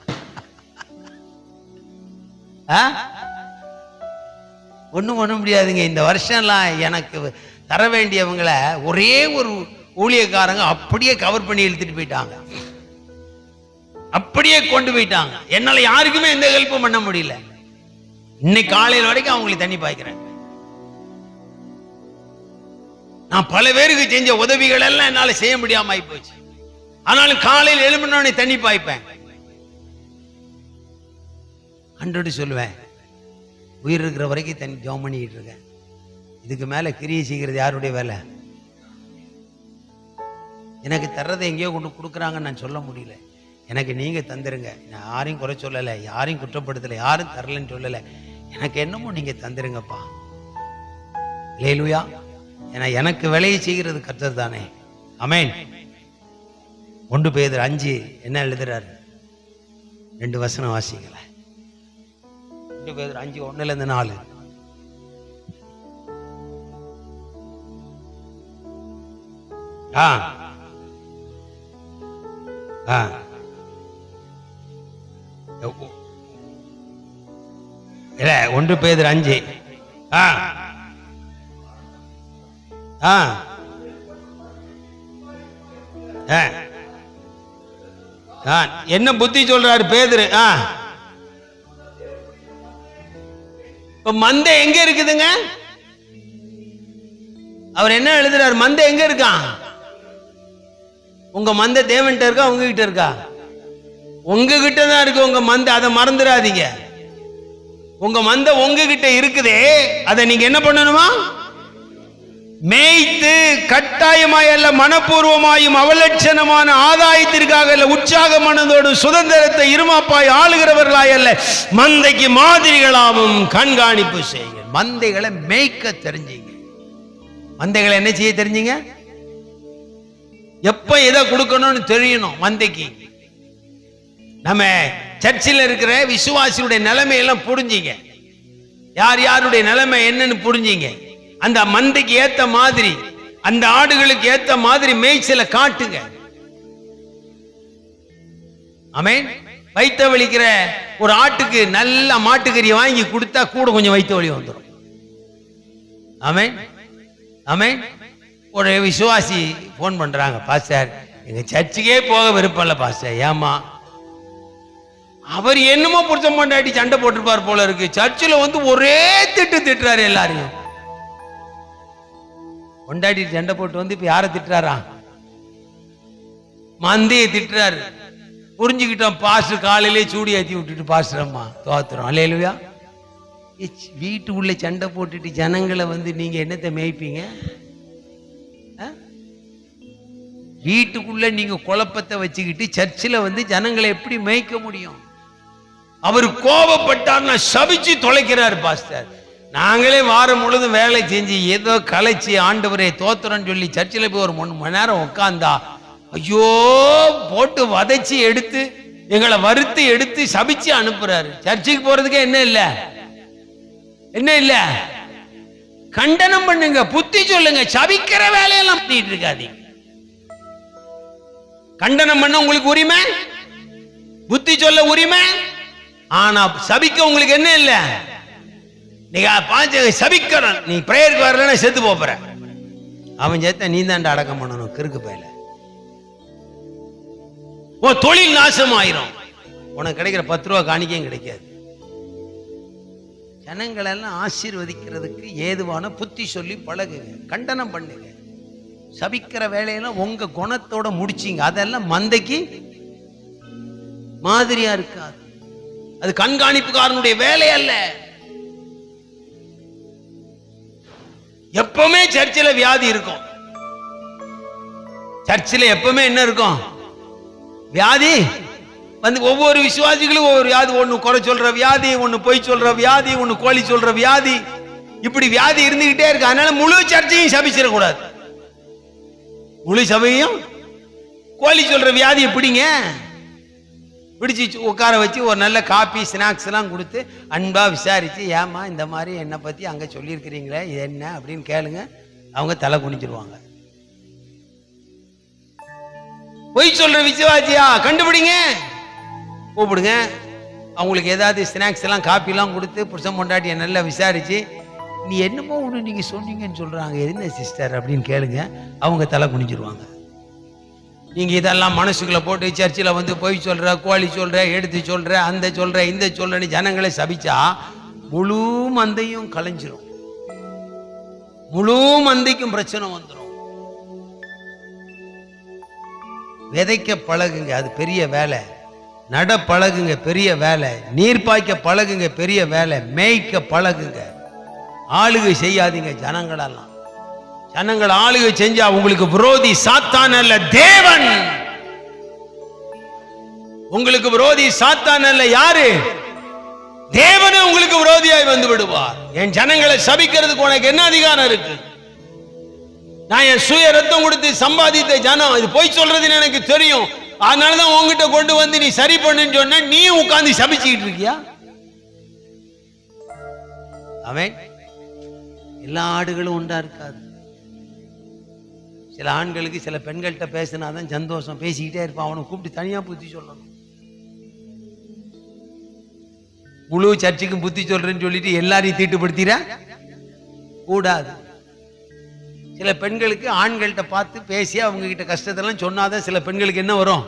ஒண்ணும் பண்ண முடியாதுங்க. இந்த வருஷம்லாம் எனக்கு தர வேண்டியவங்களை ஒரே ஒரு ஊழியக்காரங்க அப்படியே கவர் பண்ணி இழுத்துட்டு போயிட்டாங்க, அப்படியே கொண்டு போயிட்டாங்க. என்னால யாருக்குமே எந்த ஹெல்ப்பும் பண்ண முடியல. இன்னைக்கு காலையில் வரைக்கும் அவங்களுக்கு தண்ணி பாய்க்கிறேன். நான் பல பேருக்கு செஞ்ச உதவிகள் எல்லாம் என்னால செய்ய முடியாம ஆகி போச்சு. ஆனாலும் காலையில் எழும்பினோடனே தண்ணி பாய்ப்பேன். அன்றோடு சொல்லுவேன், உயிர் இருக்கிற வரைக்கும் தண்ணி ஜெபம் பண்ணிட்டு இருக்கேன். இதுக்கு மேல கிரியை செய்கிறது யாருடைய வேலை? எனக்கு தர்றதை எங்கேயோ கொண்டு கொடுக்குறாங்கன்னு நான் சொல்ல முடியல. எனக்கு நீங்க தந்துருங்க. நான் யாரையும் குறை சொல்லலை, யாரையும் குற்றப்படுத்தலை, யாரும் தரலன்னு சொல்லலை. எனக்கு என்னமோ நீங்க தந்துருங்கப்பா. அல்லேலூயா. ஏன்னா எனக்கு வேலையை செய்கிறது கர்த்தர் தானே. ஆமென். 1 பேதுரு 5 என்ன எழுதுறாரு? 2 வசனம் வாசிங்கள. 2 பேதுரு 5 1 4. ஆ இல்ல 1 பேதுரு 5. ஆ ஆ என்ன புத்தி சொல்றாரு பேதுரு? இப்ப மந்தை எங்க இருக்குதுங்க? அவர் என்ன எழுதுறாரு? மந்தை எங்க இருக்கான்? உங்க மந்தை தேவன்கிட்ட இருக்கா உங்ககிட்ட இருக்கா? உங்ககிட்ட தான் இருக்கு உங்க மந்தை, அதை மறந்துடாதீங்க. உங்க மந்தை உங்ககிட்ட இருக்குதே, அதை நீங்க என்ன பண்ணணுமா? மேய்த்து கட்டாயமாய் அல்ல, மனப்பூர்வமாயும் அவலட்சணமான ஆதாயத்திற்காக அல்ல, உற்சாக மனதோடு சுதந்திரத்தை இருமாப்பாய் ஆளுகிறவர்களாய் அல்ல, மந்தைக்கு மாதிரிகளாகவும் கண்காணிப்பு செய்யுங்க. மந்தைகளை மேய்க்க தெரிஞ்சீங்க. மந்தைகளை என்ன செய்ய தெரிஞ்சீங்க? எப்ப எதை கொடுக்கணும்னு தெரியணும். மந்தைக்கு நம்ம சர்ச்சில் இருக்கிற விசுவாசியுடைய நிலைமையெல்லாம் புரிஞ்சிங்க. யார் யாருடைய நிலைமை என்னன்னு புரிஞ்சிங்க. அந்த மந்தைக்கு ஏத்த மாதிரி, அந்த ஆடுகளுக்கு ஏத்த மாதிரி மேய்ச்சலை காட்டுங்க. ஆமென். வயிற்ற வலிக்கிற ஒரு ஆட்டுக்கு நல்ல மாட்டுக்கறியை வாங்கி கொடுத்தா கூட கொஞ்சம் வயிற்று வலி வந்துடும். ஆமென் ஆமென். ஒரு விசுவாசி போன் பண்றாங்க, பாஸ்டர் எங்க சர்ச்சுக்கே போக விருப்பம் இல்லை பாஸ்டர். ஏமா? அவர் என்னமோ புருஷன் பொண்டாட்டி சண்டை போட்டிருப்பார் போல இருக்கு. சர்ச்சில் வந்து ஒரே திட்டுறாரு எல்லாரையும். பொண்டாட்டி சண்டை போட்டு வந்து இப்ப யாரை திட்டுறாரா? மந்தையை திட்டுறாரு. புரிஞ்சுக்கிட்டோம். பாஸ்டர் காலையிலே சூடி ஏற்றி விட்டுட்டு பாஸ்டர் அம்மா தோத்துறோம். அல்லேலூயா. வீட்டுக்குள்ள சண்டை போட்டுட்டு ஜனங்களை வந்து நீங்க என்னத்தை மேய்ப்பீங்க? வீட்டுக்குள்ள நீங்க குழப்பத்தை வச்சுக்கிட்டு சர்ச்சில் வந்து ஜனங்களை எப்படி மேய்க்க முடியும்? அவர் கோபப்பட்டார்னா சபிச்சு தொலைக்கிறார் பாஸ்டர். நாங்களே வாரம் முழுதும் வேலை செஞ்சு ஏதோ கலைச்சி ஆண்டவரே தோத்துறோன்னு சொல்லி சர்ச்சில் போய் ஒரு 3 மணி நேரம் உட்காந்தா ஐயோ போட்டு வதைச்சி எடுத்து எங்களை வறுத்து எடுத்து சபிச்சு அனுப்புறாரு. சர்ச்சுக்கு போறதுக்கு என்ன இல்ல, என்ன இல்ல, கண்டனம் பண்ணுங்க, புத்தி சொல்லுங்க. சபிக்கிற வேலையெல்லாம் பண்ணிட்டு இருக்காதீங்க. கண்டனம் பண்ண உங்களுக்கு உரிமை, புத்தி சொல்ல உரிமை. ஆனா சபிக்க உங்களுக்கு என்ன இல்ல. நீங்க சபிக்கிறோம், நீ பிரேயருக்கு வரலன்னா செத்து போற. அவன் சேர்த்த நீ தாண்டா அடக்கம் பண்ணணும். கிறுக்கு பையில தொழில் நாசம் ஆயிரும். உனக்கு கிடைக்கிற 10 ரூபா காணிக்கையும் கிடைக்காது. ஜனங்கள் எல்லாம் ஆசீர்வதிக்கிறதுக்கு ஏதுவான புத்தி சொல்லி பழகுங்க, கண்டனம் பண்ணுங்க. சபிக்கிற வேலையெல்லாம் உங்க குணத்தோட முடிச்சிங்க. அதெல்லாம் மந்தைக்கு மாதிரியா இருக்காது. அது கண்காணிப்புக்காரனுடைய வேலை அல்ல. எப்பவுமே சர்ச்சில் வியாதி இருக்கும். சர்ச்சில் எப்பவுமே என்ன இருக்கும்? வியாதி வந்து ஒவ்வொரு விசுவாசிகளும் ஒவ்வொரு வியாதி. ஒண்ணு குறை சொல்ற வியாதி, ஒண்ணு பொய் சொல்ற வியாதி, ஒண்ணு கோழி சொல்ற வியாதி. இப்படி வியாதி இருந்துகிட்டே இருக்கு. அதனால முழு சர்ச்சையும் சபிச்சிடக்கூடாது. முழு சபையும் கோழி சொல்ற வியாதி எப்படிங்க? பிடிச்சி உட்கார வச்சு ஒரு நல்ல காபி ஸ்நாக்ஸ் எல்லாம் கொடுத்து அன்பா விசாரிச்சு, ஏமா இந்த மாதிரி என்னை பத்தி அங்க சொல்லியிருக்கிறீங்களே இது என்ன அப்படின்னு கேளுங்க. அவங்க தலை குனிச்சிருவாங்க. பொய் சொல்ற விசுவாசியா கண்டுபிடிங்க, கூப்பிடுங்க. அவங்களுக்கு ஏதாவது ஸ்நாக்ஸ் எல்லாம் காப்பி எல்லாம் கொடுத்து புருஷன் பொண்டாட்டியை நல்லா விசாரிச்சு, நீ என்னமோ ஒன்று நீங்க சொன்னீங்கன்னு சொல்றாங்க, என்ன சிஸ்டர் அப்படின்னு கேளுங்க. அவங்க தலை குனிச்சிருவாங்க. நீங்க இதெல்லாம் மனசுக்குள்ள போட்டு சர்ச்சில் வந்து பொய் சொல்ற, கோழி சொல்ற, எடுத்து சொல்ற, அந்த சொல்ற, இந்த சொல்றன்னு ஜனங்களை சபிச்சா முழு மந்தையும் கலைஞ்சிரும். முழு மந்தைக்கும் பிரச்சனை வந்துடும். விதைக்க பழகுங்க, அது பெரிய வேலை. நட பழகுங்க, பெரிய வேலை. நீர் பாய்க்க பழகுங்க, பெரிய வேலை. மேய்க்க பழகுங்க. ஆளுகை செய்யாதீங்க ஜனங்களெல்லாம். ஜனங்கள் ஆளுகை செஞ்சா உங்களுக்கு விரோதி சாத்தான் அல்ல, தேவன். உங்களுக்கு விரோதி சாத்தான் அல்ல, யாரு? தேவனே உங்களுக்கு விரோதியாய் வந்து விடுவார். என் ஜனங்களை சபிக்கிறதுக்கு உனக்கு என்ன அதிகாரம் இருக்கு? நான் என் சுய ரத்தம் கொடுத்து சம்பாதித்த ஜனம், இது போய் சொல்றதுன்னு எனக்கு தெரியும். அதனாலதான் உங்ககிட்ட கொண்டு வந்து நீ சரி பண்ணுன்னு சொன்ன, நீ உட்கார்ந்து சபிச்சுக்கிட்டு இருக்கியா? அவன் எல்லா ஆடுகளும் உண்டா இருக்காது. சில ஆண்களுக்கு சில பெண்கள்கிட்ட பேசினாதான் சந்தோஷம், பேசிக்கிட்டே இருப்பான். அவனை கூப்பிட்டு தனியா புத்தி சொல்லணும். முழு சர்ச்சுக்கும் புத்தி சொல்றேன்னு சொல்லிட்டு எல்லாரையும் தீட்டுப்படுத்திட கூடாது. சில பெண்களுக்கு ஆண்கள்கிட்ட பார்த்து பேசி அவங்க கிட்ட கஷ்டத்தெல்லாம் சொன்னாதான் சில பெண்களுக்கு என்ன வரும்,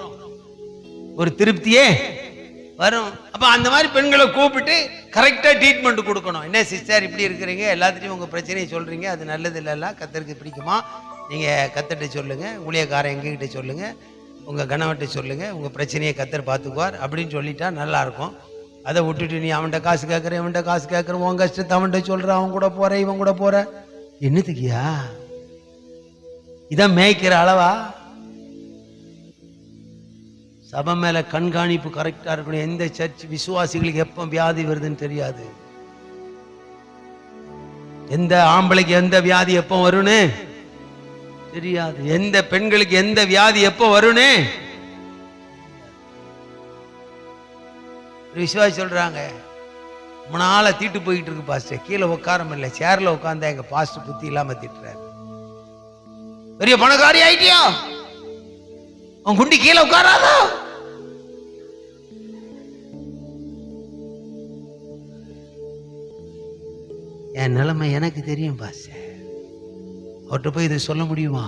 ஒரு திருப்தியே வரும். அப்ப அந்த மாதிரி பெண்களை கூப்பிட்டு கரெக்டா ட்ரீட்மெண்ட் கொடுக்கணும். என்ன சிஸ்டர் இப்படி இருக்கிறீங்க, எல்லாத்தையும் உங்க பிரச்சனையை சொல்றீங்க, அது நல்லது இல்லைல்ல, கத்தருக்கு பிடிக்குமா, நீங்க கத்தர்கிட்ட சொல்லுங்க, ஊழியக்காரன் எங்ககிட்ட சொல்லுங்க, உங்க கணவன்கிட்ட சொல்லுங்க, உங்க பிரச்சனையை கத்தர் பார்த்துக்குவார் அப்படின்னு சொல்லிட்டா நல்லா இருக்கும். அதை விட்டுட்டு நீ அவன்கிட்ட காசு கேட்கற, இவன்கிட்ட காசு கேட்கற, உன் கஷ்டத்தை அவன்கிட்ட சொல்ற, அவன் கூட போற, இவன் கூட போற, என்னத்துக்கியா? இதான் மேய்க்கிற அளவா? சபை மேல கண்காணிப்பு கரெக்டா இருக்கணும். எந்த சர்ச் விசுவாசிகளுக்கு எப்ப வியாதி வருதுன்னு தெரியாது. எந்த ஆம்பளைக்கு எந்த வியாதி எப்ப வரும்னு தெரியாது. எந்த பெண்களுக்கு எந்த வியாதி எப்ப வரும்னு விசுவாசி சொல்றாங்க, முன்னால தீட்டு போயிட்டு இருக்கு பாஸ்டர், கீழே உட்காரம் இல்லை, சேர்ல உட்கார்ந்தா எங்க பாஸ்டர் புத்தி இல்லாம திட்டுறாரு. பெரிய பணக்காரி ஆயிட்டியா, உன் குண்டி கீழே உட்காராதா? என் நிலைமை எனக்கு தெரியும் பாஸ்டர், அவர்கிட்ட போய் இதை சொல்ல முடியுமா?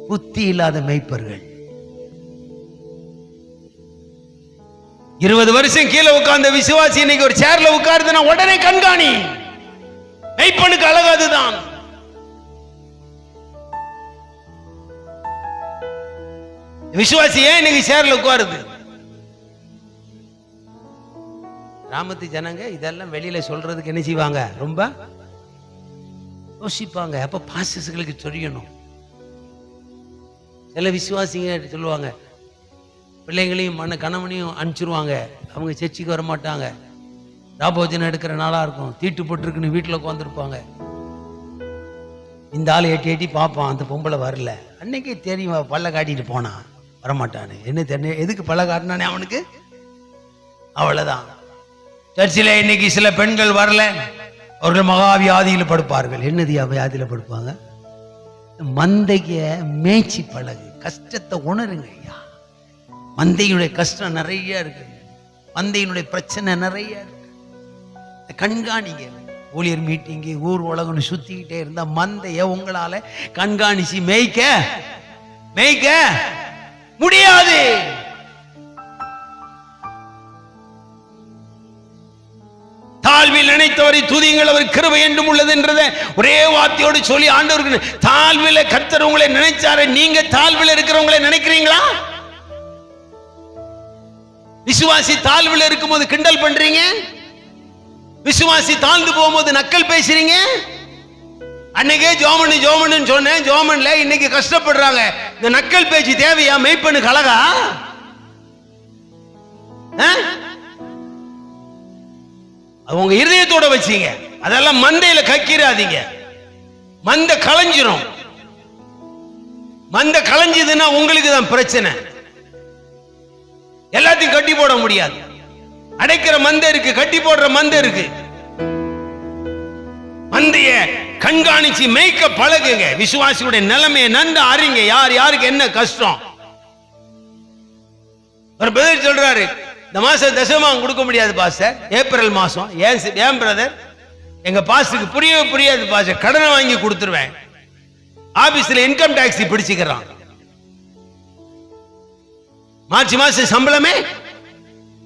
புத்தி இல்லாத மேய்ப்பர்கள் 20 வருஷம் கீழே உட்கார்ந்த விசுவாசி இன்னைக்கு ஒரு சேர்ல உட்காருதுன்னா உடனே கண்காணி. மெய்ப்பனுக்கு அழகாதுதான். விசுவாசி ஏன் இன்னைக்கு சேர்ல உட்காருது? கிராமத்து ஜனங்க இதெல்லாம் வெளியில சொல்றதுக்கு என்ன செய்வாங்க, ரொம்ப யோசிப்பாங்க. அப்ப பாஸ்டர்ஸ்களுக்கு தெரியணும். சில விசுவாசிங்க சொல்லுவாங்க, பிள்ளைங்களையும் கணவனையும் அனுப்பிச்சிருவாங்க, அவங்க சர்ச்சுக்கு வர மாட்டாங்க, ராபோஜனம் எடுக்கிற நாளா இருக்கும், தீட்டு போட்டுருக்குன்னு வீட்டில் உட்காந்துருப்பாங்க. இந்த ஆள் எட்டி எட்டி பார்ப்பான், அந்த பொம்பளை வரல, அன்னைக்கே தெரியும் பல்ல காட்டிட்டு போனான், வரமாட்டானு. என்ன தெரியும், எதுக்கு பல்ல காட்டினானே அவனுக்கு, அவ்வளவுதான். சர்ச்சில் இன்னைக்கு சில பெண்கள் வரல, அவர்கள் மகாவியாதியில் படுப்பார்கள். என்னது வியாதியில படுப்பாங்க? மந்தைய மேய்ச்சி பழகு, கஷ்டத்தை உணருங்க ஐயா. மந்தையினுடைய கஷ்டம் நிறைய இருக்கு, மந்தையினுடைய பிரச்சனை நிறைய இருக்கு. கண்காணிங்க. ஊழியர் மீட்டிங்கு ஊர் உலகம்னு சுத்திக்கிட்டே இருந்தா மந்தைய உங்களால கண்காணிச்சு மேய்க்க முடியாது. தாழ்வில் நினைத்தவரை துதியுங்கள், அவர் கிருபை என்றும் உள்ளது என்றதை ஒரே வார்த்தையோடு சொல்லி ஆண்டவருக்கு தாழ்வில கர்த்தர் உங்களை நினைச்சாரு. நீங்க தாழ்வில் இருக்கிறவங்களை நினைக்கிறீங்களா? விசுவாசி தாழ்வில் இருக்கும்போது கிண்டல் பண்றீங்க, விசுவாசி தாழ்ந்து போகும்போது நக்கல் பேசுறீங்க. அன்னைக்கே ஜோமன்னு சொன்னேன், ஜோமன்ல இன்னைக்கு கஷ்டப்படுறாங்க. இந்த நக்கல் பேச்சு தேவையா? மெய்ப்பனுக்கு அழகா? அவங்க இருதயத்தோட வச்சீங்க, அதெல்லாம் மந்தையில கக்கிறாதீங்க. மந்த களைஞ்சிரும். மந்த களைஞ்சதுன்னா உங்களுக்கு தான் பிரச்சனை. எல்லாத்தையும் கட்டி போட முடியாது. அடைக்கிற மந்தை இருக்கு, கட்டி போடுற மந்தை இருக்கு. மந்தைய கண்காணிச்சு மேய்க்க பழகுங்க. விசுவாசியுடைய நிலைமையை நன்கு அறிங்க, யார் யாருக்கு என்ன கஷ்டம். ஒரு பிரதர் சொல்றாரு, இந்த மாசம் தசமாம் கொடுக்க முடியாது பாஸ்டர், ஏப்ரல் மாசம். ஏன் பிரதர்? எங்க பாஸ்டருக்கு புரியாது பாஸ்டர், கடனை வாங்கி கொடுத்துருவேன். ஆபீஸ்ல இன்கம் டாக்ஸ் பிடிச்சுக்கிறான், மார்ச் மாசம் சம்பளமே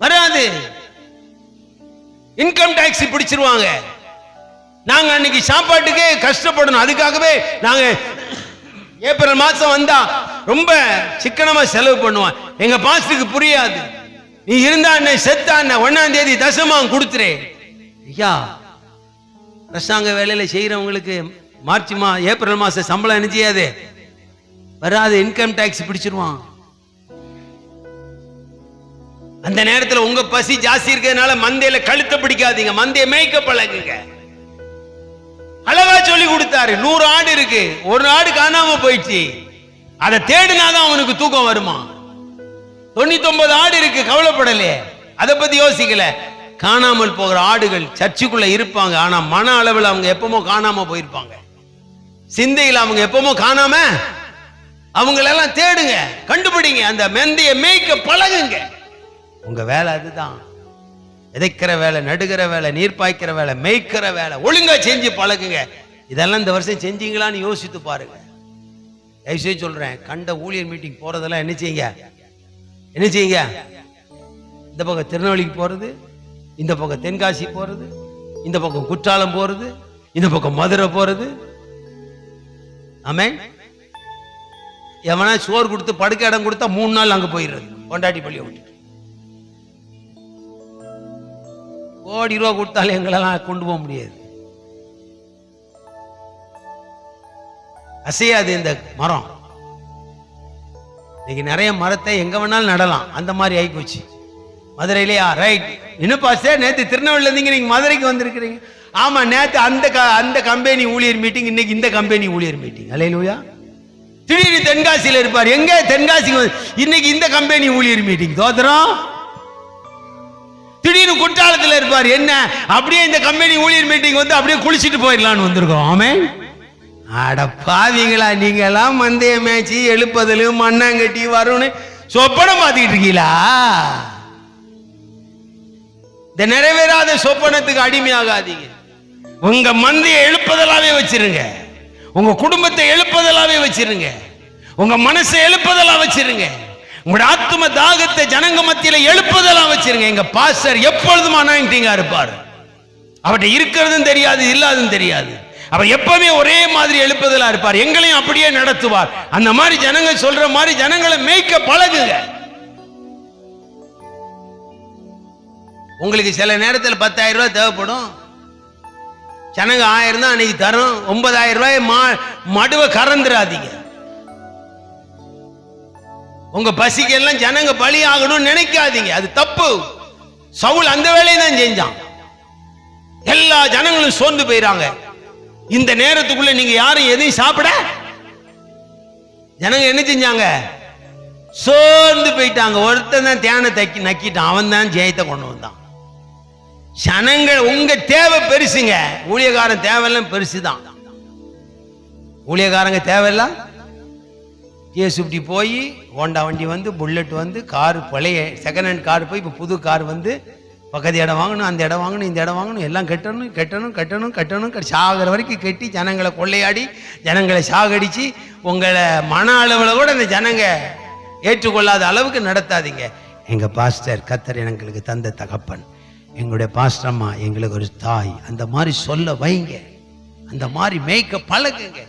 வராது, இன்கம் டாக்ஸ் பிடிச்சிருவாங்க. நாங்க அன்னைக்கு சாப்பாட்டுக்கே கஷ்டப்படணும். அதுக்காகவே நாங்க ஏப்ரல் மாசம் வந்தா ரொம்ப சிக்கனமா செலவு பண்ணுவோம். எங்க பாஸ்டருக்கு புரியாது. நீ இருந்தா என்ன, செத்தா என்ன, 1ஆம் தேதி தசமாம் கொடுத்துறே. ஐயா, அரசாங்க வேலையில செய்யறவங்களுக்கு ஏப்ரல் மாசம் சம்பளம் என்ன செய்யாது, வராது, இன்கம் டாக்ஸ் பிடிச்சிருவான். அந்த நேரத்தில் உங்க பசி ஜாஸ்தி இருக்கிறதுனால மந்தையில கழுத்தை பிடிக்காதீங்க, மந்தைய மேய்க்க பழகுங்க. அழகா சொல்லி கொடுத்தாரு. 100 ஆடு இருக்கு, ஒரு ஆடு காணாம போயிடுச்சு, அதை தேடினாதான் அவனுக்கு தூக்கம் வருமா. 99 ஆடு இருக்கு, கவலைப்படலையே, அதை பத்தி யோசிக்கல. காணாமல் போகிற ஆடுகள் சர்ச்சுக்குள்ள இருப்பாங்க, ஆனா மன அளவில் அவங்க எப்பமோ காணாம போயிருப்பாங்க. சிந்தையில் அவங்க எப்பவுமோ காணாம அவங்களெல்லாம் தேடுங்க, கண்டுபிடிங்க, அந்த மெந்தைய மேய்க்க பழகுங்க. உங்க வேலை அதுதான். விதைக்கிற வேலை, நடுகிற வேலை, நீர் பாய்க்கிற வேலை, மேய்க்கிற வேலை ஒழுங்கா செஞ்சு பழகுங்க. இதெல்லாம் இந்த வருஷம் செஞ்சீங்களான்னு யோசித்து பாருங்க. தயவுசெய்து சொல்றேன், கண்ட ஊழியர் மீட்டிங் போறதெல்லாம் என்ன செய்யுங்க, இந்த பக்கம் திருநெல்வேலிக்கு போறது, இந்த பக்கம் தென்காசி போறது, இந்த பக்கம் குற்றாலம் போறது, இந்த பக்கம் மதுரை போறது. ஆமென். எவனா சோறு கொடுத்து படுக்க இடம் கொடுத்தா 3 நாள் அங்க போயிடுறது. கொண்டாட்டி பள்ளியை விட்டு கோடி ரூபா கொடுத்தாலும் எங்களெல்லாம் கொண்டு போக முடியாது. அசையாது இந்த மரம். இன்னைக்கு நிறைய மரத்தை எங்க வேணாலும் நடலாம், அந்த மாதிரி ஆகி போச்சு. மதுரையிலேயா? ரைட். என்னப்பா சார், நேற்று திருநெல்வேலியில இருந்தீங்க, நீங்க மதுரைக்கு வந்திருக்கிறீங்க. ஆமா, நேற்று அந்த கம்பெனி ஊழியர் மீட்டிங், இன்னைக்கு இந்த கம்பெனி ஊழியர் மீட்டிங். அல்லேலூயா. திடீர்னு தென்காசியில் இருப்பார். எங்க? தென்காசி. இன்னைக்கு இந்த கம்பெனி ஊழியர் மீட்டிங். தோத்திரம். திடீர்னு குற்றாலத்தில் இருப்பார். என்ன? அப்படியே இந்த கம்பெனி ஊழியர் மீட்டிங் வந்து அப்படியே குளிச்சுட்டு போயிடலான்னு வந்திருக்கோம். ஆமென். அட பாவீங்களா, நீங்க எல்லாம் மந்தைய மேய்ச்சி எழுப்பதிலும் மண்ணாங்கட்டி வரும்னு சொப்பனம் பார்த்துக்கிட்டு இருக்கீங்களா? இந்த நிறைவேறாத சொப்பனத்துக்கு அடிமையாகாதீங்க. உங்க மந்தையை எழுப்பதெல்லாமே வச்சிருங்க. உங்க குடும்பத்தை எழுப்பதெல்லாமே வச்சிருங்க. உங்க மனசை எழுப்பதெல்லாம் வச்சிருங்க. உங்களோட ஆத்ம தாகத்தை ஜனங்க மத்தியில எழுப்பதெல்லாம் வச்சிருங்க. எங்க பாஸ்டர் எப்பொழுதும் அனாயிண்டிங்கா இருப்பார். அவர்கிட்ட இருக்கிறதும் தெரியாது, இல்லாதும் தெரியாது. அவர் எப்பவுமே ஒரே மாதிரி எழுப்பதெல்லாம் இருப்பார். எங்களையும் அப்படியே நடத்துவார். அந்த மாதிரி ஜனங்க சொல்ற மாதிரி ஜனங்களை மேய்க்க பழகுங்க. உங்களுக்கு சில நேரத்தில் 10,000 ரூபாய் தேவைப்படும். ஜனங்க 1000 தான் அன்னைக்கு தரும். 9,000 ரூபாய் மடுவை கறந்துடாதீங்க. உங்க பசிக்கு எல்லாம் ஜனங்க பலி ஆகணும்னு நினைக்காதீங்க, அது தப்பு. சவுல் அந்த வேலையை தான் செஞ்சான். எல்லா ஜனங்களும் சோர்ந்து போயிறாங்க. இந்த நேரத்துக்குள்ள நீங்க யாரும் எதையும் சாப்பிட, ஜனங்க என்ன செஞ்சாங்க? சோர்ந்து போயிட்டாங்க. ஒருத்தன் தான் தேனை நக்கிட்டான், அவன் தான் ஜெயத்தை கொண்டு வந்தான். ஜனங்கள் உங்க தேவை பெருசுங்க, ஊழியக்காரன் தேவையெல்லாம் பெருசுதான். ஊழியக்காரங்க தேவையெல்லாம் கேசுப்டி போய் ஹோண்டா வண்டி வந்து, புல்லட் வந்து, கார் பழைய செகண்ட் ஹேண்ட் கார் போய் இப்போ புது கார் வந்து, பக்கத்து இடம் வாங்கணும், அந்த இடம் வாங்கணும், இந்த இடம் வாங்கணும், எல்லாம் கட்டணும் சாகிற வரைக்கும் கட்டி ஜனங்களை கொள்ளையாடி ஜனங்களை சாகடிச்சு உங்களை மன அளவில் கூட அந்த ஜனங்க ஏற்றுக்கொள்ளாத அளவுக்கு நடத்தாதீங்க. எங்க பாஸ்டர் கர்த்தர் எங்களுக்கு தந்த தகப்பன், எங்களுடைய பாஸ்டர் அம்மா எங்களுக்கு ஒரு தாய், அந்த மாதிரி சொல்ல வைங்க, அந்த மாதிரி மேய்க்க பழகுங்க.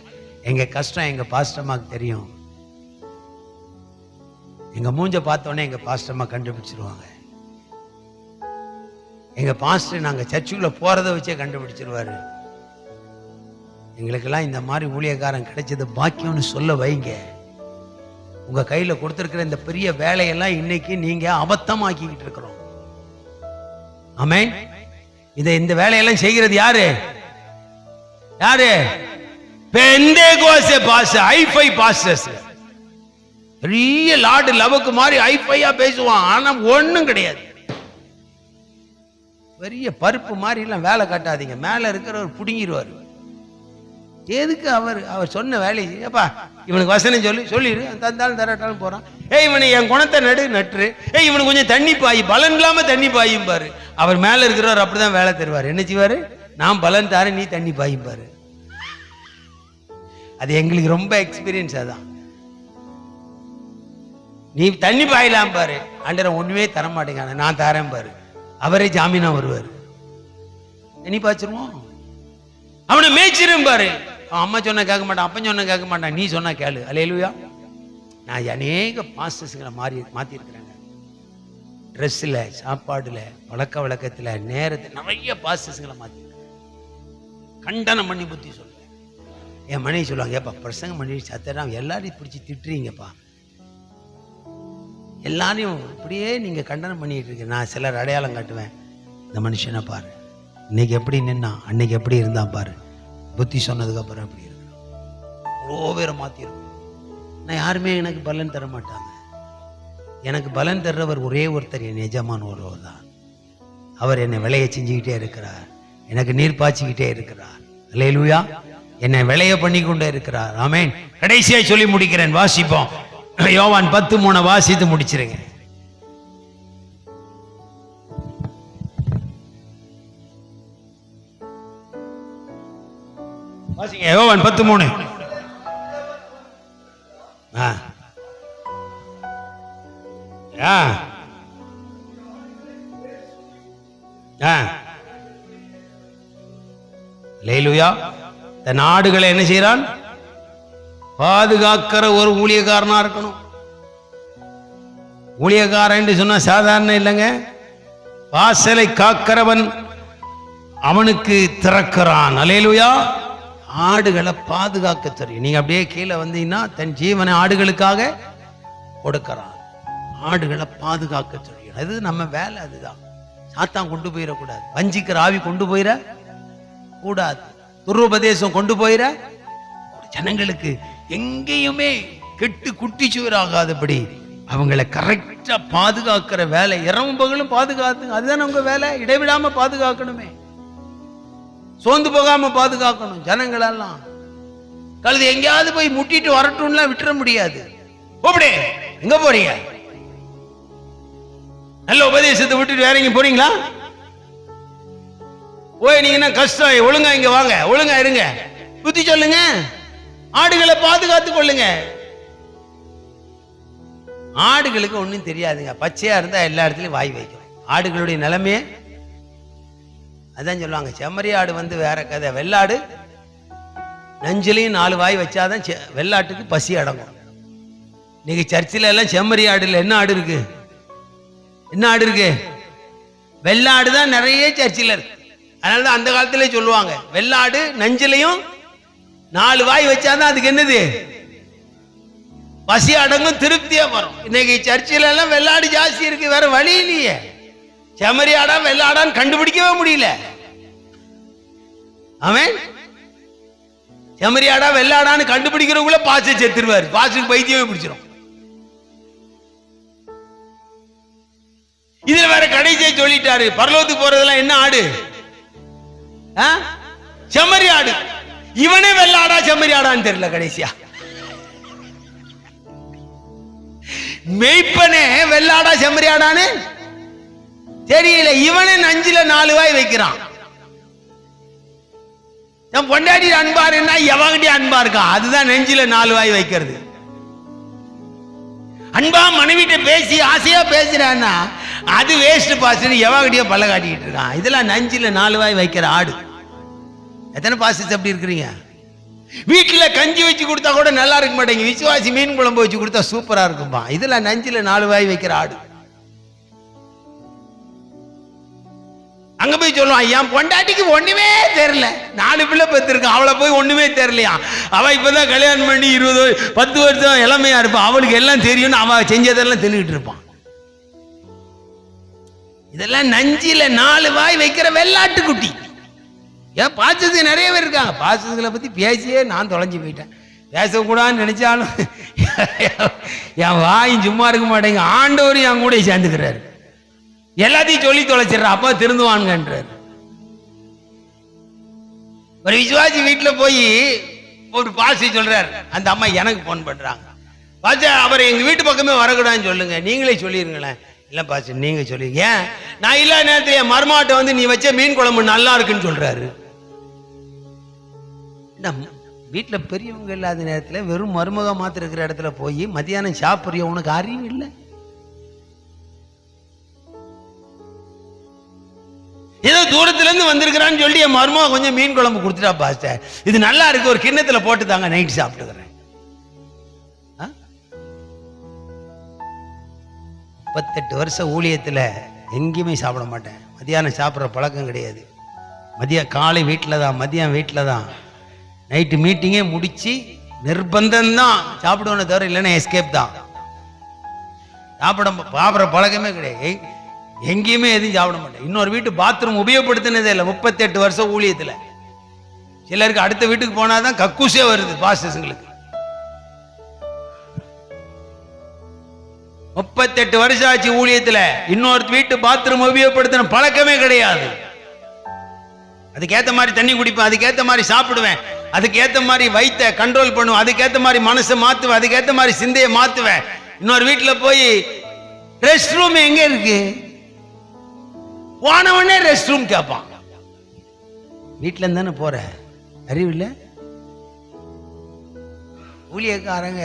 எங்க கஷ்டம் எங்க பாஸ்டர் அம்மாக்கு தெரியும். எங்க மூஞ்ச பார்த்தோன்னே எங்க பாஸ்டர் அம்மா கண்டுபிடிச்சிருவாங்க. எங்க பாஸ்டர் நாங்க சர்ச்சுக்குள்ள போறதை வச்சே கண்டுபிடிச்சிருவாரு. எங்களுக்கெல்லாம் இந்த மாதிரி ஊழியக்காரன் கிடைச்சது பாக்கியம்னு சொல்ல வைங்க. உங்க கையில கொடுத்திருக்கிற இந்த பெரிய வேலையெல்லாம் இன்னைக்கு நீங்க அபத்தமாக்கிக்கிட்டு இருக்கிறோம். ஆமென். இந்த வேலையெல்லாம் செய்கிறது யாரு? Pentecost pastor, hi-fi pastors. பெரிய லார்டு லவுக்கு மாதிரி ஹைஃபையா பேசுவான், ஆனா ஒண்ணும் கிடையாது. பெரிய பருப்பு மாதிரி எல்லாம் வேலை காட்டாதீங்க. மேல இருக்கிறவர் புடுங்கிடுவார். எதுக்கு அவர் சொன்ன வேலையை, ஏப்பா இவனுக்கு வசனம் சொல்லிடு, தந்தாலும் தராட்டாலும் போறான். இவனை என் குணத்தை நட்டுரு, இவனுக்கு கொஞ்சம் தண்ணி பாய், பலன் இல்லாம தண்ணி பாயும் பாரு. அவர் மேல இருக்கிறவர் அப்படிதான் வேலை தருவார். என்ன செய்வாரு? நான் பலன் தாரு, நீ தண்ணி பாயும் பாரு. அது எங்களுக்கு ரொம்ப எக்ஸ்பீரியன்ஸ். அதான் நீ தண்ணி பாயலாம் பாரு, ஆண்டவன் ஒண்ணுமே தர மாட்டேங்க, நான் தரேன் பாரு. அவரே ஜாமீனா வருவார். தண்ணி பாய்ச்சிருவோம், அவனை மேய்ச்சிரும் பாரு. அம்மா சொன்ன கேட்க மாட்டான், அப்பன் சொன்ன கேட்க மாட்டான், நீ சொன்னா கேளு. அல்லேலூயா. நான் அநேக பாஸ்டர்ஸ்களை மாத்தி இருக்கிறேங்க. ட்ரெஸ்ல, சாப்பாடுல, பழக்க வழக்கத்துல, நேரத்தில் நிறைய பாஸ்டர்ஸ்களை மாத்தி கண்டனம் பண்ணி புத்தி சொல்லுவேன். என் மனைவி சொல்லுவாங்க, ஏப்பா பிரசங்கம் பண்ணி சத்தம் எல்லாரையும் பிடிச்சி திட்டுறீங்கப்பா, எல்லாரையும் இப்படியே நீங்க கண்டனம் பண்ணிட்டு இருக்க. நான் சிலர் அடையாளம் காட்டுவேன். இந்த மனுஷனை பாரு, இன்னைக்கு எப்படி நின்னா, அன்னைக்கு எப்படி இருந்தான் பாரு, புத்தி சொன்னதுக்கு அப்புறம் எப்படி இருக்கிறான். அவ்வளோ பேரை மாத்திருக்கும். நான் யாருமே எனக்கு பலன் தர மாட்டாங்க. எனக்கு பலன் தர்றவர் ஒரே ஒருத்தர், என் எஜமான் ஒருவர் தான். அவர் என்னை விளைய செஞ்சுக்கிட்டே இருக்கிறார், எனக்கு நீர் பாய்ச்சிக்கிட்டே இருக்கிறார். அல்லேலூயா. என்னை விளைய பண்ணி கொண்டே இருக்கிறார். ஆமென். கடைசியா சொல்லி முடிக்கிறேன், வாசிப்போம். யோவான் 10:3 வாசித்து முடிச்சிருங்க. வாசிங்க யோவான் 10:3. அல்லேலூயா. தன் ஆடுகளை என்ன செய்யறான்? பாதுகாக்கிற ஒரு ஊழியக்காரனா இருக்கணும். ஊழியக்காரன் சொன்னா சாதாரண இல்லைங்க. வாசலை காக்கிறவன் அவனுக்கு திறக்கிறான். அல்லேலூயா. ஆடுகளை பாதுகாக்க தெரியும். நீங்க அப்படியே கீழே வந்தீங்கன்னா தன் ஜீவனை ஆடுகளுக்காக கொடுக்கிறான். ஆடுகளை பாதுகாக்க தெரியும். அது நம்ம வேலை. அதுதான். சாத்தான் கொண்டு போயிடக்கூடாது. வஞ்சிக்கிற ஆவி கொண்டு போயிட கூடாது. துருபதேசம் கொண்டு போயிட ஜனங்களுக்கு எங்கேயுமே கெட்டு குட்டிச்சுவராகாதபடி அவங்களை கரெக்டா பாதுகாக்கிற வேலை. இரவும் பகலும் பாதுகாத்து, அதுதான் உங்க வேலை. இடைவிடாம பாதுகாக்கணுமே, சோர்ந்து போகாம பாதுகாக்கணும். ஜனங்களெல்லாம் கழுது எங்கேயாவது போய் முட்டிட்டு வரட்டும்லாம் விட்டுற முடியாது. போப்படே, எங்க போறீங்க? நல்ல உபதேசத்தை விட்டுட்டு வேற எங்க போறீங்களா? போய் நீங்க கஷ்டம், ஒழுங்கா இங்க வாங்க, ஒழுங்கா இருங்க, புத்தி சொல்லுங்க, ஆடுகளை பாதுகாத்து கொள்ளுங்க. ஆடுகளுக்கு ஒண்ணும் தெரியாதுங்க. பச்சையா இருந்தா எல்லா இடத்துலயும் வாய் வைக்கும். ஆடுகளுடைய நிலைமையே அதான் சொல்லுவாங்க. செம்மறி ஆடு வேற கதை. வெள்ளாடு நஞ்சிலையும் 4 வாய் வச்சாதான் வெள்ளாட்டுக்கு பசி அடங்கும். இன்னைக்கு சர்ச்சில் எல்லாம் செம்மறி ஆடு இல்லை. என்ன ஆடு இருக்கு? என்ன ஆடு இருக்கு? வெள்ளாடு தான் நிறைய சர்ச்சில் இருக்கு. அதனாலதான் அந்த காலத்திலே சொல்லுவாங்க, வெள்ளாடு நஞ்சிலையும் 4 வாய் வச்சாதான் அதுக்கு என்னது? பசி அடங்கும், திருப்தியா வரும். இன்னைக்கு சர்ச்சில் எல்லாம் வெள்ளாடு ஜாஸ்தி இருக்கு. வேற வழி இல்லையே. செம்மறி ஆடா வெள்ளாடான்னு கண்டுபிடிக்கவே முடியல. அவன் செம்மறி ஆடா வெள்ளாடான்னு கண்டுபிடிக்கிறவங்கள பாச செத்துருவாரு. பாசுக்கு பைத்தியமே பிடிச்சிடும். இதுல வேற கடைசியை சொல்லிட்டாரு, பரலோகத்துக்கு போறதெல்லாம் என்ன ஆடு? செம்மறி ஆடு. இவனே வெள்ளாடா செம்மறி ஆடான்னு தெரியல. கடைசியா மெய்ப்பனே வெள்ளாடா செம்மறி ஆடான்னு தெரியல. இவனே நஞ்சில 4 வாய் வைக்கிறான். பொண்டாடி அன்பா இருந்தா எவகிட்ட அன்பா இருக்கா? அதுதான் நெஞ்சில 4 வாய் வைக்கிறது. அன்பா மனைவிட்ட பேசி ஆசையா பேசுறான்னா அது வேஸ்ட் பாசு. எவகிட்டயோ பல்ல காட்டிக்கிட்டு இருக்கான். இதெல்லாம் நஞ்சில 4 வாய் வைக்கிற ஆடு. எத்தனை பாசஸ் அப்படி இருக்கிறீங்க? வீட்டுல கஞ்சி வச்சு கொடுத்தா கூட நல்லா இருக்க மாட்டேங்க. விசுவாசி மீன் குழம்பு வச்சு கொடுத்தா சூப்பரா இருக்கும்பா. இதெல்லாம் நஞ்சில 4 வாய் வைக்கிற ஆடு. அங்க போய் சொல்லுவான், என் பொண்டாட்டிக்கு ஒண்ணுமே தெரியல, 4 பிள்ளை பெற்றிருக்கான், அவளை போய் ஒண்ணுமே தெரியலையா, அவ இப்பதான் கல்யாணம் பண்ணி 10 வருஷம் இளமையா இருப்பான், அவளுக்கு எல்லாம் தெரியும்னு அவ செஞ்சதெல்லாம் தின்னுட்டு இருப்பான். இதெல்லாம் நஞ்சில 4 வாய் வைக்கிற வெள்ளாட்டு குட்டி. ஏன் பாசத்துக்கு நிறைய பேர் இருக்காங்க. பாசத்துக்களை பத்தி பேசியே நான் தொலைஞ்சு போயிட்டேன். பேசக்கூடாதுன்னு நினைச்சாலும் என் வாயும் சும்மா இருக்க மாட்டேங்க. ஆண்டவரும் என் கூட சேர்ந்துக்கிறாரு. எல்லாத்தையும் சொல்லி தொலைச்சிடுற, அப்பா திருந்துவான்கன்றார். ஒரு விசுவாசி வீட்டுல போய் ஒரு பாசி சொல்றார். அந்த அம்மா எனக்கு போன் பண்றாங்க, பாச்சா அவர் எங்க வீட்டு பக்கமே வரக்கூடாதுன்னு சொல்லுங்க, நீங்களே சொல்லிருங்களேன். இல்ல பாச்சு நீங்க சொல்லுங்க. ஏன்? நான் இல்ல நேரத்துல என் மருமாட்டை நீ வச்ச மீன் குழம்பு நல்லா இருக்குன்னு சொல்றாரு. வீட்டுல பெரியவங்க இல்லாத நேரத்துல வெறும் மருமக மாத்திர இருக்கிற இடத்துல போய் மத்தியானம் சாப்பிடுறிய, உனக்கு அறிவு இல்லை? ஏதோ தூரத்துல இருந்து வந்திருக்கிறான்னு சொல்லி என் மருமக கொஞ்சம் மீன் குழம்பு கொடுத்துட்டா, பாஸ்டர் இது நல்லா இருக்கு, ஒரு கிண்ணத்துல போட்டு தாங்க, நைட் சாப்பிட்டுக்கிறேன். 38 வருஷம் ஊழியத்துல எங்கேயுமே சாப்பிட மாட்டேன். மதியானம் சாப்பிட்ற பழக்கம் கிடையாது. காலை வீட்டில் தான், மதியம் வீட்டில் தான், நைட்டு மீட்டிங்கே முடிச்சு நிர்பந்தம் தான் சாப்பிடுவோன்னு தவிர இல்லைன்னா எஸ்கேப் தான். சாப்பிட்ற பழக்கமே கிடையாது. எங்கேயுமே எதுவும் சாப்பிட மாட்டேன். இன்னொரு வீட்டு பாத்ரூம் உபயோகப்படுத்தினதே இல்லை 38 வருஷம் ஊழியத்தில். சிலருக்கு அடுத்த வீட்டுக்கு போனாதான் கக்கூசே வருது பாஸ்டர்ஸுங்களுக்கு. 38 வருஷம் ஆச்சு ஊழியத்தில், இன்னொரு வீட்டு பாத்ரூம் உபயோகப்படுத்தின பழக்கமே கிடையாது. அதுக்கேற்ற மாதிரி தண்ணி குடிப்பேன், அதுக்கேற்ற மாதிரி சாப்பிடுவேன். அதுக்கேற்ற மாதிரி வயிற்ற கண்ட்ரோல் பண்ணுவேன், அதுக்கேற்ற மாதிரி மனசை மாத்துவேன், அதுக்கேற்ற மாதிரி சிந்தையை மாத்துவேன். இன்னொரு வீட்டில் போய் ரெஸ்ட் ரூம் எங்க இருக்கு, போனவனே ரெஸ்ட் ரூம் கேட்பான். வீட்டில இருந்தானே போற, அறிவில்லை? ஊழியக்காரங்க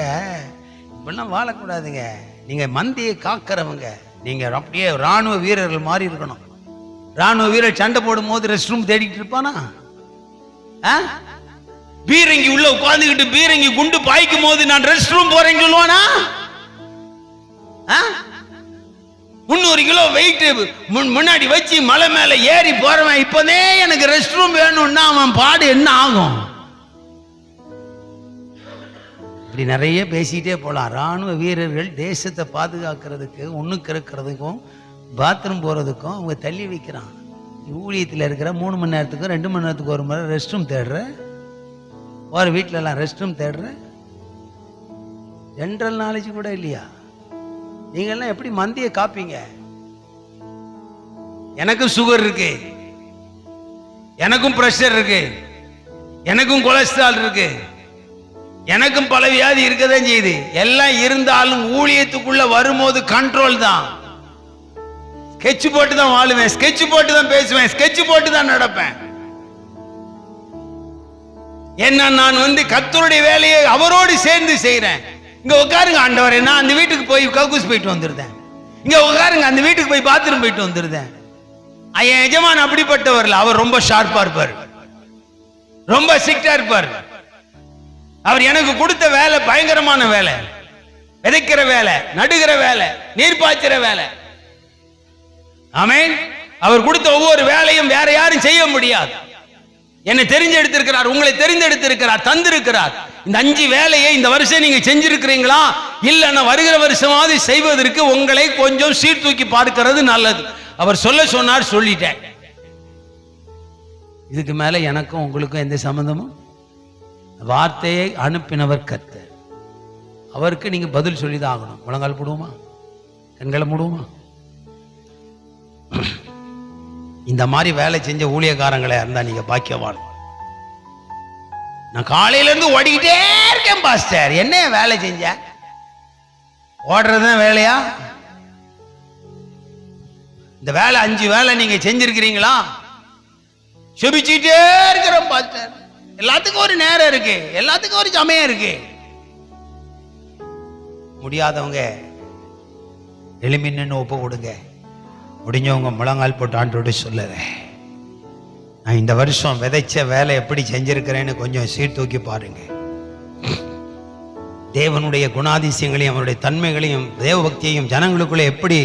இப்படிலாம் வாழக்கூடாதுங்க. நீங்க மந்தியை காக்கிறவங்க, நீங்க அப்படியே ராணுவ வீரர்கள் மாதிரி இருக்கணும். ராணுவ வீரர் சண்டை போடும் போது ரெஸ்ட் ரூம் தேடிட்டு இருப்பானா? பீரங்கி உள்ள உட்கார்ந்துக்கிட்டு பீரங்கி குண்டு பாய்க்கும் போது நான் ரெஸ்ட் ரூம் போறேன்னு சொல்லுவானா? 300 கிலோ வெயிட் முன்னாடி வச்சு மலை மேல ஏறி போறவன் இப்பதே எனக்கு ரெஸ்ட் ரூம் வேணும்னா அவன் பாடு என்ன ஆகும்? இப்படி நிறைய பேசிட்டே போலாம். ராணுவ வீரர்கள் தேசத்தை பாதுகாக்கிறதுக்கு, ஒண்ணுக்கு இருக்கிறதுக்கும் பாத்ரூம் போறதுக்கும் அவங்க தள்ளி வைக்கிறான். ஊழியத்தில் இருக்கிற 3 மணி நேரத்துக்கும் 2 மணி நேரத்துக்கு ஒரு முறை ரெஸ்ட் ரூம் தேடுற, ஒரு வீட்டில எல்லாம் ரெஸ்ட் ரூம் தேடுற. ஜென்ரல் நாலேஜ் கூட இல்லையா? நீங்கெல்லாம் எப்படி மந்தியை காப்பீங்க? எனக்கும் சுகர் இருக்கு, எனக்கும் பிரஷர் இருக்கு, எனக்கும் கொலஸ்ட்ரால் இருக்கு, எனக்கும் பல வியாதி இருக்கதான் செய்யுது. எல்லாம் இருந்தாலும் ஊழியத்துக்குள்ள வரும்போது கண்ட்ரோல் தான். ஸ்கெட்ச் போட்டு தான் வாழுவேன், ஸ்கெட்ச் போட்டு தான் பேசுவேன், ஸ்கெட்ச் போட்டு தான் நடப்பேன். என்ன நான் கர்த்தருடைய வேலையை அவரோடு சேர்ந்து செய்யறேன். இங்க உட்காருங்க ஆண்டவரே, நான் அந்த வீட்டுக்கு போய் கக்கூஸ் போயிட்டு வந்துருந்தேன். இங்க உட்காருங்க, அந்த வீட்டுக்கு போய் பாத்ரூம் போயிட்டு வந்துருந்தேன். என் எஜமான் அப்படிப்பட்டவர்ல, அவர் ரொம்ப ஷார்ப்பா இருப்பார், ரொம்ப ஸ்ட்ரிக்டா இருப்பார். அவர் எனக்கு கொடுத்த வேலை பயங்கரமான வேலை, விதைக்கிற வேலை, நடுகிற வேலை, நீர் பாய்ச்சிற வேலை. ஆமென். அவர் கொடுத்த ஒவ்வொரு வேலையும் வேற யாரும் செய்ய முடியாது. என்னை தெரிஞ்செடுத்திருக்கிறார், உங்களை தெரிந்தெடுத்திருக்கிறார், தந்திருக்கிறார். இந்த 5 வேலையை இந்த வருஷம் நீங்க செஞ்சிருக்கிறீங்களா? இல்லைன்னா வருகிற வருஷமாவது செய்வதற்கு உங்களை கொஞ்சம் சீர்தூக்கி பார்க்கிறது நல்லது. அவர் சொல்ல சொன்னார், சொல்லிட்டேன். இதுக்கு மேல எனக்கும் உங்களுக்கும் எந்த சம்பந்தமும்? வார்த்தையை அனுப்பினவர் கர்த்தர், அவருக்கு நீங்க பதில் சொல்லிதான் ஆகணும். முழங்கால் போடுவோமா? கண்களை மூடுவோமா? இந்த மாதிரி வேலை செஞ்ச ஊழியக்காரங்களே இருந்தா நீங்க பாக்கியவான். நான் காலையில இருந்து ஓடிக்கிட்டே இருக்கேன் பாஸ்டர். என்ன வேலை செஞ்ச? ஓடுறதுதான் வேலையா? இந்த வேலை 5 வேலை நீங்க செஞ்சிருக்கிறீங்களா? செபிச்சுட்டே இருக்கிறோம் பாஸ்டர். எல்லாத்துக்கும் ஒரு நேரம் இருக்கு, எல்லாத்துக்கும் ஒரு சமயம் இருக்கு. முடியாதவங்க எளிமின்னு ஒப்பு கொடுங்க. முடிஞ்சவங்க முழங்கால் போட்டு ஆண்டோடு சொல்லுறேன், நான் இந்த வருஷம் விதைச்ச வேலை எப்படி செஞ்சிருக்கிறேன்னு கொஞ்சம் சீர்தூக்கி பாருங்க. தேவனுடைய குணாதிசயங்களையும் அவருடைய தன்மைகளையும் தேவ பக்தியையும் ஜனங்களுக்குள்ள எப்படி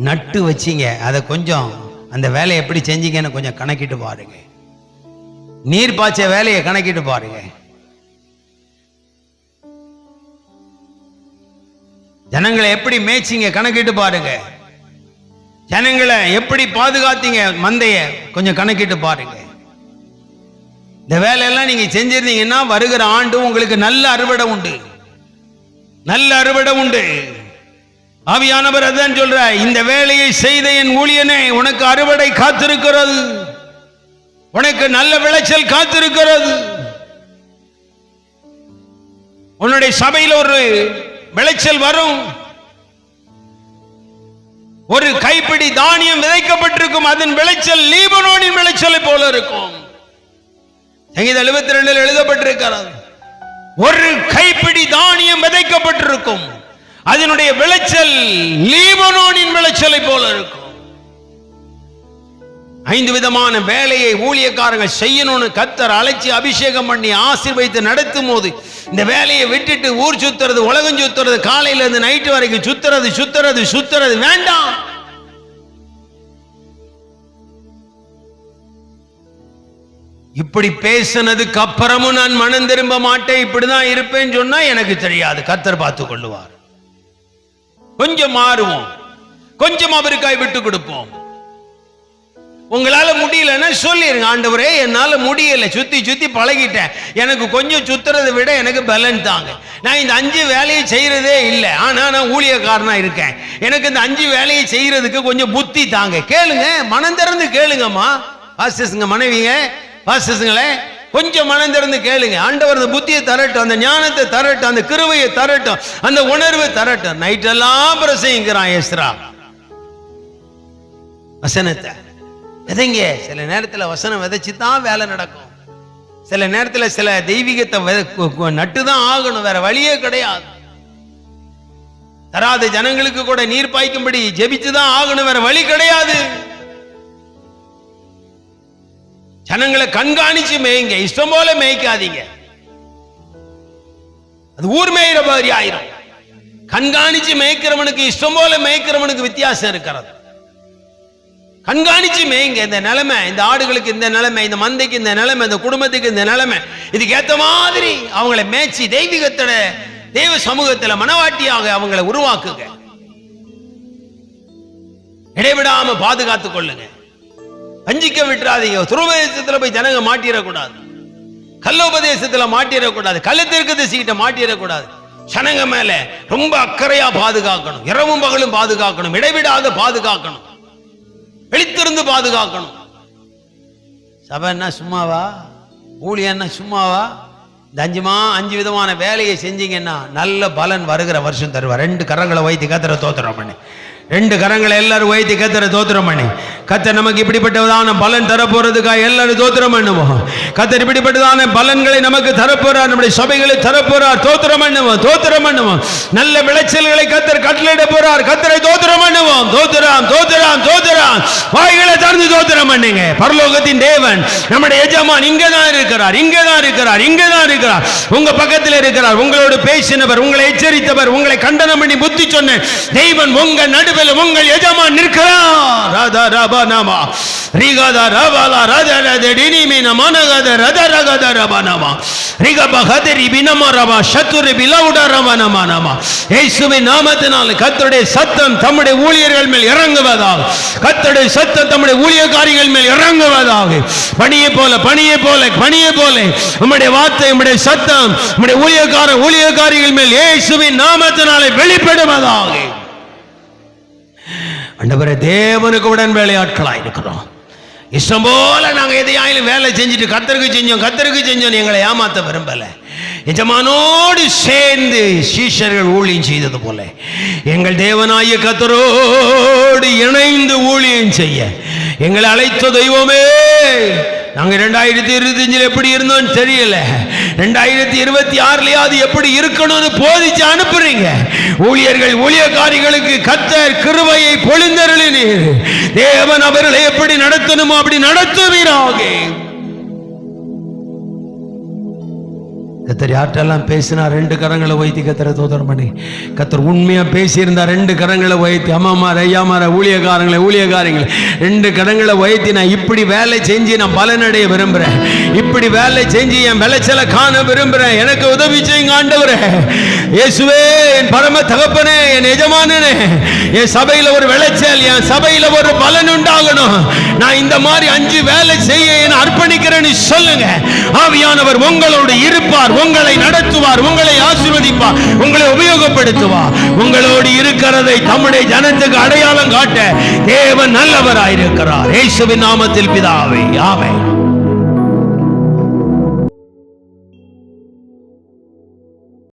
நட்டு வச்சிங்க, அதை கொஞ்சம் அந்த வேலையை எப்படி செஞ்சீங்கன்னு கொஞ்சம் கணக்கிட்டு பாருங்க. நீர் பாய்ச்ச வேலையை கணக்கிட்டு பாருங்க. ஜனங்களை எப்படி மேய்ச்சிங்க கணக்கிட்டு பாருங்க. ஜனங்களை எப்படி பாதுகாத்தீங்க மந்தைய கொஞ்சம் கணக்கிட்டு பாருங்க. இந்த வேலையெல்லாம் நீங்க செஞ்சிருந்தீங்கன்னா வருகிற ஆண்டு உங்களுக்கு நல்ல அறுவடை உண்டு, நல்ல அறுவடை உண்டு. ஆவியானவர் அதான் சொல்ற, இந்த வேலையை செய்த என் ஊழியனே, உனக்கு அறுவடை காத்திருக்கிறது, உனக்கு நல்ல விளைச்சல் காத்திருக்கிறது. உன்னுடைய சபையில் ஒரு விளைச்சல் வரும். ஒரு கைப்பிடி தானியம் விதைக்கப்பட்டிருக்கும், அதன் விளைச்சல் லீபனோனின் விளைச்சலை போல இருக்கும். சங்கீதம் 72 எழுதப்பட்டிருக்கிறது, ஒரு கைப்பிடி தானியம் விதைக்கப்பட்டிருக்கும், அதனுடைய விளைச்சல் லீபனோனின் விளைச்சலை போல இருக்கும். 5 விதமான வேலையை ஊழியக்காரங்க செய்யணும்னு கர்த்தர் அழைச்சி அபிஷேகம் பண்ணி ஆசீர்வதித்து நடத்தும் போது, இந்த வேலையை விட்டுட்டு ஊர் சுத்துறது, உலகம் சுத்துறது, காலையில இருந்து நைட்டு வரைக்கும் சுத்துறது சுத்துறது சுத்துறது வேண்டாம். இப்படி பேசினதுக்கு அப்புறமும் நான் மனம் திரும்ப மாட்டேன், இப்படிதான் இருப்பேன்னு சொன்னா எனக்கு தெரியாது, கர்த்தர் பார்த்து கொள்ளுவார். கொஞ்சம் மாறுவோம், கொஞ்சம் அவருக்காய் விட்டு கொடுப்போம். உங்களால முடியலன்னா சொல்லிருங்க, ஆண்டவரே என்னால முடியல, சுத்தி சுத்தி பழகிட்டேன், எனக்கு கொஞ்சம் சுத்துறதை விட எனக்கு பலன் தாங்க. நான் இந்த 5 வேலையை செய்யறதே இல்லை, ஆனா நான் ஊழியக்காரனா இருக்கேன், எனக்கு இந்த 5 வேலையை செய்யறதுக்கு கொஞ்சம் புத்தி தாங்க. கேளுங்க, மனம் திறந்து கேளுங்கம்மா. பாஸ்டர்ஸ்ங்க, மனைவிங்க பாஸ்டர்ஸ்ங்களே, கொஞ்சம் மனம் திறந்து கேளுங்க. ஆண்டவர் அந்த புத்தியை தரட்டும், அந்த ஞானத்தை தரட்டும், அந்த கிருபையை தரட்டும், அந்த உணர்வை தரட்டும். நைட்டெல்லாம் பிரசங்கிக்கிறான் எஸ்ரா. வசனத்தை விதைங்க. சில நேரத்தில் வசனம் விதைச்சு தான் வேலை நடக்கும். சில நேரத்தில் சில தெய்வீகத்தை நட்டுதான் ஆகணும், வேற வழியே கிடையாது. தராத ஜனங்களுக்கு கூட நீர் பாய்க்கும்படி ஜெபிச்சுதான் ஆகணும், வேற வழி கிடையாது. ஜனங்களை கண்காணிச்சு மேய்ங்க, இஷ்டம் போல மேய்க்காதீங்க. அது ஊர் மேய்கிற மாதிரி ஆயிரும். கண்காணிச்சு மேய்க்கிறவனுக்கு இஷ்டம் போல மேய்க்கிறவனுக்கு வித்தியாசம் இருக்கிறது. கண்காணிச்சு மேய்ங்க. இந்த நிலைமை, இந்த ஆடுகளுக்கு இந்த நிலைமை, இந்த மந்தைக்கு இந்த நிலைமை, இந்த குடும்பத்துக்கு இந்த நிலைமை, இதுக்கு ஏத்த மாதிரி அவங்களை மேய்ச்சி தெய்வீகத்தோட தேவ சமூகத்தில் மனவாட்டியாக அவங்களை உருவாக்குங்க. இடைவிடாம பாதுகாத்துக் கொள்ளுங்க, வஞ்சிக்க விட்டுறாதீங்க. துருபதேசத்துல போய் ஜனங்க மாட்டிடக்கூடாது, கல்லோபதேசத்துல மாட்டிடக்கூடாது, கள்ளத்திற்கு திசைக்கிட்ட மாட்டிடக்கூடாது. ஜனங்க மேல ரொம்ப அக்கறையா பாதுகாக்கணும், இரவும் பகலும் பாதுகாக்கணும், இடைவிடாத பாதுகாக்கணும், வெளித்திருந்து பாதுகாக்கணும். சபைன்னா சும்மாவா? ஊழியன்னா சும்மாவா? இந்த 5 விதமான வேலையை செஞ்சீங்கன்னா நல்ல பலன் வருகிற வருஷம் தருவார். 2 கரங்களை வைத்து கத்தரை தோத்திரம் பண்ணி, 2 கரங்களை எல்லாரும் வைத்து கத்தரை தோத்திரம் பண்ணி, கத்தர் நமக்கு இப்படிப்பட்டதான பலன் தரப்போறதுக்காக எல்லாரும் தோத்திரம் பண்ணுவோம். கத்தர் இப்படிப்பட்டதான பலன்களை நமக்கு தரப்போறார், நம்முடைய சபைகளை தரப்போறார். தோத்திரம் பண்ணுவோம், தோத்திரம் பண்ணுவோம். நல்ல விளைச்சல்களை கத்தர் கட்டளையிட போறார். கத்தரை தோத்திரம் பண்ணுவோம். தோத்திரம், தோத்திரம், தோத்திரம். வாய்களை திறந்து தோத்திரம் பண்ணுங்க. பரலோகத்தின் தேவன் நம்முடைய எஜமான் இங்கதான் இருக்கிறார், இங்கதான் இருக்கிறார், இங்கதான் இருக்கிறார். உங்க பக்கத்தில் இருக்கிறார். உங்களோடு பேசினவர், உங்களை எச்சரித்தவர், உங்களை கண்டனம் பண்ணி புத்தி சொன்ன தெய்வன் உங்க நடுவில் உங்கள் எஜமான் நிற்கிறார். ராதா ரபானாமா ரிகாதா ரபாலா ராதா ராதா டினிமின மனகத ரதா ரகத ரபானாமா ரிகப ஹதரி பினமா ரபா சத்துரி பிலவுடா ரபானாமானாமா. இயேசுவின் நாமத்தினால் கர்த்தருடைய சத்தம் தம்முடைய ஊழியர்கள் மேல் இறங்குவதாக. கர்த்தருடைய சத்தம் தம்முடைய ஊழியக்காரிகள் மேல் இறங்குவதாக. பணியை போல, பணியை போல, பணியை போல உம்முடைய வார்த்தை, உம்முடைய சத்தம் உம்முடைய ஊழியக்காரிகள் மேல் இயேசுவின் நாமத்தினாலே வெளிப்படுவதாக. ஆண்டவரே, தேவனுக்கு உடன் வேலையாட்களாய் இருக்கிறோம். இஷ்டம் போல நாங்கள் எதையாயிலும் வேலை செஞ்சுட்டு கத்தருக்கு செஞ்சோம் எங்களை ஏமாத்த விரும்பல. எஜமானோடு சேர்ந்து சீஷர்கள் ஊழியம் செய்தது போல எங்கள் தேவனாய கர்த்தரோடு இணைந்து ஊழியம் செய்ய எங்களை அழைத்த தெய்வமே. நாங்கள் 2025 எப்படி இருந்தோம் தெரியல, 2026 எப்படி இருக்கணும்னு போதிச்சு அனுப்புறீங்க. ஊழியர்கள், ஊழியக்காரிகளுக்கு கர்த்தர் கிருபையை பொழிந்தருளினீர். தேவன் அவர்களை எப்படி நடத்தணுமோ அப்படி நடத்துவீராக. கத்தர் யார்ட்டெல்லாம் பேசினா 2 கரங்களை வைத்து கத்தரை தோத்திரம் பண்ணி, கத்தர் உண்மையா பேசியிருந்தா 2 கரங்களை வைத்து, அம்மாமார ஐயாமார ஊழியக்காரங்களை 2 கரங்களை வைத்து, நான் இப்படி வேலை செஞ்சு நான் பலனடைய விரும்புறேன், இப்படி வேலை செஞ்சு என் விளைச்சலை காண விரும்புறேன், எனக்கு உதவி செய்யுங்க ஆண்டவரே. இயேசுவே, என் பரம தகப்பனே, என் எஜமானனே, என் சபையில ஒரு விளைச்சல், என் சபையில ஒரு பலன் உண்டாகணும். நான் இந்த மாதிரி 5 வேலை செய்ய என் அர்ப்பணிக்கிறேன்னு சொல்லுங்க. ஆவியானவர் உங்களோடு இருப்பார், உங்களை நடத்துவார், உங்களை ஆசீர்வதிப்பார், உங்களை உபயோகப்படுத்துவார். உங்களோடு இருக்கிறதை தம்முடைய ஜனத்துக்கு அடையாளம் காட்ட தேவன் நல்லவராயிருக்கிறார். இயேசுவின் நாமத்தில் பிதாவே, ஆமென்.